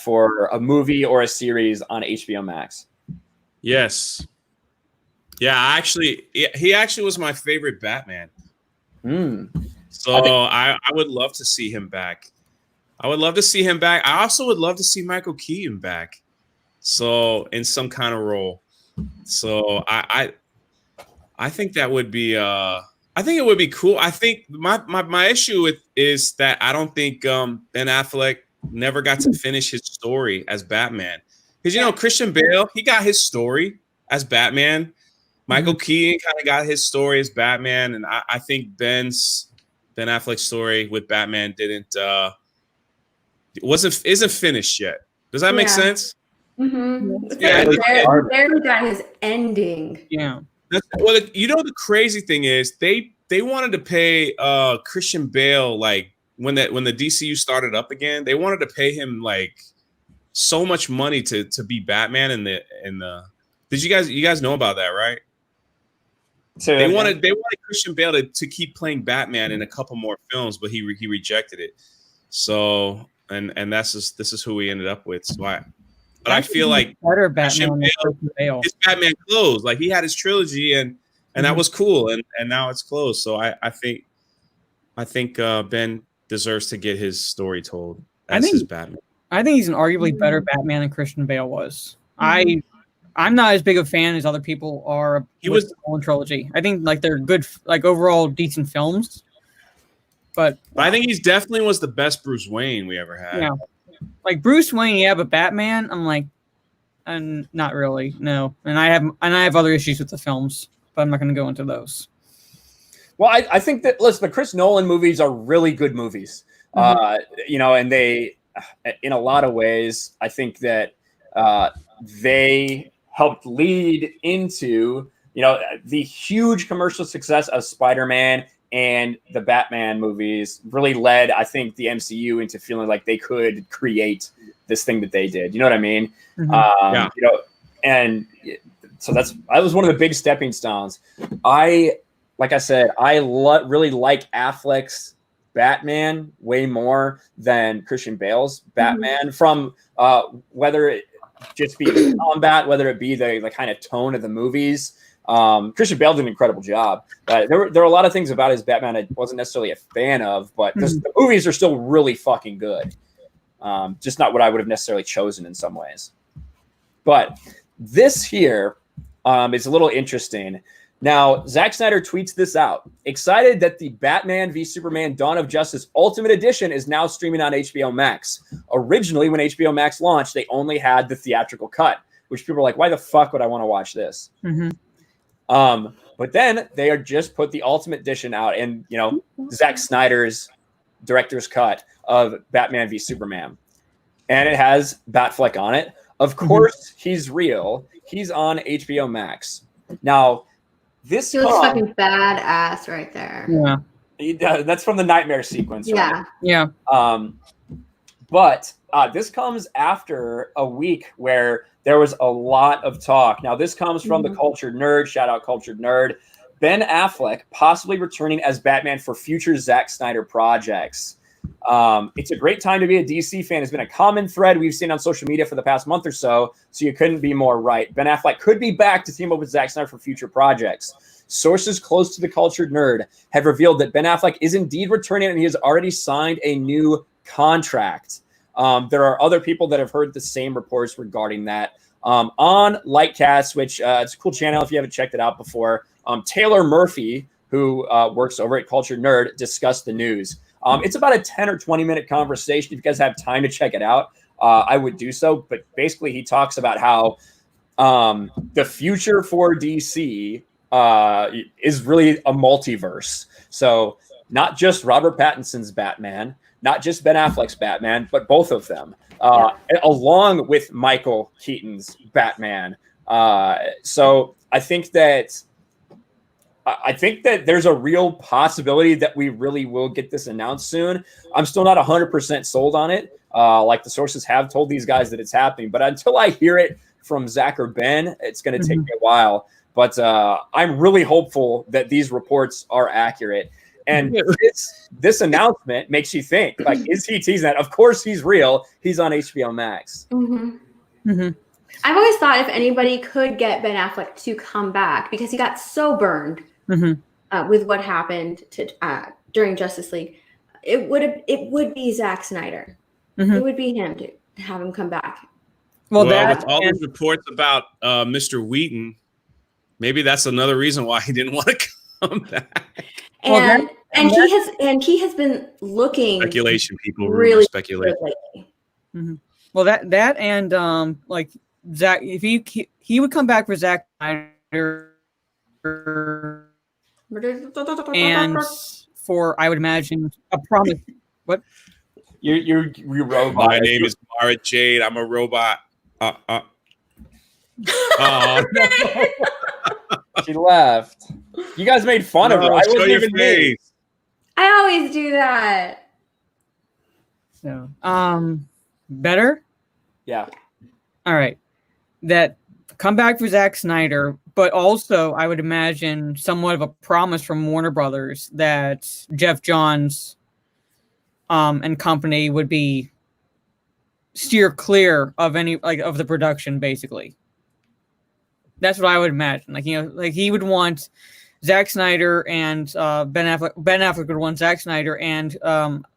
Speaker 1: for a movie or a series on HBO Max?
Speaker 5: Yes. Yeah, he actually was my favorite Batman. So I would love to see him back. I also would love to see Michael Keaton back. So in some kind of role. So I think that would be I think it would be cool. I think my issue is that I don't think Ben Affleck never got to finish his story as Batman. Because Christian Bale, he got his story as Batman. Michael Keaton kind of got his story as Batman, and I think Ben Affleck's story with Batman isn't finished yet. Does that make sense?
Speaker 4: Mm-hmm.
Speaker 5: Yeah,
Speaker 4: Barely got his ending.
Speaker 3: Yeah.
Speaker 5: Well, the crazy thing is they wanted to pay Christian Bale, like when the DCU started up again, they wanted to pay him like so much money to be Batman in the. Did you guys know about that, right? So they wanted Christian Bale to keep playing Batman in a couple more films, but he rejected it. So and this is who we ended up with. So I feel like
Speaker 3: better Batman Bale.
Speaker 5: His Batman closed. Like he had his trilogy and that was cool. And now it's closed. So I think Ben deserves to get his story told as his Batman.
Speaker 3: I think he's an arguably better Batman than Christian Bale was. I'm not as big a fan as other people are. He was the Nolan trilogy. I think like they're good, like overall decent films. But
Speaker 5: I think he's definitely was the best Bruce Wayne we ever had.
Speaker 3: Yeah. Like Bruce Wayne, yeah, but Batman, I'm like, not really, no. And I have other issues with the films, but I'm not going to go into those.
Speaker 1: Well, I think that the Chris Nolan movies are really good movies. And they, in a lot of ways, I think that they helped lead into the huge commercial success of Spider-Man. And the Batman movies really led, I think, the MCU into feeling like they could create this thing that they did. You know what I mean?
Speaker 3: Mm-hmm.
Speaker 1: And so that was one of the big stepping stones. Like I said, I really like Affleck's Batman way more than Christian Bale's Batman. From whether it just be the combat, whether it be the kind of tone of the movies. Christian Bale did an incredible job. There were a lot of things about his Batman I wasn't necessarily a fan of, but the movies are still really fucking good. Just not what I would have necessarily chosen in some ways. But this here is a little interesting. Now, Zack Snyder tweets this out. Excited that the Batman v Superman Dawn of Justice Ultimate Edition is now streaming on HBO Max. Originally, when HBO Max launched, they only had the theatrical cut, which people were like, why the fuck would I want to watch this? But then they are just put the Ultimate Edition out, and Zack Snyder's director's cut of Batman v Superman, and it has Batfleck on it. Of course, he's real. He's on HBO Max. Now, this
Speaker 4: He looks fucking badass right there.
Speaker 3: Yeah.
Speaker 1: That's from the nightmare sequence, right?
Speaker 3: Yeah.
Speaker 1: But this comes after a week where there was a lot of talk. Now, this comes from the Cultured Nerd. Shout out Cultured Nerd. Ben Affleck possibly returning as Batman for future Zack Snyder projects. It's a great time to be a DC fan. It's been a common thread we've seen on social media for the past month or so you couldn't be more right. Ben Affleck could be back to team up with Zack Snyder for future projects. Sources close to the Cultured Nerd have revealed that Ben Affleck is indeed returning and he has already signed a new contract. There are other people that have heard the same reports regarding that. On Lightcast, which it's a cool channel if you haven't checked it out before, Taylor Murphy, who works over at Cultured Nerd, discussed the news. It's about a 10 or 20 minute conversation. If you guys have time to check it out, I would do so. But basically, he talks about how the future for DC is really a multiverse. So not just Robert Pattinson's Batman, not just Ben Affleck's Batman, but both of them, along with Michael Keaton's Batman. So I think that there's a real possibility that we really will get this announced soon. I'm still not 100% sold on it. Like the sources have told these guys that it's happening, but until I hear it from Zach or Ben, it's going to take me a while. But I'm really hopeful that these reports are accurate. And this announcement makes you think, like, is he teasing that? Of course he's real. He's on HBO Max.
Speaker 4: I've always thought if anybody could get Ben Affleck to come back, because he got so burned with what happened during Justice League, it would be Zack Snyder. It would be him to have him come back.
Speaker 5: Well, with all these reports about Mr. Wheaton, maybe that's another reason why he didn't want to come back.
Speaker 4: And he has been looking
Speaker 5: speculation. People
Speaker 4: really
Speaker 5: speculate.
Speaker 3: Well, that and like Zach, if he would come back for Zack Snyder, and for I would imagine a promise. What?
Speaker 1: You robot.
Speaker 5: My name is Mara Jade. I'm a robot.
Speaker 1: She left. You guys made fun of her. I wasn't even me.
Speaker 4: I always do that.
Speaker 3: So, better?
Speaker 1: Yeah.
Speaker 3: All right. That come back for Zack Snyder, but also I would imagine somewhat of a promise from Warner Brothers that Jeff Johns and company would be steer clear of any of the production, basically. That's what I would imagine. Like he would want Zack Snyder and Ben Affleck. Ben Affleck would want Zack Snyder and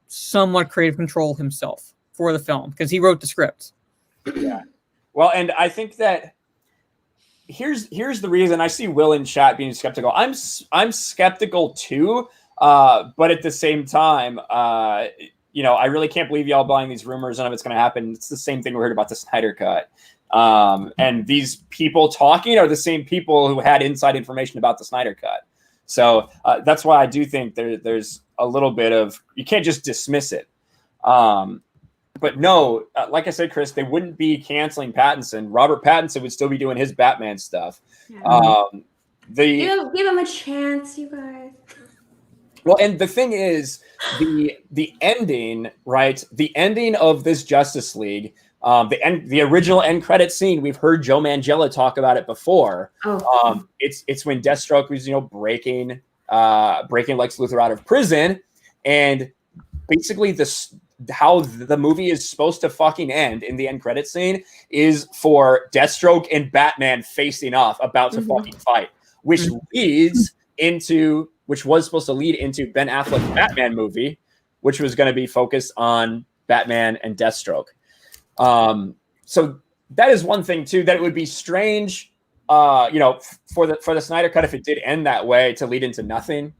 Speaker 3: somewhat creative control himself for the film because he wrote the script.
Speaker 1: Yeah. Well, and I think that here's the reason. I see Will in chat being skeptical. I'm skeptical too, but at the same time, I really can't believe y'all buying these rumors. None of it's going to happen. It's the same thing we heard about the Snyder Cut. And these people talking are the same people who had inside information about the Snyder Cut. So that's why I do think there's a little bit of, you can't just dismiss it. But no, like I said, Chris, they wouldn't be canceling Pattinson. Robert Pattinson would still be doing his Batman stuff.
Speaker 4: Yeah. Give him a chance, you guys.
Speaker 1: Well, and the thing is, the ending, right? The ending of this Justice League, the original end credit scene. We've heard Joe Manganiello talk about it before. It's when Deathstroke was breaking Lex Luthor out of prison, and basically how the movie is supposed to fucking end in the end credit scene is for Deathstroke and Batman facing off, about to fucking fight, which was supposed to lead into Ben Affleck's Batman movie, which was going to be focused on Batman and Deathstroke. So that is one thing too, that it would be strange, for the Snyder Cut, if it did end that way, to lead into nothing.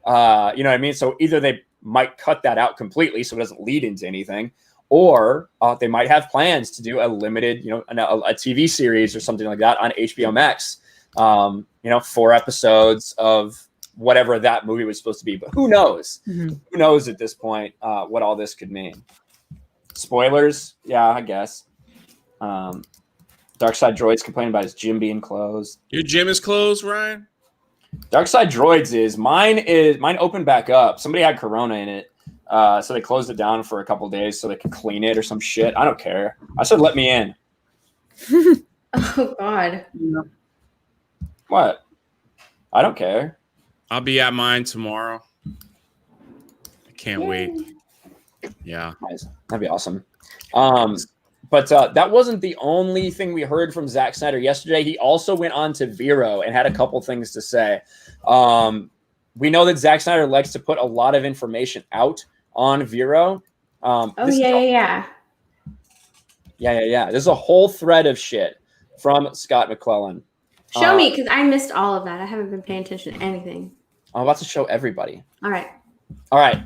Speaker 1: You know what I mean? So either they might cut that out completely so it doesn't lead into anything, or they might have plans to do a limited, a TV series or something like that on HBO Max. 4 episodes of whatever that movie was supposed to be, but who knows? Who knows at this point what all this could mean? Spoilers, yeah, I guess. Darkside Droids complaining about his gym being closed.
Speaker 5: Your gym is closed, Ryan?
Speaker 1: Darkside Droids is mine opened back up. Somebody had Corona in it. So they closed it down for a couple days so they could clean it or some shit. I don't care. I said let me in.
Speaker 4: Oh God.
Speaker 1: What? I don't care.
Speaker 5: I'll be at mine tomorrow. I can't wait. Yeah.
Speaker 1: Nice. That'd be awesome. But that wasn't the only thing we heard from Zack Snyder yesterday. He also went on to Vero and had a couple things to say. We know that Zack Snyder likes to put a lot of information out on Vero.
Speaker 4: Yeah.
Speaker 1: There's a whole thread of shit from Scott McClellan.
Speaker 4: Show me, because I missed all of that. I haven't been paying attention to anything.
Speaker 1: I'm about to show everybody.
Speaker 4: All right.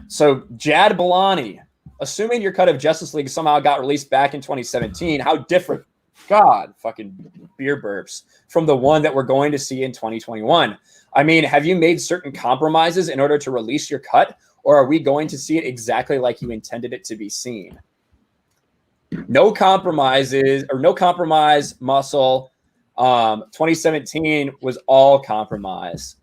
Speaker 1: So Jad Balani, assuming your cut of Justice League somehow got released back in 2017, how different, God, fucking beer burps, from the one that we're going to see in 2021? I mean, have you made certain compromises in order to release your cut, or are we going to see it exactly like you intended it to be seen? No compromises, or no compromise, Muscle. 2017 was all compromise.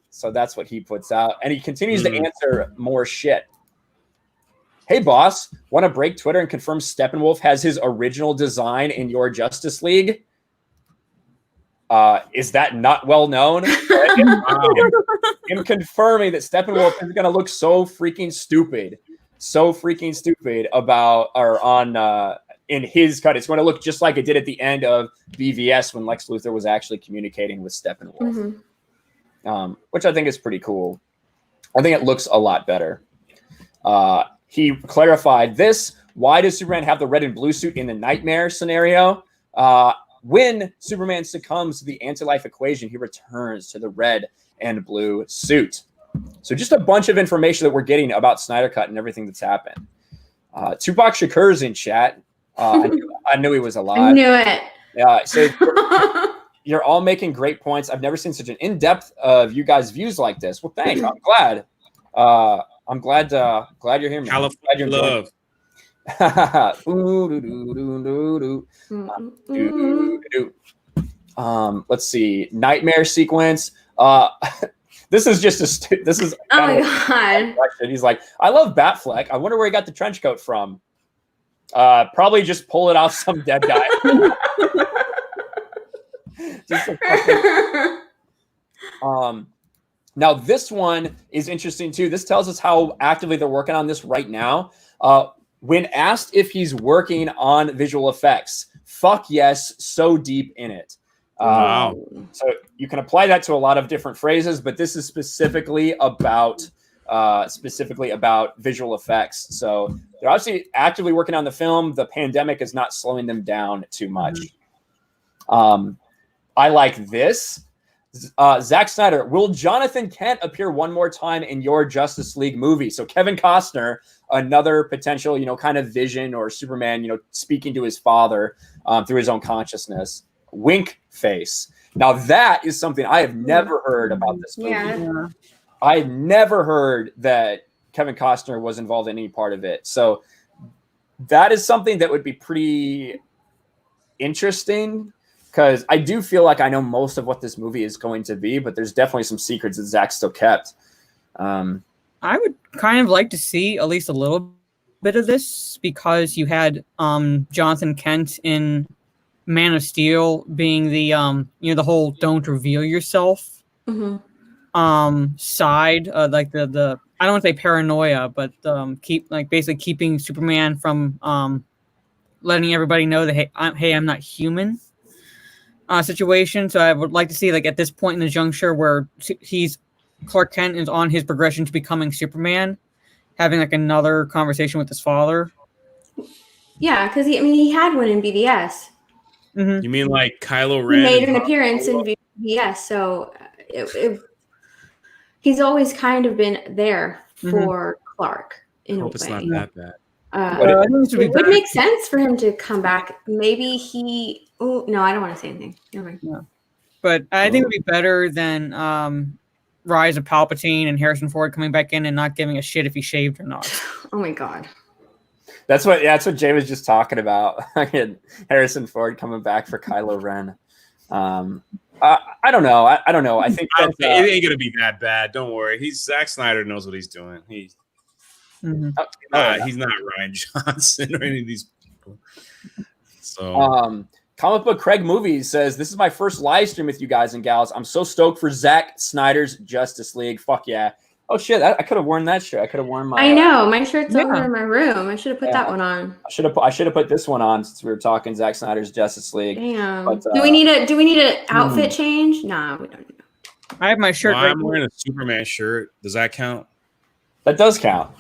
Speaker 1: So that's what he puts out. And he continues to answer more shit. Hey, boss, want to break Twitter and confirm Steppenwolf has his original design in your Justice League? Is that not well known? Him confirming that Steppenwolf is going to look so freaking stupid about, or on, in his cut. It's going to look just like it did at the end of BVS when Lex Luthor was actually communicating with Steppenwolf, which I think is pretty cool. I think it looks a lot better. He clarified this. Why does Superman have the red and blue suit in the Nightmare scenario? When Superman succumbs to the anti-life equation, he returns to the red and blue suit. So just a bunch of information that we're getting about Snyder Cut and everything that's happened. Tupac Shakur's in chat. I knew he was alive.
Speaker 4: I knew it.
Speaker 1: Yeah. So you're all making great points. I've never seen such an in-depth of you guys' views like this. Well, thanks. I'm glad. I'm glad you're here, man.
Speaker 5: California love.
Speaker 1: Let's see. Nightmare sequence. This is just this is.
Speaker 4: Oh my God.
Speaker 1: He's like, I love Batfleck. I wonder where he got the trench coat from. Probably just pull it off some dead guy. Now this one is interesting too. This tells us how actively they're working on this right now. When asked if he's working on visual effects, fuck yes, so deep in it.
Speaker 5: Wow.
Speaker 1: So you can apply that to a lot of different phrases, but this is specifically about visual effects. So they're obviously actively working on the film. The pandemic is not slowing them down too much. I like this. Zack Snyder, will Jonathan Kent appear one more time in your Justice League movie? So Kevin Costner, another potential, kind of vision or Superman, speaking to his father through his own consciousness. Wink face. Now that is something I have never heard about this movie.
Speaker 4: Yeah.
Speaker 1: I had never heard that Kevin Costner was involved in any part of it. So that is something that would be pretty interesting, because I do feel like I know most of what this movie is going to be, but there's definitely some secrets that Zack still kept.
Speaker 3: I would kind of like to see at least a little bit of this, because you had Jonathan Kent in Man of Steel being the the whole don't reveal yourself side, like the I don't want to say paranoia, but basically keeping Superman from letting everybody know that hey I'm not human situation. So I would like to see, like, at this point in the juncture where Clark Kent is on his progression to becoming Superman, having like another conversation with his father.
Speaker 4: Yeah, because he had one in BVS.
Speaker 5: You mean like Kylo Ren?
Speaker 4: He made an appearance in BVS, so he's always kind of been there for Clark in a way.
Speaker 5: It's not that bad.
Speaker 4: It would make sense for him to come back. Maybe he. Oh no, I don't want to say anything.
Speaker 3: Yeah. But I think it would be better than Rise of Palpatine and Harrison Ford coming back in and not giving a shit if he shaved or not.
Speaker 4: Oh my God.
Speaker 1: That's what Jay was just talking about. Harrison Ford coming back for Kylo Ren. I don't know. I don't know. I think that,
Speaker 5: it ain't gonna be that bad. Don't worry. Zack Snyder knows what he's doing. He's not Ryan Johnson or any of these people. So
Speaker 1: Comic Book Craig Movies says, "This is my first live stream with you guys and gals. I'm so stoked for Zack Snyder's Justice League. Fuck yeah. Oh shit, I could have worn that shirt. I could have worn my
Speaker 4: I know, my shirt's over in my room. I should have put that one on.
Speaker 1: I should have put this one on since we were talking Zack Snyder's Justice League.
Speaker 4: Damn.
Speaker 1: But,
Speaker 4: do we need an outfit change? Nah, we don't.
Speaker 3: I have my shirt.
Speaker 5: Well, I'm wearing a Superman shirt. Does that count?
Speaker 1: That does count.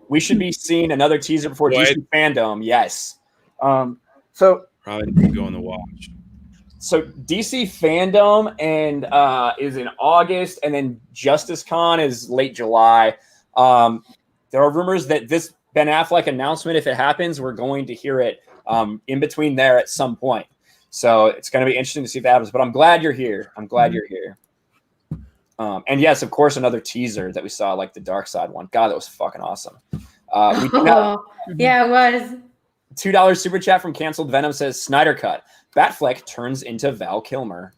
Speaker 1: We should be seeing another teaser before DC Fandom. Yes. So
Speaker 5: probably need to go on the watch.
Speaker 1: So DC Fandom and is in August, and then Justice Con is late July. There are rumors that this Ben Affleck announcement, if it happens, we're going to hear it in between there at some point. So it's going to be interesting to see if that happens. But I'm glad you're here. You're here. And yes, of course, another teaser that we saw, like the Dark Side one. God, that was fucking awesome.
Speaker 4: Yeah, it was.
Speaker 1: $2 super chat from Canceled Venom says Snyder Cut. Batfleck turns into Val Kilmer.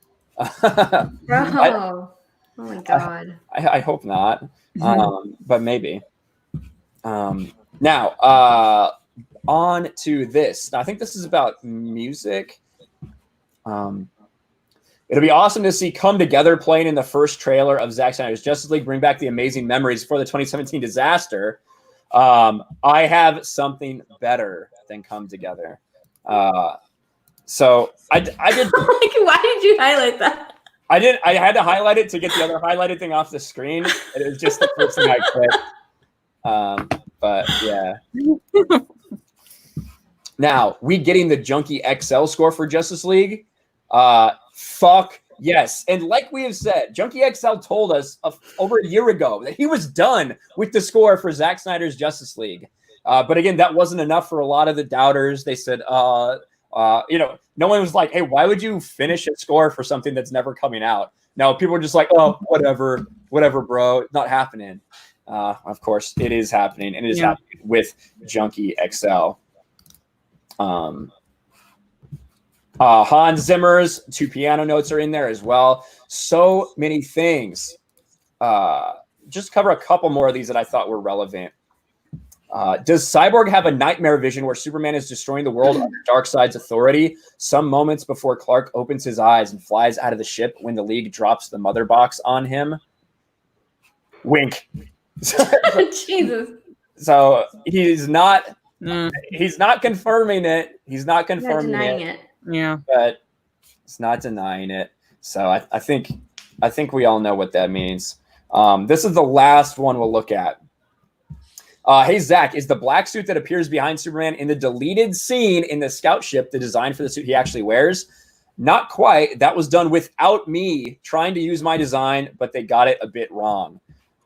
Speaker 4: Bro. Oh my god.
Speaker 1: I hope not. But maybe. Now, on to this. Now, I think this is about music. It'll be awesome to see Come Together playing in the first trailer of Zack Snyder's Justice League, bring back the amazing memories for the 2017 disaster. I have something better than Come Together. So I did.
Speaker 4: Why did you highlight that?
Speaker 1: I had to highlight it to get the other highlighted thing off the screen. It was just the first thing I clicked. But yeah. Now, we getting the Junkie XL score for Justice League. Fuck yes. And like we have said, Junkie XL told us over a year ago that he was done with the score for Zack Snyder's Justice League. But again, that wasn't enough for a lot of the doubters. They said, no one was like, hey, why would you finish a score for something that's never coming out? No, people were just like, oh, whatever, bro. It's not happening. Of course, it is happening, and it is happening with Junkie XL. Hans Zimmer's 2 piano notes are in there as well. So many things. Just cover a couple more of these that I thought were relevant. Does Cyborg have a nightmare vision where Superman is destroying the world under Darkseid's authority? Some moments before Clark opens his eyes and flies out of the ship when the League drops the mother box on him. Wink.
Speaker 4: Jesus.
Speaker 1: So he's not. He's not confirming it. He's not confirming it.
Speaker 3: Yeah,
Speaker 1: but he's not denying it. So I think we all know what that means. This is the last one we'll look at. Hey Zach, is the black suit that appears behind Superman in the deleted scene in the scout ship the design for the suit he actually wears? Not quite. That was done without me trying to use my design, but they got it a bit wrong.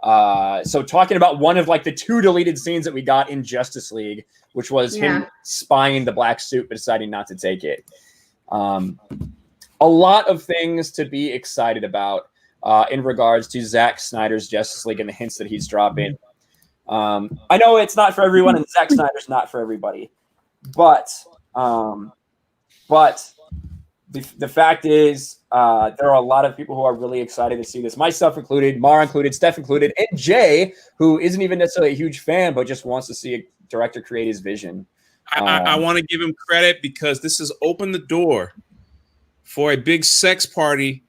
Speaker 1: So talking about one of like the 2 deleted scenes that we got in Justice League, which was him spying the black suit but deciding not to take it. A lot of things to be excited about in regards to Zack Snyder's Justice League and the hints that he's dropping. I know it's not for everyone, and Zack Snyder's not for everybody, but the fact is, there are a lot of people who are really excited to see this. Myself included, Mara included, Steph included, and Jay, who isn't even necessarily a huge fan, but just wants to see a director create his vision.
Speaker 5: I want to give him credit because this has opened the door for a big sex party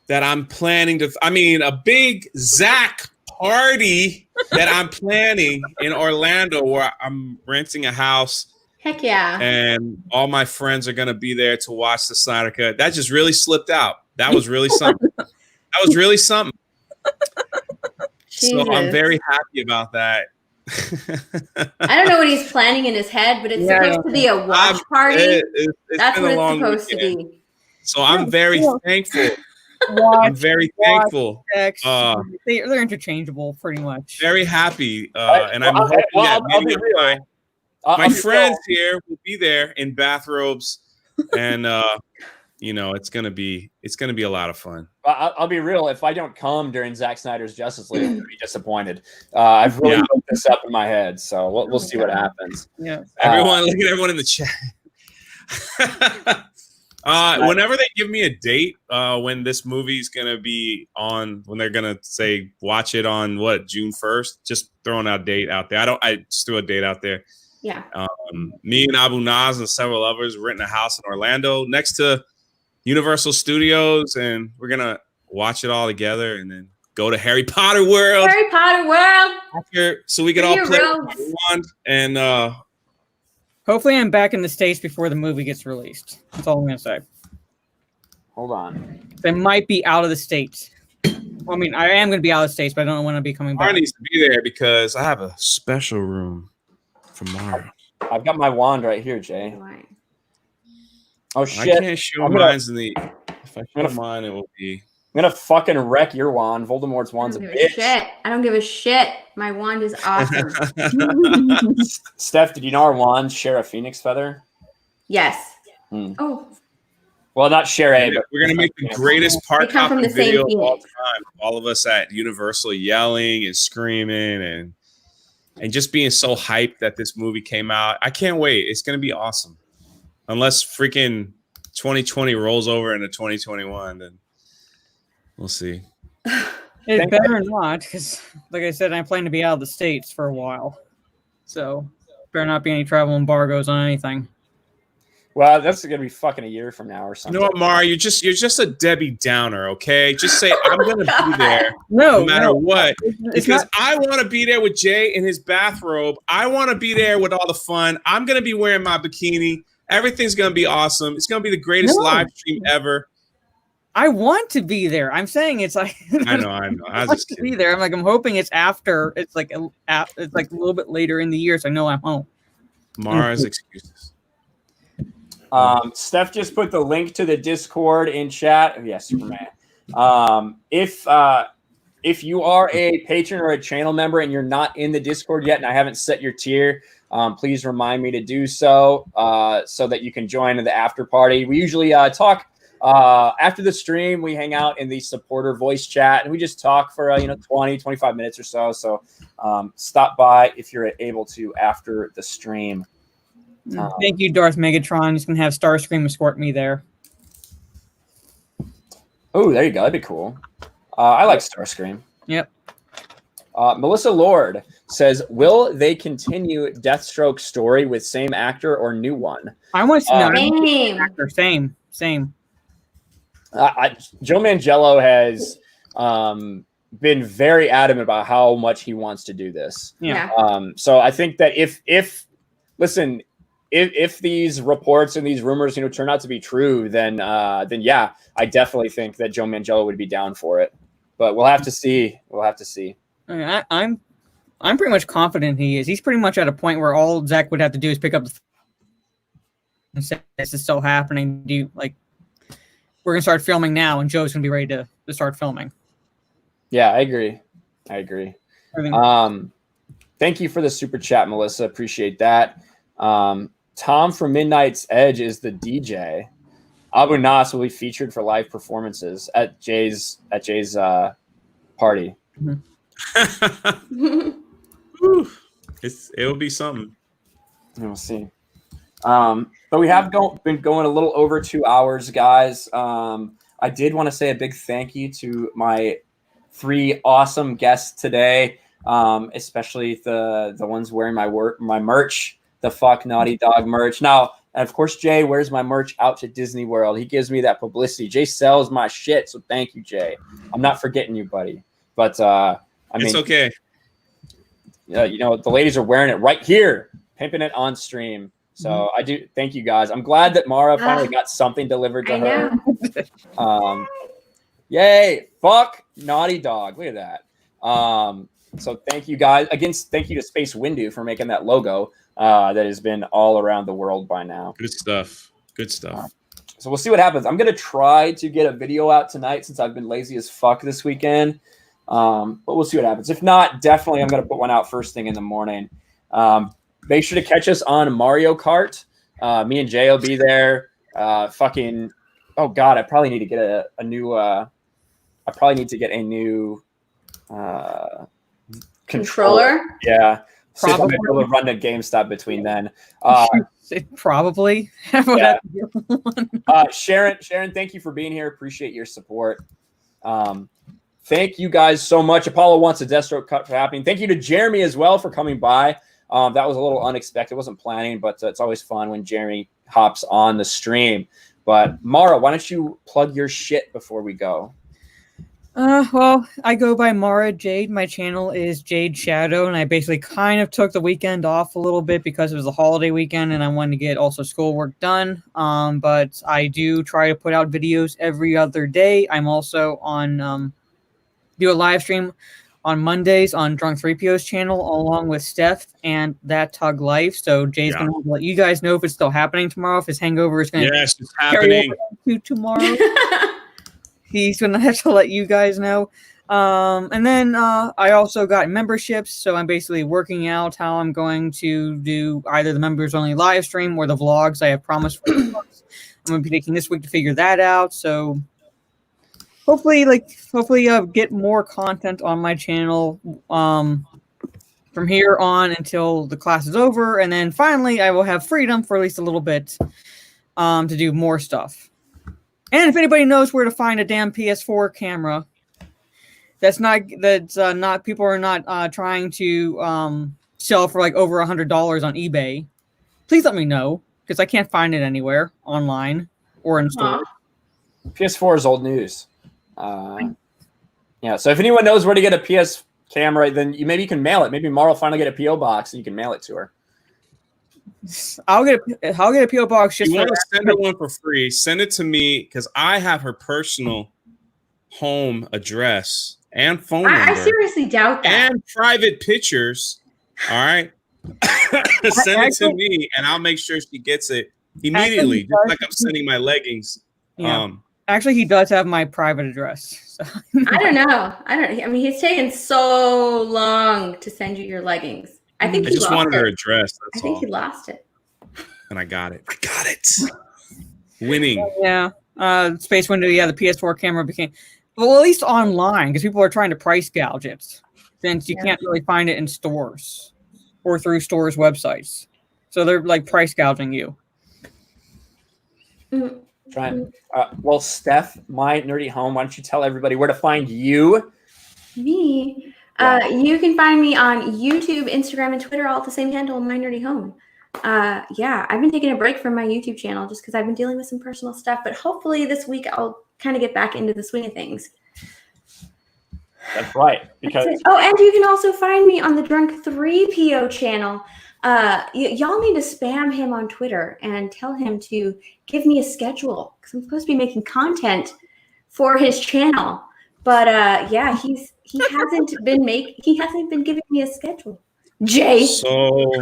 Speaker 5: that I'm planning to. A big Zach party that I'm planning in Orlando, where I'm renting a house.
Speaker 4: Heck yeah.
Speaker 5: And all my friends are going to be there to watch the Snyder Cut. That just really slipped out. That was really something. So I'm very happy about that.
Speaker 4: I don't know what he's planning in his head, but it's supposed to be a watch party. That's what it's supposed to be.
Speaker 5: So I'm very thankful. I'm very thankful.
Speaker 3: They're interchangeable pretty much.
Speaker 5: Very happy. And I'm hoping that my friends here will be there in bathrobes and you know, it's gonna be a lot of fun.
Speaker 1: I'll be real. If I don't come during Zack Snyder's Justice League, I'm gonna be disappointed. I've really looked this up in my head, so we'll see what happens.
Speaker 3: Yeah.
Speaker 5: Everyone, look at everyone in the chat. Whenever they give me a date, when this movie's gonna be on, when they're gonna say watch it on June 1st, just throwing a date out there. I just threw a date out there.
Speaker 4: Yeah.
Speaker 5: Me and Abu Naz and several others renting a house in Orlando next to Universal Studios, and we're gonna watch it all together and then go to Harry Potter World.
Speaker 4: Harry Potter World.
Speaker 5: So we can all play one, and
Speaker 3: Hopefully, I'm back in the States before the movie gets released. That's all I'm gonna say.
Speaker 1: Hold on.
Speaker 3: They might be out of the States. Well, I mean, I am gonna be out of the States, but I don't know when I'll be coming back.
Speaker 5: Mara needs to be there because I have a special room for Mara.
Speaker 1: I've got my wand right here, Jay. Oh shit!
Speaker 5: I can't show mine in the. If I show mine, it will be.
Speaker 1: I'm gonna fucking wreck your wand. Voldemort's wand's a bitch.
Speaker 4: I don't give a shit. My wand is awesome.
Speaker 1: Steph, did you know our wands share a phoenix feather?
Speaker 4: Yes.
Speaker 1: Hmm.
Speaker 4: Oh.
Speaker 1: Well, not share a, but
Speaker 5: we're gonna make the greatest park hopping
Speaker 4: the
Speaker 5: video
Speaker 4: same
Speaker 5: of all time. All of us at Universal yelling and screaming and just being so hyped that this movie came out. I can't wait. It's gonna be awesome. Unless freaking 2020 rolls over into 2021, then we'll see.
Speaker 3: It's better not, because, like I said, I plan to be out of the States for a while. So, better not be any travel embargoes on anything.
Speaker 1: Well, that's gonna be fucking a year from now or something.
Speaker 5: You know what, Mara? You're just a Debbie Downer, okay? Just say I'm gonna be there
Speaker 3: no
Speaker 5: matter what. Because
Speaker 3: not...
Speaker 5: I want to be there with Jay in his bathrobe. I want to be there with all the fun. I'm gonna be wearing my bikini. Everything's gonna be awesome. It's gonna be the greatest live stream ever.
Speaker 3: I want to be there. I'm saying it's like
Speaker 5: I know. I was just kidding.
Speaker 3: Be there. I'm hoping it's after. It's like a little bit later in the year, so I know I'm home.
Speaker 5: Mara's excuses.
Speaker 1: Steph just put the link to the Discord in chat. Yes, Superman. If you are a patron or a channel member and you're not in the Discord yet, and I haven't set your tier, please remind me to do so, so that you can join the after party. We usually talk after the stream. We hang out in the supporter voice chat and we just talk for 20, 25 minutes or so. So stop by if you're able to after the stream.
Speaker 3: Thank you, Darth Megatron. He's gonna have Starscream escort me there.
Speaker 1: Oh, there you go. That'd be cool. I like Starscream.
Speaker 3: Yep.
Speaker 1: Melissa Lord says, will they continue Deathstroke's story with same actor or new one?
Speaker 3: I want to know.
Speaker 4: Same.
Speaker 3: Same.
Speaker 1: Joe Manganiello has been very adamant about how much he wants to do this.
Speaker 3: Yeah.
Speaker 1: So I think that if these reports and these rumors, turn out to be true, then yeah, I definitely think that Joe Manganiello would be down for it. But we'll have to see.
Speaker 3: I mean, I'm pretty much confident he is. He's pretty much at a point where all Zack would have to do is pick up the and say, "This is still happening. We're gonna start filming now, and Joe's gonna be ready to start filming."
Speaker 1: Yeah, I agree. Thank you for the super chat, Melissa. Appreciate that. Tom from Midnight's Edge is the DJ. Abu Nas will be featured for live performances at Jay's party.
Speaker 3: Mm-hmm.
Speaker 5: It'll be something.
Speaker 1: We'll see. But we have been going a little over 2 hours, guys. I did want to say a big thank you to my 3 awesome guests today, especially the ones wearing my merch, the Fuck Naughty Dog merch. Now, and of course, Jay wears my merch out to Disney World. He gives me that publicity. Jay sells my shit, so thank you, Jay. I'm not forgetting you, buddy. But
Speaker 5: it's okay.
Speaker 1: The ladies are wearing it right here, pimping it on stream. So I do thank you guys. I'm glad that Mara finally got something delivered to her. Yay! Fuck Naughty Dog. Look at that. So thank you guys. Again, thank you to Space Windu for making that logo that has been all around the world by now.
Speaker 5: Good stuff.
Speaker 1: So we'll see what happens. I'm gonna try to get a video out tonight since I've been lazy as fuck this weekend. But we'll see what happens. If not, definitely I'm gonna put one out first thing in the morning. Make sure to catch us on Mario Kart. Me and Jay will be there. oh god, I probably need to get a new. I probably need to get a new
Speaker 4: Controller?
Speaker 1: Yeah. So I'm
Speaker 3: Probably.
Speaker 1: able to run to GameStop between then.
Speaker 3: Probably.
Speaker 1: Yeah. Sharon, thank you for being here. Appreciate your support. Thank you guys so much. Apollo wants a Deathstroke cut for happening. Thank you to Jeremy as well for coming by. That was a little unexpected. Wasn't planning, but it's always fun when Jeremy hops on the stream. But Mara, why don't you plug your shit before we go?
Speaker 3: Well, I go by Mara Jade. My channel is Jade Shadow, and I basically kind of took the weekend off a little bit because it was a holiday weekend, and I wanted to get also schoolwork done. But I do try to put out videos every other day. I'm also on do a live stream on Mondays on Drunk 3PO's channel, along with Steph and That Tug Life. So Jay's going to let you guys know if it's still happening tomorrow, if his hangover is going to
Speaker 5: it's happening
Speaker 3: to tomorrow. He's going to have to let you guys know. And then I also got memberships, so I'm basically working out how I'm going to do either the members-only live stream or the vlogs I have promised for the vlogs. I'm going to be taking this week to figure that out, so hopefully get more content on my channel from here on until the class is over, and then finally I will have freedom for at least a little bit to do more stuff. And if anybody knows where to find a damn PS4 camera that's not people are not trying to sell for like over $100 on eBay, please let me know, because I can't find it anywhere online or in store.
Speaker 1: PS4 is old news. Yeah, so if anyone knows where to get a PS camera, then maybe you can mail it. Maybe Mara will finally get a PO box and you can mail it to her.
Speaker 3: I'll get a PO box. Just
Speaker 5: you want to send her one for free? Send it to me, because I have her personal home address and phone number.
Speaker 4: I seriously doubt that.
Speaker 5: And private pictures. All right, send it to me, and I'll make sure she gets it immediately, just like I'm sending my leggings.
Speaker 3: Yeah. Actually, he does have my private address. So.
Speaker 4: I don't know. I mean, he's taken so long to send you your leggings. I think
Speaker 5: I just wanted her address. That's
Speaker 4: I think
Speaker 5: all.
Speaker 4: he lost it.
Speaker 5: And I got it. Winning.
Speaker 3: Yeah. Space Window, the PS4 camera became, well, at least online, because people are trying to price gouge it, since you can't really find it in stores or through stores' websites. So they're like price gouging you.
Speaker 1: Trying. Well, Steph, my nerdy home, why don't you tell everybody where to find you?
Speaker 4: Me? You can find me on YouTube, Instagram, and Twitter, all at the same handle, My Nerdy Home. I've been taking a break from my YouTube channel just because I've been dealing with some personal stuff, but hopefully this week I'll kind of get back into the swing of things.
Speaker 1: That's right. Because
Speaker 4: and you can also find me on the Drunk 3PO channel. Y'all need to spam him on Twitter and tell him to give me a schedule, because I'm supposed to be making content for his channel. But he hasn't been giving me a schedule. Jay.
Speaker 5: So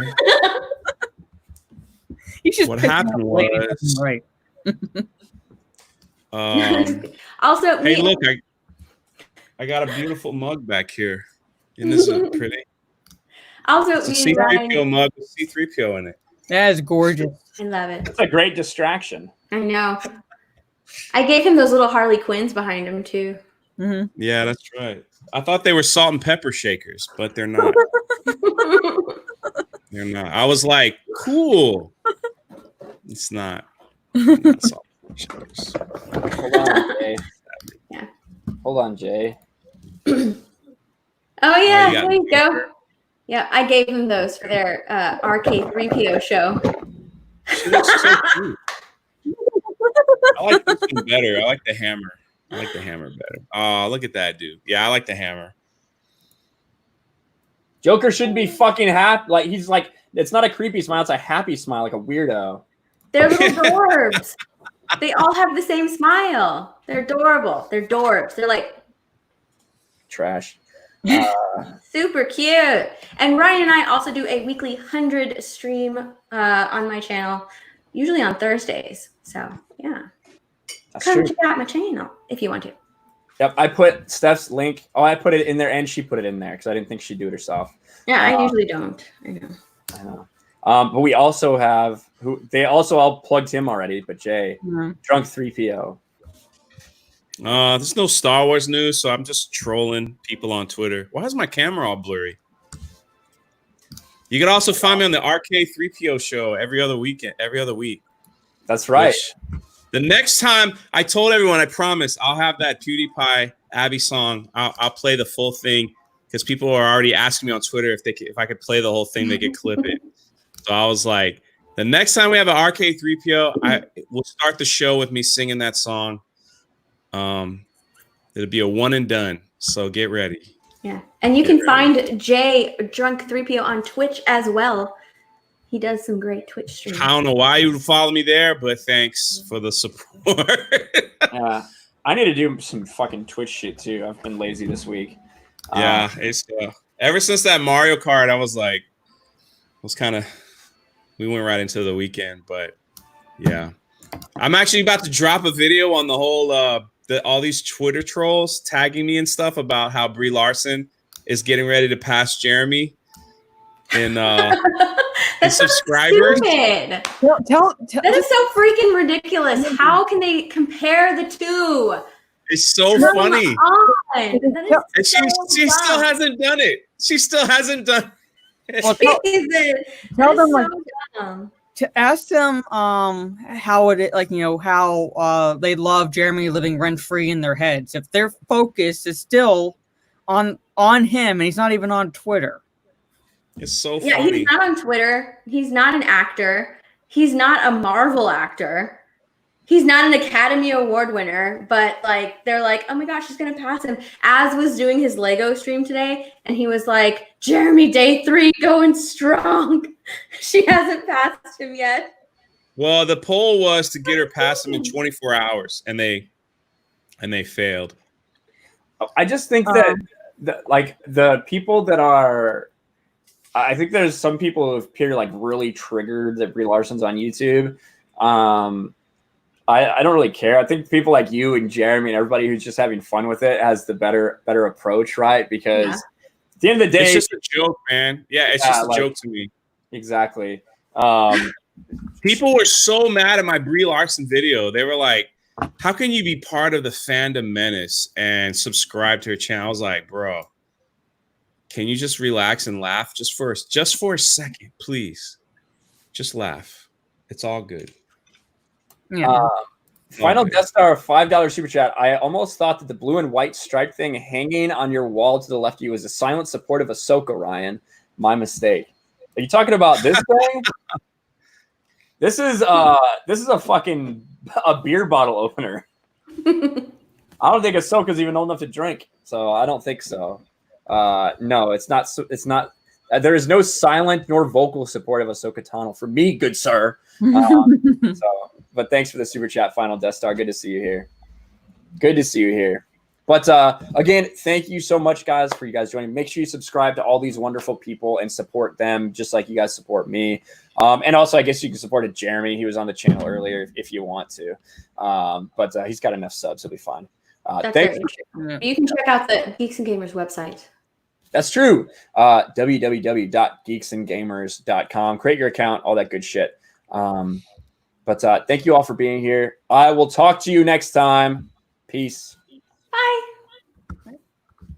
Speaker 5: what happened was
Speaker 3: right.
Speaker 4: Also,
Speaker 5: hey, look, I got a beautiful mug back here. Isn't this pretty?
Speaker 4: Also,
Speaker 5: it's a C-3PO mug with C-3PO in it.
Speaker 3: That is gorgeous.
Speaker 4: I love it.
Speaker 1: It's a great distraction.
Speaker 4: I know. I gave him those little Harley Quinns behind him too.
Speaker 3: Mm-hmm.
Speaker 5: Yeah, that's right. I thought they were salt and pepper shakers, but they're not. They're not. I was like, cool. It's not. Salt and pepper shakers.
Speaker 1: Hold on, Jay.
Speaker 4: Yeah.
Speaker 1: Hold on, Jay.
Speaker 4: Oh yeah, there you go. Yeah, I gave him those for their RK3PO show.
Speaker 5: She looks so cute. I like this one better. I like the hammer. I like the hammer better. Oh, look at that dude. Yeah, I like the hammer.
Speaker 1: Joker should be fucking happy. Like, he's like, it's not a creepy smile, it's a happy smile, like a weirdo.
Speaker 4: They're little dwarves. They all have the same smile. They're adorable. They're dwarves. They're like
Speaker 1: trash.
Speaker 4: Super cute. And Ryan and I also do a weekly 100 stream on my channel, usually on Thursdays. So yeah, come check out my channel if you want to.
Speaker 1: Yep, I put Steph's link. Oh, I put it in there, and she put it in there because I didn't think she'd do it herself.
Speaker 4: Yeah, I usually don't. I know.
Speaker 1: But we also have they also all plugged him already. But Jay, Drunk 3PO.
Speaker 5: There's no Star Wars news, so I'm just trolling people on Twitter. Why is my camera all blurry? You can also find me on the RK3PO show every other week.
Speaker 1: That's right.
Speaker 5: The next time, I told everyone, I promise, I'll have that PewDiePie Abby song. I'll play the full thing because people are already asking me on Twitter if I could play the whole thing, they could clip it. So I was like, the next time we have an RK3PO, we'll start the show with me singing that song. It'll be a one and done. So get ready.
Speaker 4: Yeah, and you can find Jay Drunk 3PO on Twitch as well. He does some great Twitch streams.
Speaker 5: I don't know why you would follow me there, but thanks for the support.
Speaker 1: I need to do some fucking Twitch shit too. I've been lazy this week.
Speaker 5: Yeah, it's ever since that Mario Kart, I was we went right into the weekend, but yeah. I'm actually about to drop a video on the whole all these Twitter trolls tagging me and stuff about how Brie Larson is getting ready to pass Jeremy in subscribers.
Speaker 4: Stupid. That is so freaking ridiculous. How can they compare the two?
Speaker 5: It's so funny. And she still hasn't done it. She still hasn't done it.
Speaker 3: Well, tell them like, to ask them how it how they love Jeremy living rent free in their heads. If their focus is still on him and he's not even on Twitter.
Speaker 5: It's so funny.
Speaker 4: Yeah, he's not on Twitter. He's not an actor. He's not a Marvel actor. He's not an Academy Award winner, but like they're like, oh my gosh, she's gonna pass him. Az was doing his Lego stream today, and he was like, Jeremy, day 3 going strong. She hasn't passed him yet.
Speaker 5: Well, the poll was to get her past him in 24 hours, and they failed.
Speaker 1: I just think that the people that are, I think there's some people who appear like really triggered that Brie Larson's on YouTube. I don't really care. I think people like you and Jeremy and everybody who's just having fun with it has the better approach, right? Because at the end of the day,
Speaker 5: it's just a joke, man. Yeah, it's just a joke to me.
Speaker 1: Exactly.
Speaker 5: People were so mad at my Brie Larson video. They were like, how can you be part of the fandom menace and subscribe to her channel? I was like, bro, can you just relax and laugh just for a second, please? Just laugh. It's all good.
Speaker 3: Yeah.
Speaker 1: Final Death Star $5 super chat. I almost thought that the blue and white stripe thing hanging on your wall to the left of you was a silent support of Ahsoka, Ryan. My mistake. Are you talking about this thing? This is a fucking beer bottle opener. I don't think Ahsoka's even old enough to drink, so I don't think so. No, it's not. It's not. There is no silent nor vocal support of Ahsoka Tano for me, good sir. But thanks for the super chat, Final Death Star. Good to see you here. Good to see you here. But again, thank you so much, guys, for you guys joining. Make sure you subscribe to all these wonderful people and support them just like you guys support me. And also, I guess you can support Jeremy. He was on the channel earlier if you want to. But he's got enough subs. He'll be fine. Thanks.
Speaker 4: You can check out the Geeks and Gamers website.
Speaker 1: That's true. www.geeksandgamers.com. Create your account, all that good shit. But thank you all for being here. I will talk to you next time. Peace.
Speaker 4: Bye.